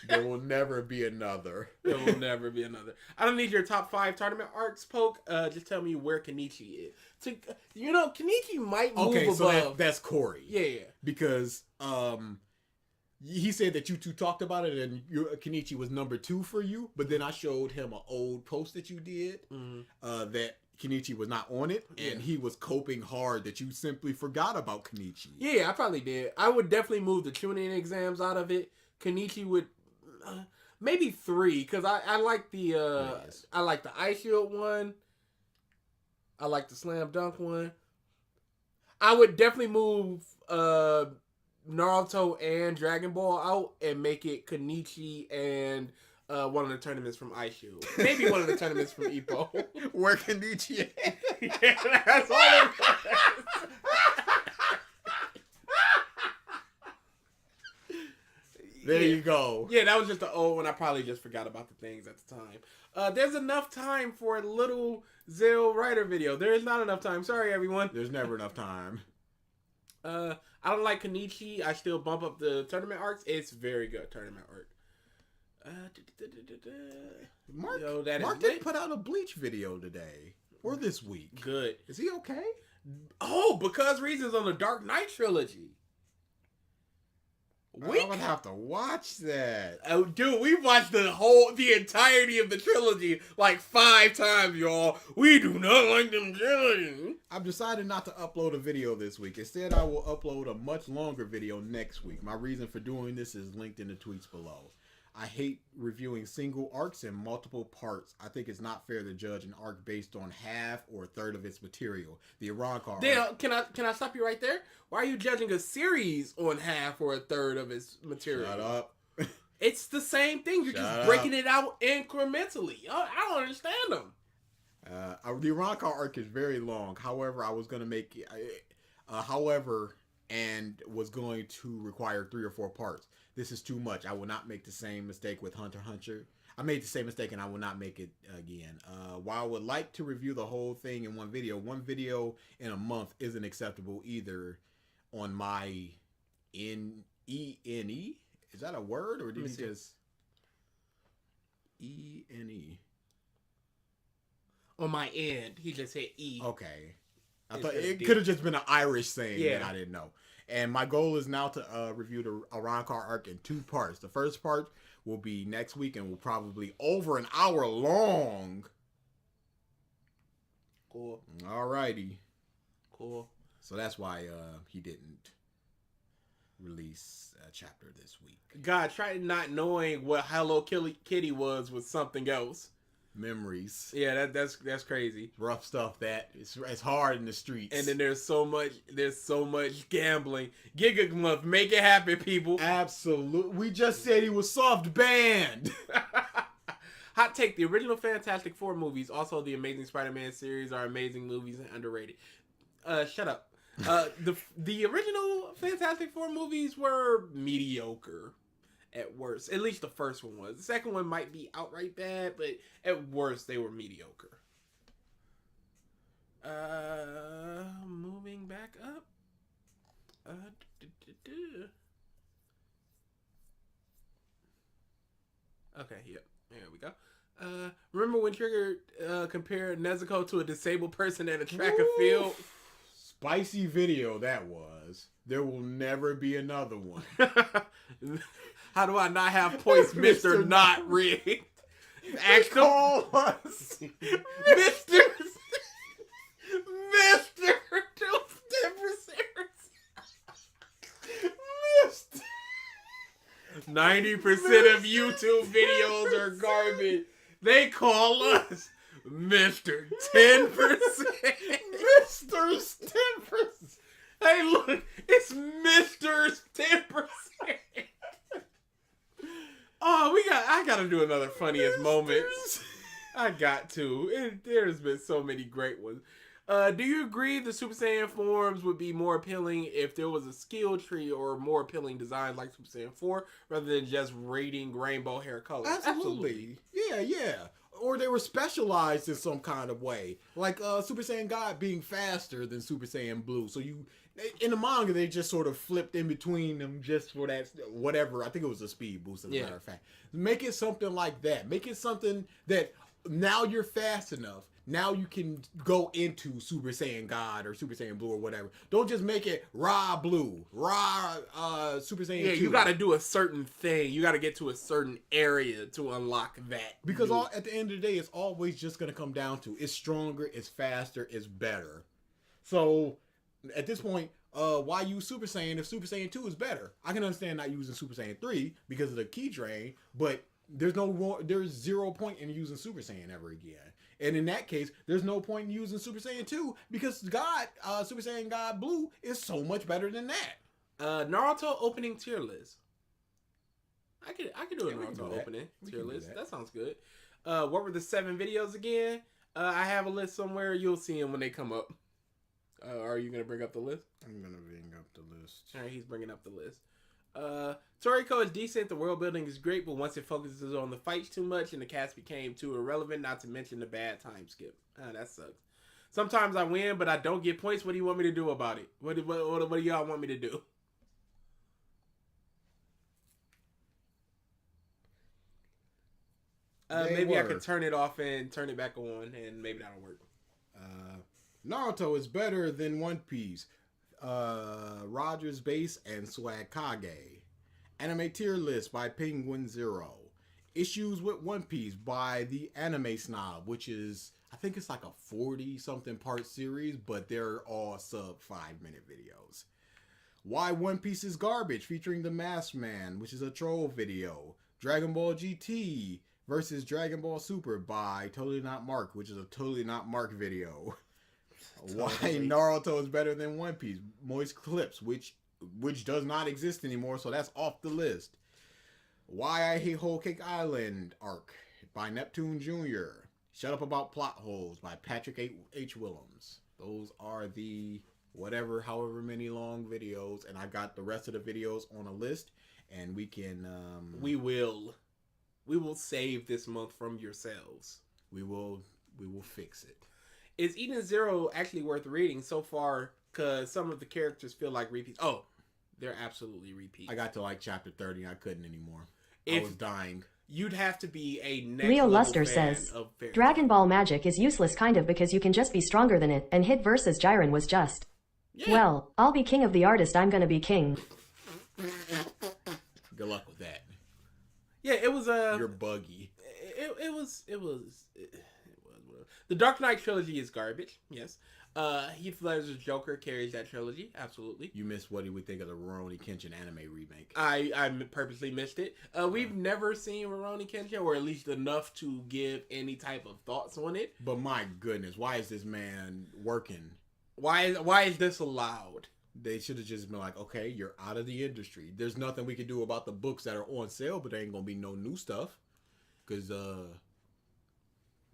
There will never be another. There will never be another. I don't need your top 5 tournament arcs, Poke. Just tell me where Kenichi is. Kenichi might move above. So that's Corey. Yeah. Because he said that you two talked about it and Kenichi was number 2 for you, but then I showed him an old post that you did that Kenichi was not on it, and he was coping hard that you simply forgot about Kenichi. Yeah, I probably did. I would definitely move the tuning exams out of it. Kenichi would maybe 3, because I like the I like the Ice Shield one. I like the Slam Dunk one. I would definitely move Naruto and Dragon Ball out and make it Kenichi and one of the tournaments from Ice Shield. Maybe one of the tournaments from Ippo. Where Kenichi at? Yeah, that's all it was. There you go. Yeah, that was just the old one. I probably just forgot about the things at the time. There's enough time for a little Zell Rider video. There is not enough time. Sorry, everyone. There's never enough time. I don't like Kenichi. I still bump up the tournament arcs. It's very good tournament arc. Mark didn't put out a Bleach video today or this week. Good. Is he okay? Oh, because reasons on the Dark Knight trilogy. I would have to watch that. Oh, dude, we watched the entirety of the trilogy like 5 times, y'all. We do not like them trilogy. I've decided not to upload a video this week. Instead, I will upload a much longer video next week. My reason for doing this is linked in the tweets below. I hate reviewing single arcs in multiple parts. I think it's not fair to judge an arc based on half or a third of its material. The Iranka arc. Damn, can I stop you right there? Why are you judging a series on half or a third of its material? Shut up. It's the same thing. You're just breaking it out incrementally. I don't understand them. The Iranka arc is very long. However, I was going to make it... and was going to require 3 or 4 parts. This is too much. I will not make the same mistake with Hunter x Hunter. I made the same mistake and I will not make it again. While I would like to review the whole thing in one video in a month isn't acceptable either on my N-E-N-E? Is that a word or did he just... E-N-E? On my end, he just said E. Okay. I thought it could have just been an Irish saying that I didn't know. And my goal is now to review the Arrancar arc in 2 parts. The first part will be next week and will probably over an hour long. Cool. Alrighty. Cool. So that's why he didn't release a chapter this week. God, try not knowing what Hello Kitty was with something else. Memories. Yeah, that's crazy. Rough stuff. That it's hard in the streets. And then there's so much gambling. Giga Month, make it happen, people. Absolutely. We just said he was soft banned. Hot take: the original Fantastic Four movies, also the Amazing Spider-Man series, are amazing movies and underrated. Shut up. The original Fantastic Four movies were mediocre. At worst. At least the first one was. The second one might be outright bad, but at worst, they were mediocre. Moving back up. Okay, yep. There we go. Remember when Trigger compared Nezuko to a disabled person at a track and field? Spicy video that was. There will never be another one. How do I not have points, Mr. Not Rigged? Call us. Mr. 90% of YouTube videos are garbage. They call us Mr. 10%. Mr. 10%. Hey, look, it's Mr. 10%. Oh, I gotta do another funniest moments. I got to. There's been so many great ones. Do you agree the Super Saiyan forms would be more appealing if there was a skill tree or more appealing designs like Super Saiyan 4 rather than just rating rainbow hair colors? Absolutely. Yeah. Or they were specialized in some kind of way. Like Super Saiyan God being faster than Super Saiyan Blue. So in the manga, they just sort of flipped in between them just for that, whatever. I think it was a speed boost, as a matter of fact. Make it something like that. Make it something that now you're fast enough. Now you can go into Super Saiyan God or Super Saiyan Blue or whatever. Don't just make it raw blue, raw Super Saiyan 2. Yeah, you got to do a certain thing. You got to get to a certain area to unlock that. Because at the end of the day, it's always just going to come down to it's stronger, it's faster, it's better. So at this point, why use Super Saiyan if Super Saiyan 2 is better? I can understand not using Super Saiyan 3 because of the key drain, but there's zero point in using Super Saiyan ever again. And in that case, there's no point in using Super Saiyan 2 because Super Saiyan God Blue is so much better than that. Naruto opening tier list. I could do a Naruto opening tier list. That sounds good. What were the 7 videos again? I have a list somewhere. You'll see them when they come up. Are you going to bring up the list? I'm going to bring up the list. All right, he's bringing up the list. Toriko is decent, the world building is great, but once it focuses on the fights too much and the cast became too irrelevant, not to mention the bad time skip. That sucks. Sometimes I win, but I don't get points. What do you want me to do about it? What do y'all want me to do? Maybe I can turn it off and turn it back on, and maybe that'll work. Naruto is better than One Piece. Roger's Base and Swag Kage. Anime tier list by Penguin Zero. Issues with One Piece by the Anime Snob, which is, I think it's like a 40-something part series, but they're all sub 5-minute videos. Why One Piece is Garbage, featuring the Masked Man, which is a troll video. Dragon Ball GT versus Dragon Ball Super by Totally Not Mark, which is a Totally Not Mark video. Why Naruto is better than One Piece. Moist Clips, which does not exist anymore, so that's off the list. Why I Hate Whole Cake Island arc by Neptune Jr. Shut Up About Plot Holes by Patrick H. Willems. Those are the however many long videos, and I got the rest of the videos on a list, and we can we will save this month from yourselves. We will fix it. Is Eden Zero actually worth reading so far? Because some of the characters feel like repeats. Oh, they're absolutely repeats. I got to like chapter 30 and I couldn't anymore. I was dying. You'd have to be a next Leo level Luster fan says, of fairy. Dragon Ball magic is useless kind of because you can just be stronger than it, and Hit versus Jiren was just. Yeah. Well, I'll be king of the artist, I'm gonna be king. Good luck with that. Yeah, it was You're buggy. It was the Dark Knight trilogy is garbage. Yes. Heath Ledger's Joker carries that trilogy. Absolutely. You missed what he would think of the Rurouni Kenshin anime remake. I purposely missed it. We've never seen Rurouni Kenshin, or at least enough to give any type of thoughts on it. But my goodness, why is this man working? Why is this allowed? They should have just been like, okay, you're out of the industry. There's nothing we can do about the books that are on sale, but there ain't gonna be no new stuff. Cause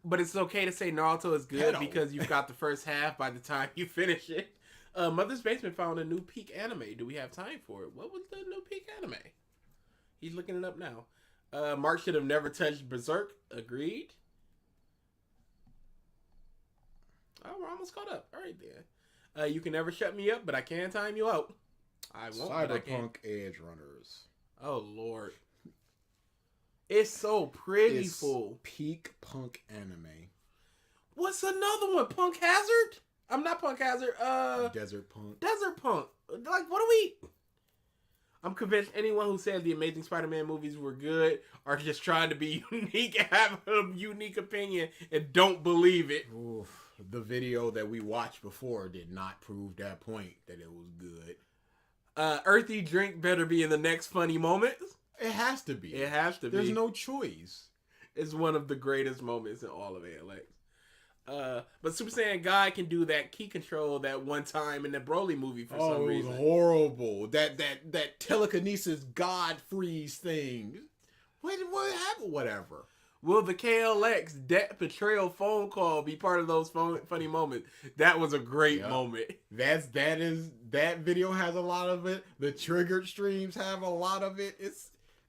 But it's okay to say Naruto is good because you've got the first half by the time you finish it. Mother's Basement found a new peak anime. Do we have time for it? What was the new peak anime? He's looking it up now. Mark should have never touched Berserk. Agreed. Oh, we're almost caught up. All right, then. You can never shut me up, but I can time you out. I won't. Cyberpunk Edge Runners. Oh, Lord. It's so pretty full. Peak punk anime. What's another one? Punk Hazard? I'm not Punk Hazard. Desert Punk. Desert Punk. Like, what are we? I'm convinced anyone who said the Amazing Spider-Man movies were good are just trying to be unique and have a unique opinion and don't believe it. Oof. The video that we watched before did not prove that point that it was good. Earthy Drink better be in the next funny moment. It has to be. It has to be. There's no choice. is one of the greatest moments in all of ALX. But Super Saiyan God can do that key control that one time in the Broly movie for some reason. It was horrible. That telekinesis God freeze thing. What happened? Whatever. Will the KLX debt betrayal phone call be part of those funny moments? That was a great moment. That video has a lot of it. The triggered streams have a lot of it.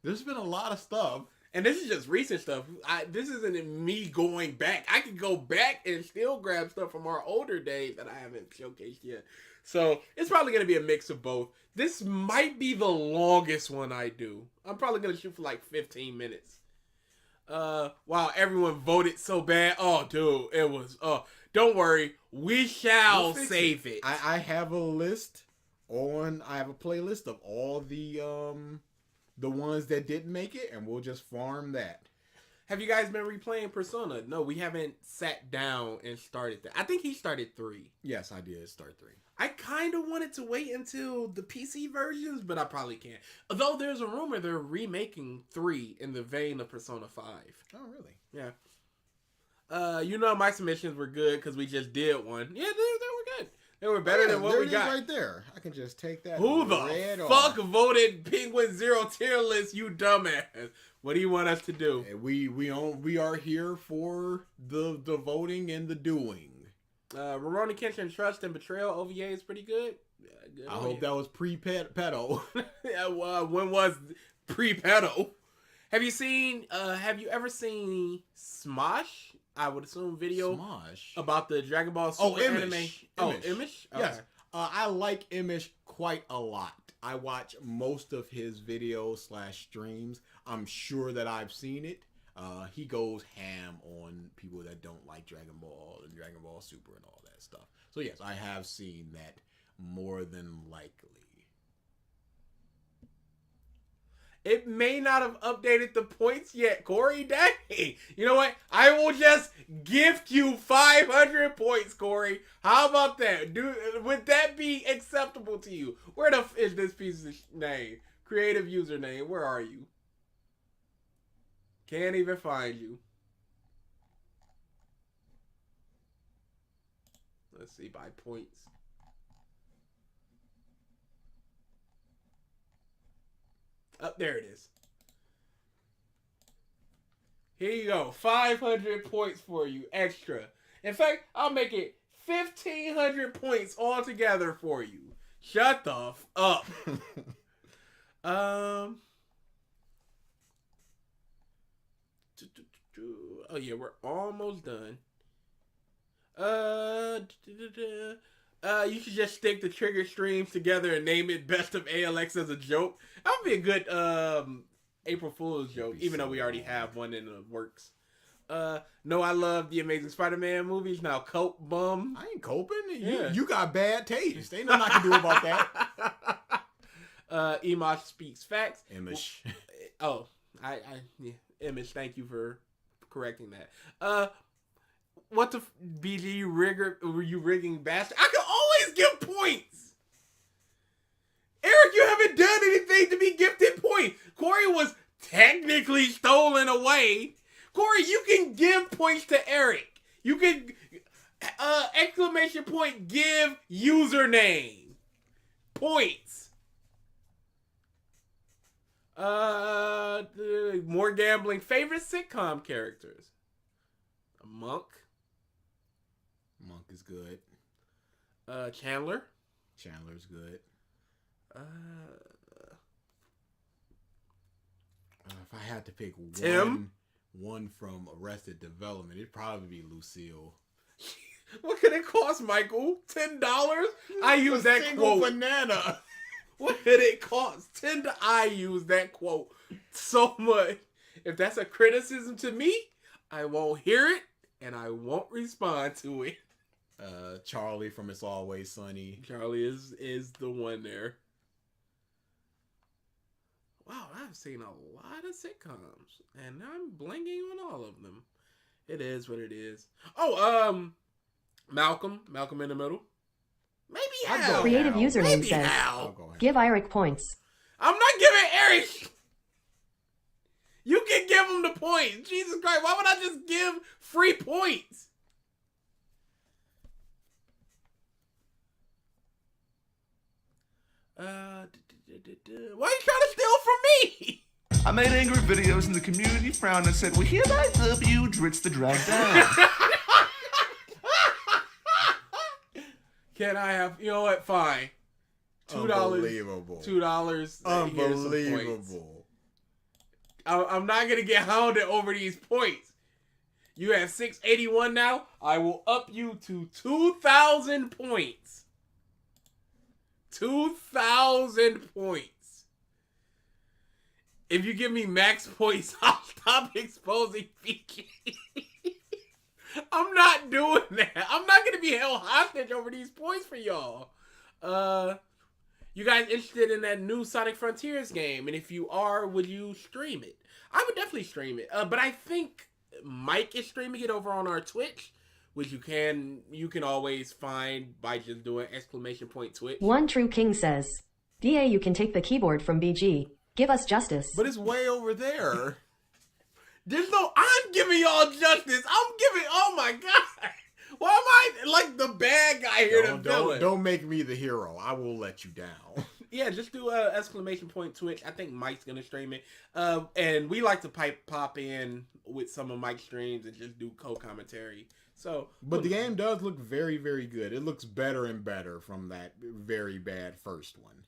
There's been a lot of stuff. And this is just recent stuff. This isn't me going back. I can go back and still grab stuff from our older days that I haven't showcased yet. So it's probably going to be a mix of both. This might be the longest one I do. I'm probably going to shoot for like 15 minutes. Wow, everyone voted so bad. Oh, dude, it was. Don't worry. We shall save it. I have a list I have a playlist of all the ones that didn't make it, and we'll just farm that. Have you guys been replaying Persona? No, we haven't sat down and started that. I think he started 3. Yes, I did start 3. I kind of wanted to wait until the PC versions, but I probably can't. Although there's a rumor they're remaking 3 in the vein of Persona 5. Oh, really? Yeah. My submissions were good because we just did one. Yeah, they were good. They were better than what we got. Right there. I can just take that. Who the fuck voted Penguin Zero tier list, you dumbass? What do you want us to do? We are here for the voting and the doing. Rurouni Kenshin Trust and Betrayal OVA is pretty good. Good I hope that was pre-pedo. When was pre-pedo? Have you ever seen Smosh? I would assume video Smosh about the Dragon Ball Super anime. Image. Image? Okay. Yes. I like Image quite a lot. I watch most of his videos / streams. I'm sure that I've seen it. He goes ham on people that don't like Dragon Ball and Dragon Ball Super and all that stuff. So yes, I have seen that more than likely. It may not have updated the points yet, Corey. Dang. You know what? I will just gift you 500 points, Corey. How about that? Would that be acceptable to you? Where the f is this piece of name? Creative username. Where are you? Can't even find you. Let's see, by points. Up there it is. Here you go. 500 points for you. Extra. In fact, I'll make it 1,500 points altogether for you. Shut the f up. Oh yeah, we're almost done. You should just stick the trigger streams together and name it Best of ALX as a joke. That would be a good April Fool's joke, even though we already have one in the works. No, I love the Amazing Spider-Man movies. Now, cope bum. I ain't coping. Yeah. You got bad taste. Ain't nothing I can do about that. Imosh speaks facts. Imish. Oh, yeah. Imish, thank you for correcting that. What the BG rigger? Were you rigging bastard? I can always give points. Eric, you haven't done anything to be gifted points. Corey was technically stolen away. Corey, you can give points to Eric. You can exclamation point give username points. More gambling. Favorite sitcom characters. Monk. Monk is good. Chandler. Chandler's good. If I had to pick one from Arrested Development, it'd probably be Lucille. What could it cost, Michael? $10? I use that quote. Banana. What did it cost? I use that quote so much. If that's a criticism to me, I won't hear it and I won't respond to it. Charlie from It's Always Sunny. Charlie is the one there. Wow, I've seen a lot of sitcoms and I'm blanking on all of them. It is what it is. Oh, Malcolm in the Middle. Maybe Hal. Creative username Maybe says, Hal. give Eric points. I'm not giving Eric. You can give them the points. Jesus Christ, why would I just give free points? Why are you trying to steal from me? I made angry videos and the community frowned and said, well, hereby help you dritz the drag down. Can I have, you know what, fine. $2. Unbelievable. $2. Unbelievable. I'm not going to get hounded over these points. You have 681 now. I will up you to 2,000 points. 2,000 points. If you give me max points, I'll stop exposing Fiji. I'm not doing that. I'm not going to be held hostage over these points for y'all. You guys interested in that new Sonic Frontiers game? And if you are, would you stream it? I would definitely stream it. But I think Mike is streaming it over on our Twitch, which you can always find by just doing !Twitch. One True King says, DA, you can take the keyboard from BG. Give us justice. But it's way over there. I'm giving y'all justice. I'm giving, oh my God. Why am I like the bad guy here? Don't make me the hero. I will let you down. Yeah, just do !Twitch. I think Mike's gonna stream it. And we like to pop in with some of Mike's streams and just do co-commentary. So, but the game does look very, very good. It looks better and better from that very bad first one.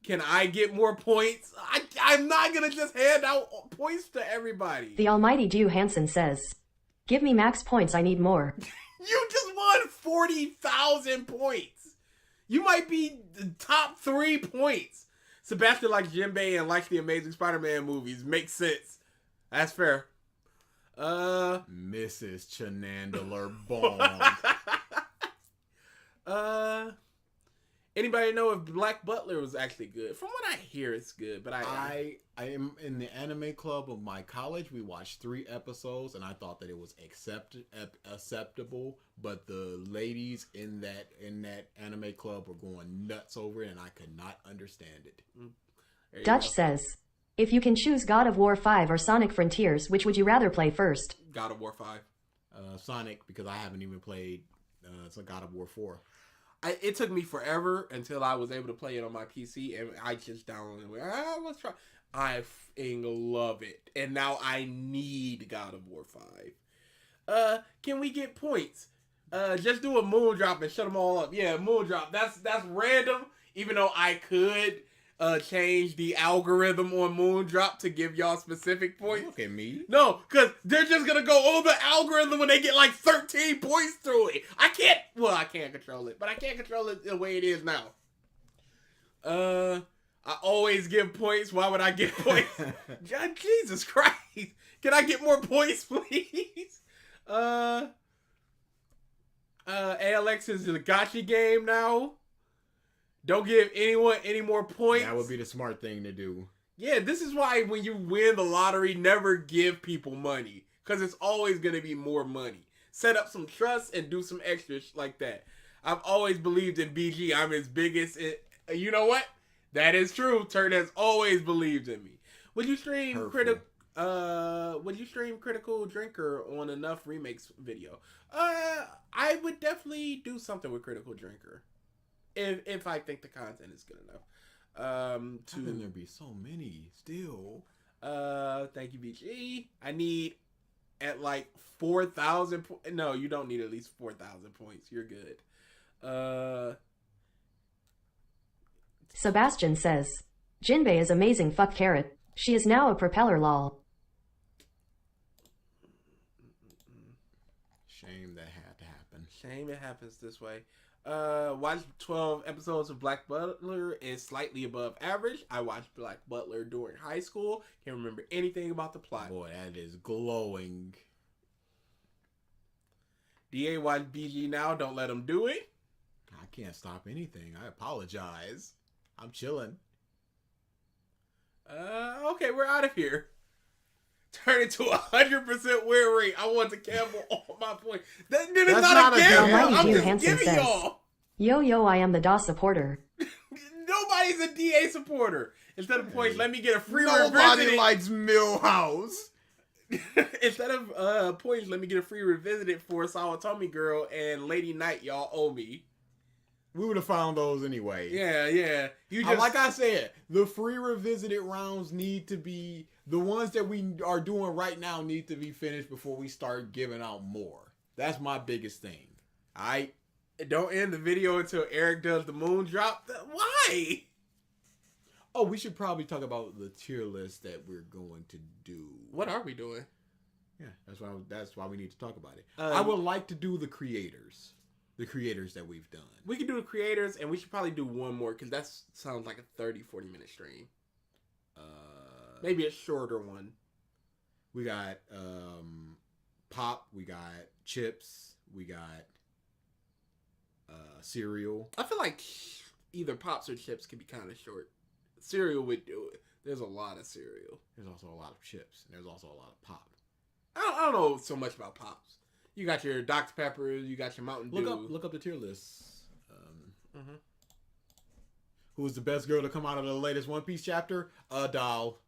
Can I get more points? I'm not gonna just hand out points to everybody. The almighty Dew Hansen says, give me max points, I need more. You just won 40,000 points. You might be the top 3 points. Sebastian likes Jinbei and likes the Amazing Spider-Man movies. Makes sense. That's fair. Mrs. Chenandler Bond. Anybody know if Black Butler was actually good? From what I hear, it's good. But I am in the anime club of my college. We watched 3 episodes, and I thought that it was acceptable. But the ladies in that anime club were going nuts over it, and I could not understand it. Dutch says, if you can choose God of War 5 or Sonic Frontiers, which would you rather play first? God of War 5. Sonic, because I haven't even played God of War 4. It took me forever until I was able to play it on my PC, and I just downloaded it. Let's try. I f***ing love it, and now I need God of War 5. Can we get points? Just do a moon drop and shut them all up. Yeah, moon drop. That's random. Even though I could change the algorithm on moon drop to give y'all specific points. Look at me. No, because they're just going to go over the algorithm when they get like 13 points through it. I can't control it, but I can't control it the way it is now. I always give points. Why would I give points? Jesus Christ. Can I get more points, please? ALX is a gotcha game now. Don't give anyone any more points. That would be the smart thing to do. Yeah, this is why when you win the lottery, never give people money. Because it's always going to be more money. Set up some trust and do some extras like that. I've always believed in BG. I'm his biggest. You know what? That is true. Turd has always believed in me. Would you stream Critical Drinker on Enough Remakes video? I would definitely do something with Critical Drinker. If I think the content is good enough. How can there be so many still? Thank you, BG. I need at like 4,000. No, you don't need at least 4,000 points. You're good. Sebastian says, Jinbei is amazing. Fuck carrot. She is now a propeller lol. Shame that had to happen. Shame it happens this way. Watched 12 episodes of Black Butler is slightly above average. I watched Black Butler during high school. Can't remember anything about the plot. Boy, that is glowing. DA watch BG now. Don't let him do it. I can't stop anything. I apologize. I'm chilling. Okay, we're out of here. Turn it to 100% win rate. I want to gamble all my points. That's not a gamble. I'm just giving y'all. Yo, I am the DA supporter. Nobody's a DA supporter. Instead of points, let me get a free Nobody revisited. likes Millhouse. Instead of points, let me get a free revisited for Sawatomi Girl and Lady Knight. Y'all owe me. We would have found those anyway. Yeah. You just Like I said, the free revisited rounds need to be the ones that we are doing right now need to be finished before we start giving out more. That's my biggest thing. I don't end the video until Eric does the moon drop. Why? Oh, we should probably talk about the tier list that we're going to do. What are we doing? Yeah, that's why we need to talk about it. I would like to do the creators that we've done. We can do the creators, and we should probably do one more because that sounds like a 30-40 minute stream. Maybe a shorter one. We got Pop, we got Chips, we got Cereal. I feel like either Pops or Chips could be kind of short. Cereal would do it. There's a lot of cereal. There's also a lot of Chips, and there's also a lot of Pop. I don't know so much about Pops. You got your Dr. Peppers, you got your Mountain Dew. Look up the tier list. Who was the best girl to come out of the latest One Piece chapter? Doll.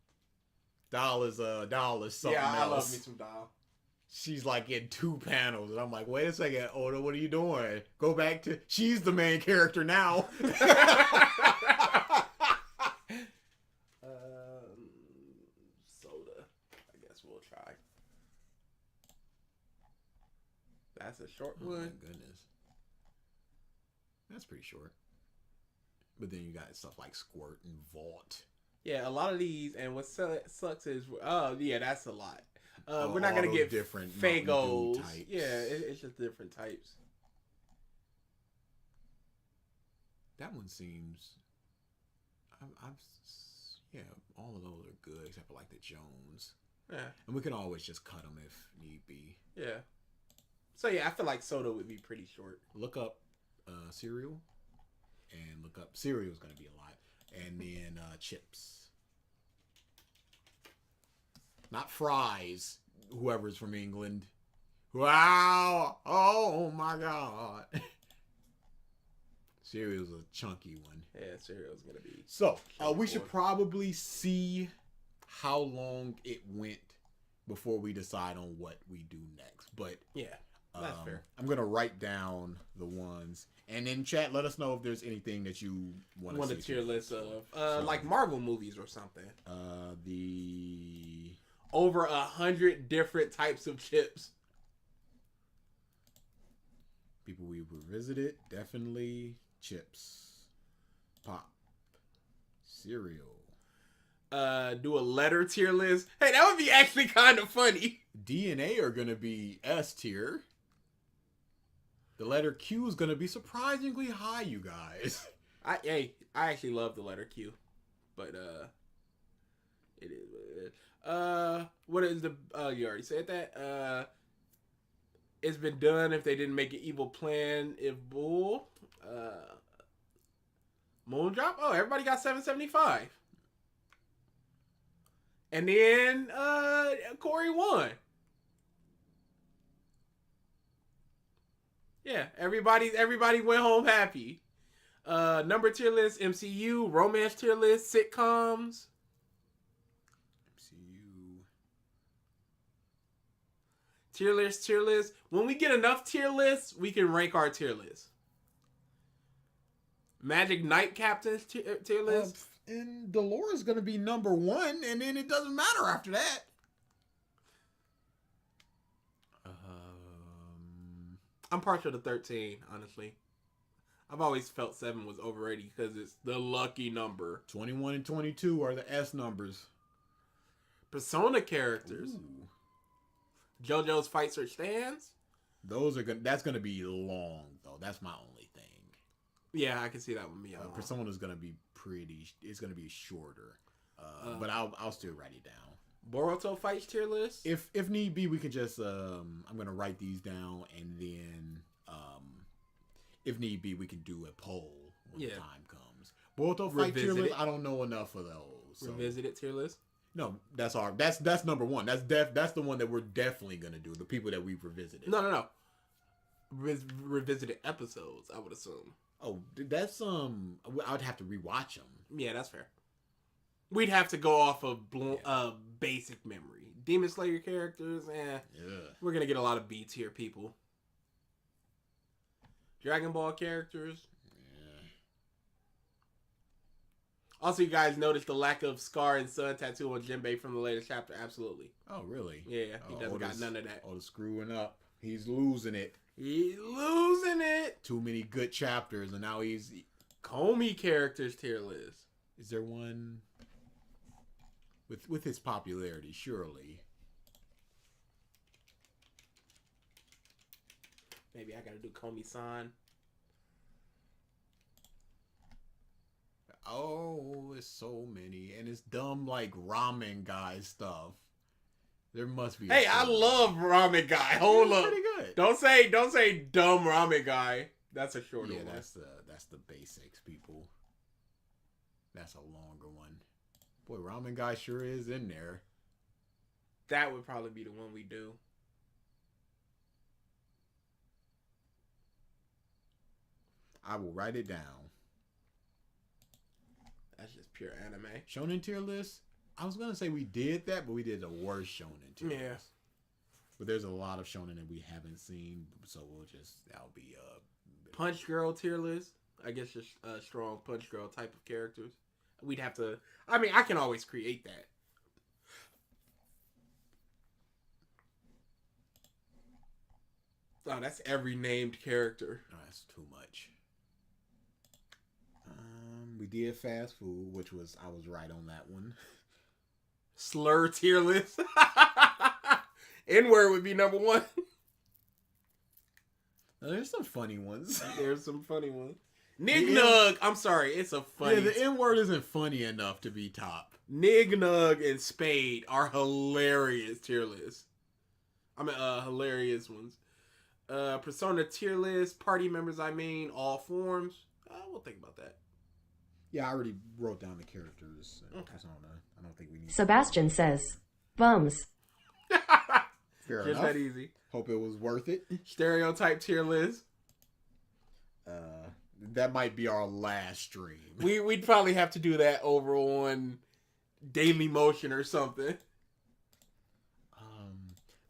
Doll is something else. Yeah, I love me some Doll. She's like in 2 panels, and I'm like, wait a second, Oda, what are you doing? Go back to she's the main character now. Soda. I guess we'll try. That's a short one. Oh my goodness. That's pretty short. But then you got stuff like Squirt and Vault. Yeah, a lot of these, and what sucks is, that's a lot. We're not gonna get different Fagos. types. Yeah, it's just different types. That one seems. Yeah, all of those are good except for like the Jones. Yeah, and we can always just cut them if need be. Yeah. So yeah, I feel like Soda would be pretty short. Look up Cereal, and look up Cereal's gonna be a lot, and then Chips. Not Fries, whoever's from England. Wow! Oh my God! Cereal's a chunky one. Yeah, Cereal's gonna be. So we should probably see how long it went before we decide on what we do next. But yeah, that's fair. I'm gonna write down the ones, and in chat, let us know if there's anything that you want to see. A tier list of like Marvel movies or something. The over 100 different types of chips. People we revisited, definitely Chips, Pop, Cereal. Do a letter tier list. Hey, that would be actually kind of funny. DNA are gonna be S tier. The letter Q is gonna be surprisingly high, you guys. I actually love the letter Q, but it is what it is. What is the? You already said that. It's been done. If they didn't make an evil plan, if bull. Moon drop. Oh, everybody got 775. And then Corey won. Yeah, everybody went home happy. Number tier list, MCU, romance tier list, sitcoms. MCU. Tier list. When we get enough tier lists, we can rank our tier list. Magic Knight Captain's tier list. And Dolores going to be number 1, and then it doesn't matter after that. I'm partial to 13, honestly. I've always felt 7 was overrated because it's the lucky number. 21 and 22 are the S numbers. Persona characters. Ooh. JoJo's Fight Search Stands. Those are good. That's going to be long, though. That's my only thing. Yeah, I can see that with me. Persona's going to be it's going to be shorter. But I'll still write it down. Boruto Fights tier list. If need be, we could just I'm going to write these down, and then if need be, we can do a poll when the time comes. Boruto Fight tier list, I don't know enough of those. So. Revisited tier list. No, that's number 1. That's the one that we're definitely going to do. The people that we've revisited. No. Revisited episodes, I would assume. Oh, that's I would have to rewatch them. Yeah, that's fair. We'd have to go off of basic memory. Demon Slayer characters, we're gonna get a lot of beats here, people. Dragon Ball characters. Also, you guys noticed the lack of Scar and Sun tattoo on Jinbei from the latest chapter? Absolutely. Oh, really? Yeah, he doesn't got none of that. Oh, the screwing up. He's losing it. He's losing it. Too many good chapters, and now he's... Comey characters tier list. Is there one... With his popularity, surely. Maybe I gotta do Comey-san. Oh, it's so many. And it's dumb, like, ramen guy stuff. There must be. Hey, I love ramen guy. Hold up. Pretty good. Don't say dumb ramen guy. That's a shorter one. That's the basics, people. That's a longer one. Boy, ramen guy sure is in there. That would probably be the one we do. I will write it down. That's just pure anime. Shonen tier list? I was going to say we did that, but we did the worst shonen tier list. But there's a lot of shonen that we haven't seen, so that'll be Punch Girl tier list. I guess just strong Punch Girl type of characters. We'd have to... I mean, I can always create that. Oh, that's every named character. Oh, that's too much. We did fast food, which was... I was right on that one. Slur tier list. N-word would be number one. There's some funny ones. There's some funny ones. Nignug. I'm sorry. It's a funny... Yeah, the N-word isn't funny enough to be top. Nignug and Spade are hilarious tier lists. I mean, hilarious ones. Persona tier list. Party members, all forms. We'll think about that. Yeah, I already wrote down the characters. Persona. I don't think we need... Sebastian says, bums. Fair Just enough. that easy. Hope it was worth it. Stereotype tier list. That might be our last stream. We'd probably have to do that over on Daily Motion or something.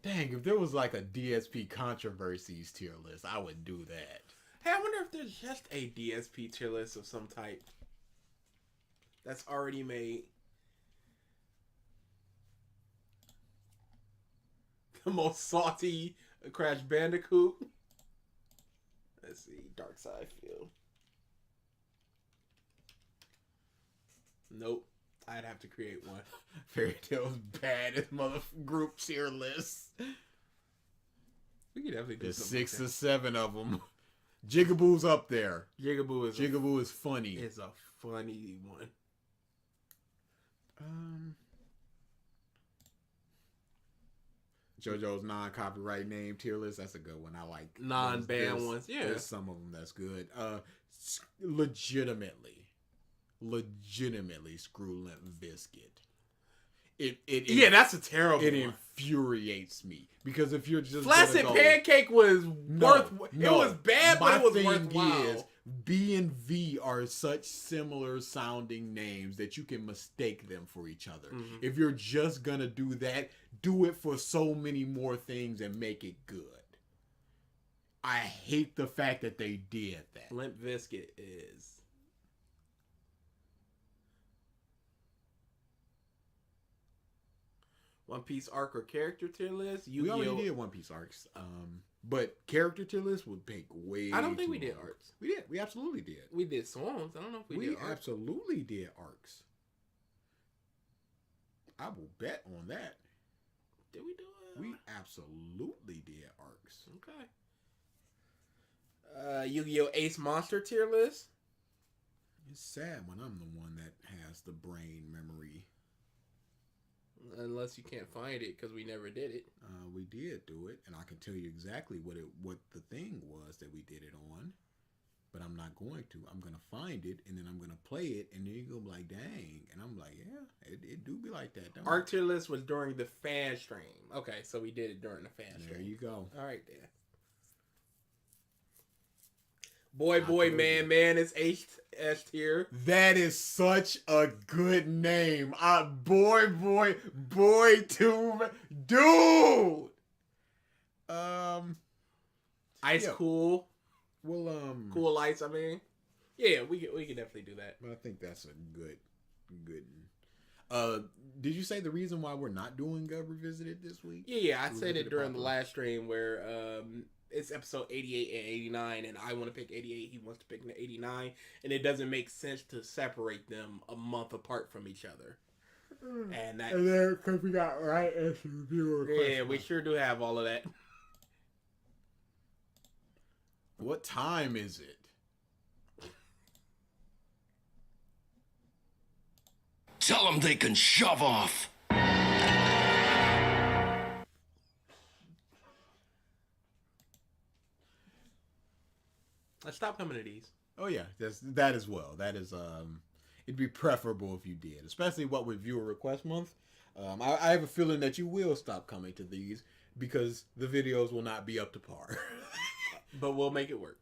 Dang, if there was like a DSP controversies tier list, I would do that. Hey, I wonder if there's just a DSP tier list of some type that's already made. The most salty Crash Bandicoot. Let's see, Dark Side Field. Nope, I'd have to create one. Fairy Tail's baddest group tier list. We could definitely do There's something. 6 or 7 of them. Jigaboo's up there. Jigaboo is funny. It's a funny one. JoJo's non-copyright name tier list. That's a good one. I like non-banned ones. Yeah, there's some of them that's good. Legitimately, screw Limp Bizkit. That's a terrible It one. Infuriates me because if you're just Flaccid Pancake was worth. It was bad, but it was worthwhile. B and V are such similar sounding names that you can mistake them for each other. Mm-hmm. If you're just gonna do that, do it for so many more things and make it good. I hate the fact that they did that. Limp Bizkit is. One Piece arc or character tier list. We already did One Piece arcs. But character tier list would take way. I don't think we did arcs. We did. We absolutely did. We did songs. I don't know if we did arcs. We absolutely did arcs. I will bet on that. Did we do it? We absolutely did arcs. Okay. Yu-Gi-Oh! Ace Monster tier list. It's sad when I'm the one that has the brain memory. Unless you can't find it because we never did it. We did do it, and I can tell you exactly what the thing was that we did it on. But I'm not going to. I'm going to find it, and then I'm going to play it, and then you're going to be like, dang. And I'm like, yeah, it do be like that. Our tier list was during the fan stream. Okay, so we did it during the fan stream. There you go. All right, then. Boy, man is S tier. That is such a good name. Boy, dude. Ice yeah. Cool. Well, Cool Lights, I mean. Yeah, we can definitely do that. I think that's a good. Did you say the reason why we're not doing Revisited this week? Yeah, I said it during the last stream where it's episode 88 and 89, and I want to pick 88, he wants to pick 89, and it doesn't make sense to separate them a month apart from each other. And then because we got right answer reviewer request. Yeah, we sure do have all of that. What time is it? Tell them they can shove off. Let's stop coming to these. Oh yeah, that as well. That is it'd be preferable if you did, especially what with viewer request month. I have a feeling that you will stop coming to these because the videos will not be up to par. But we'll make it work.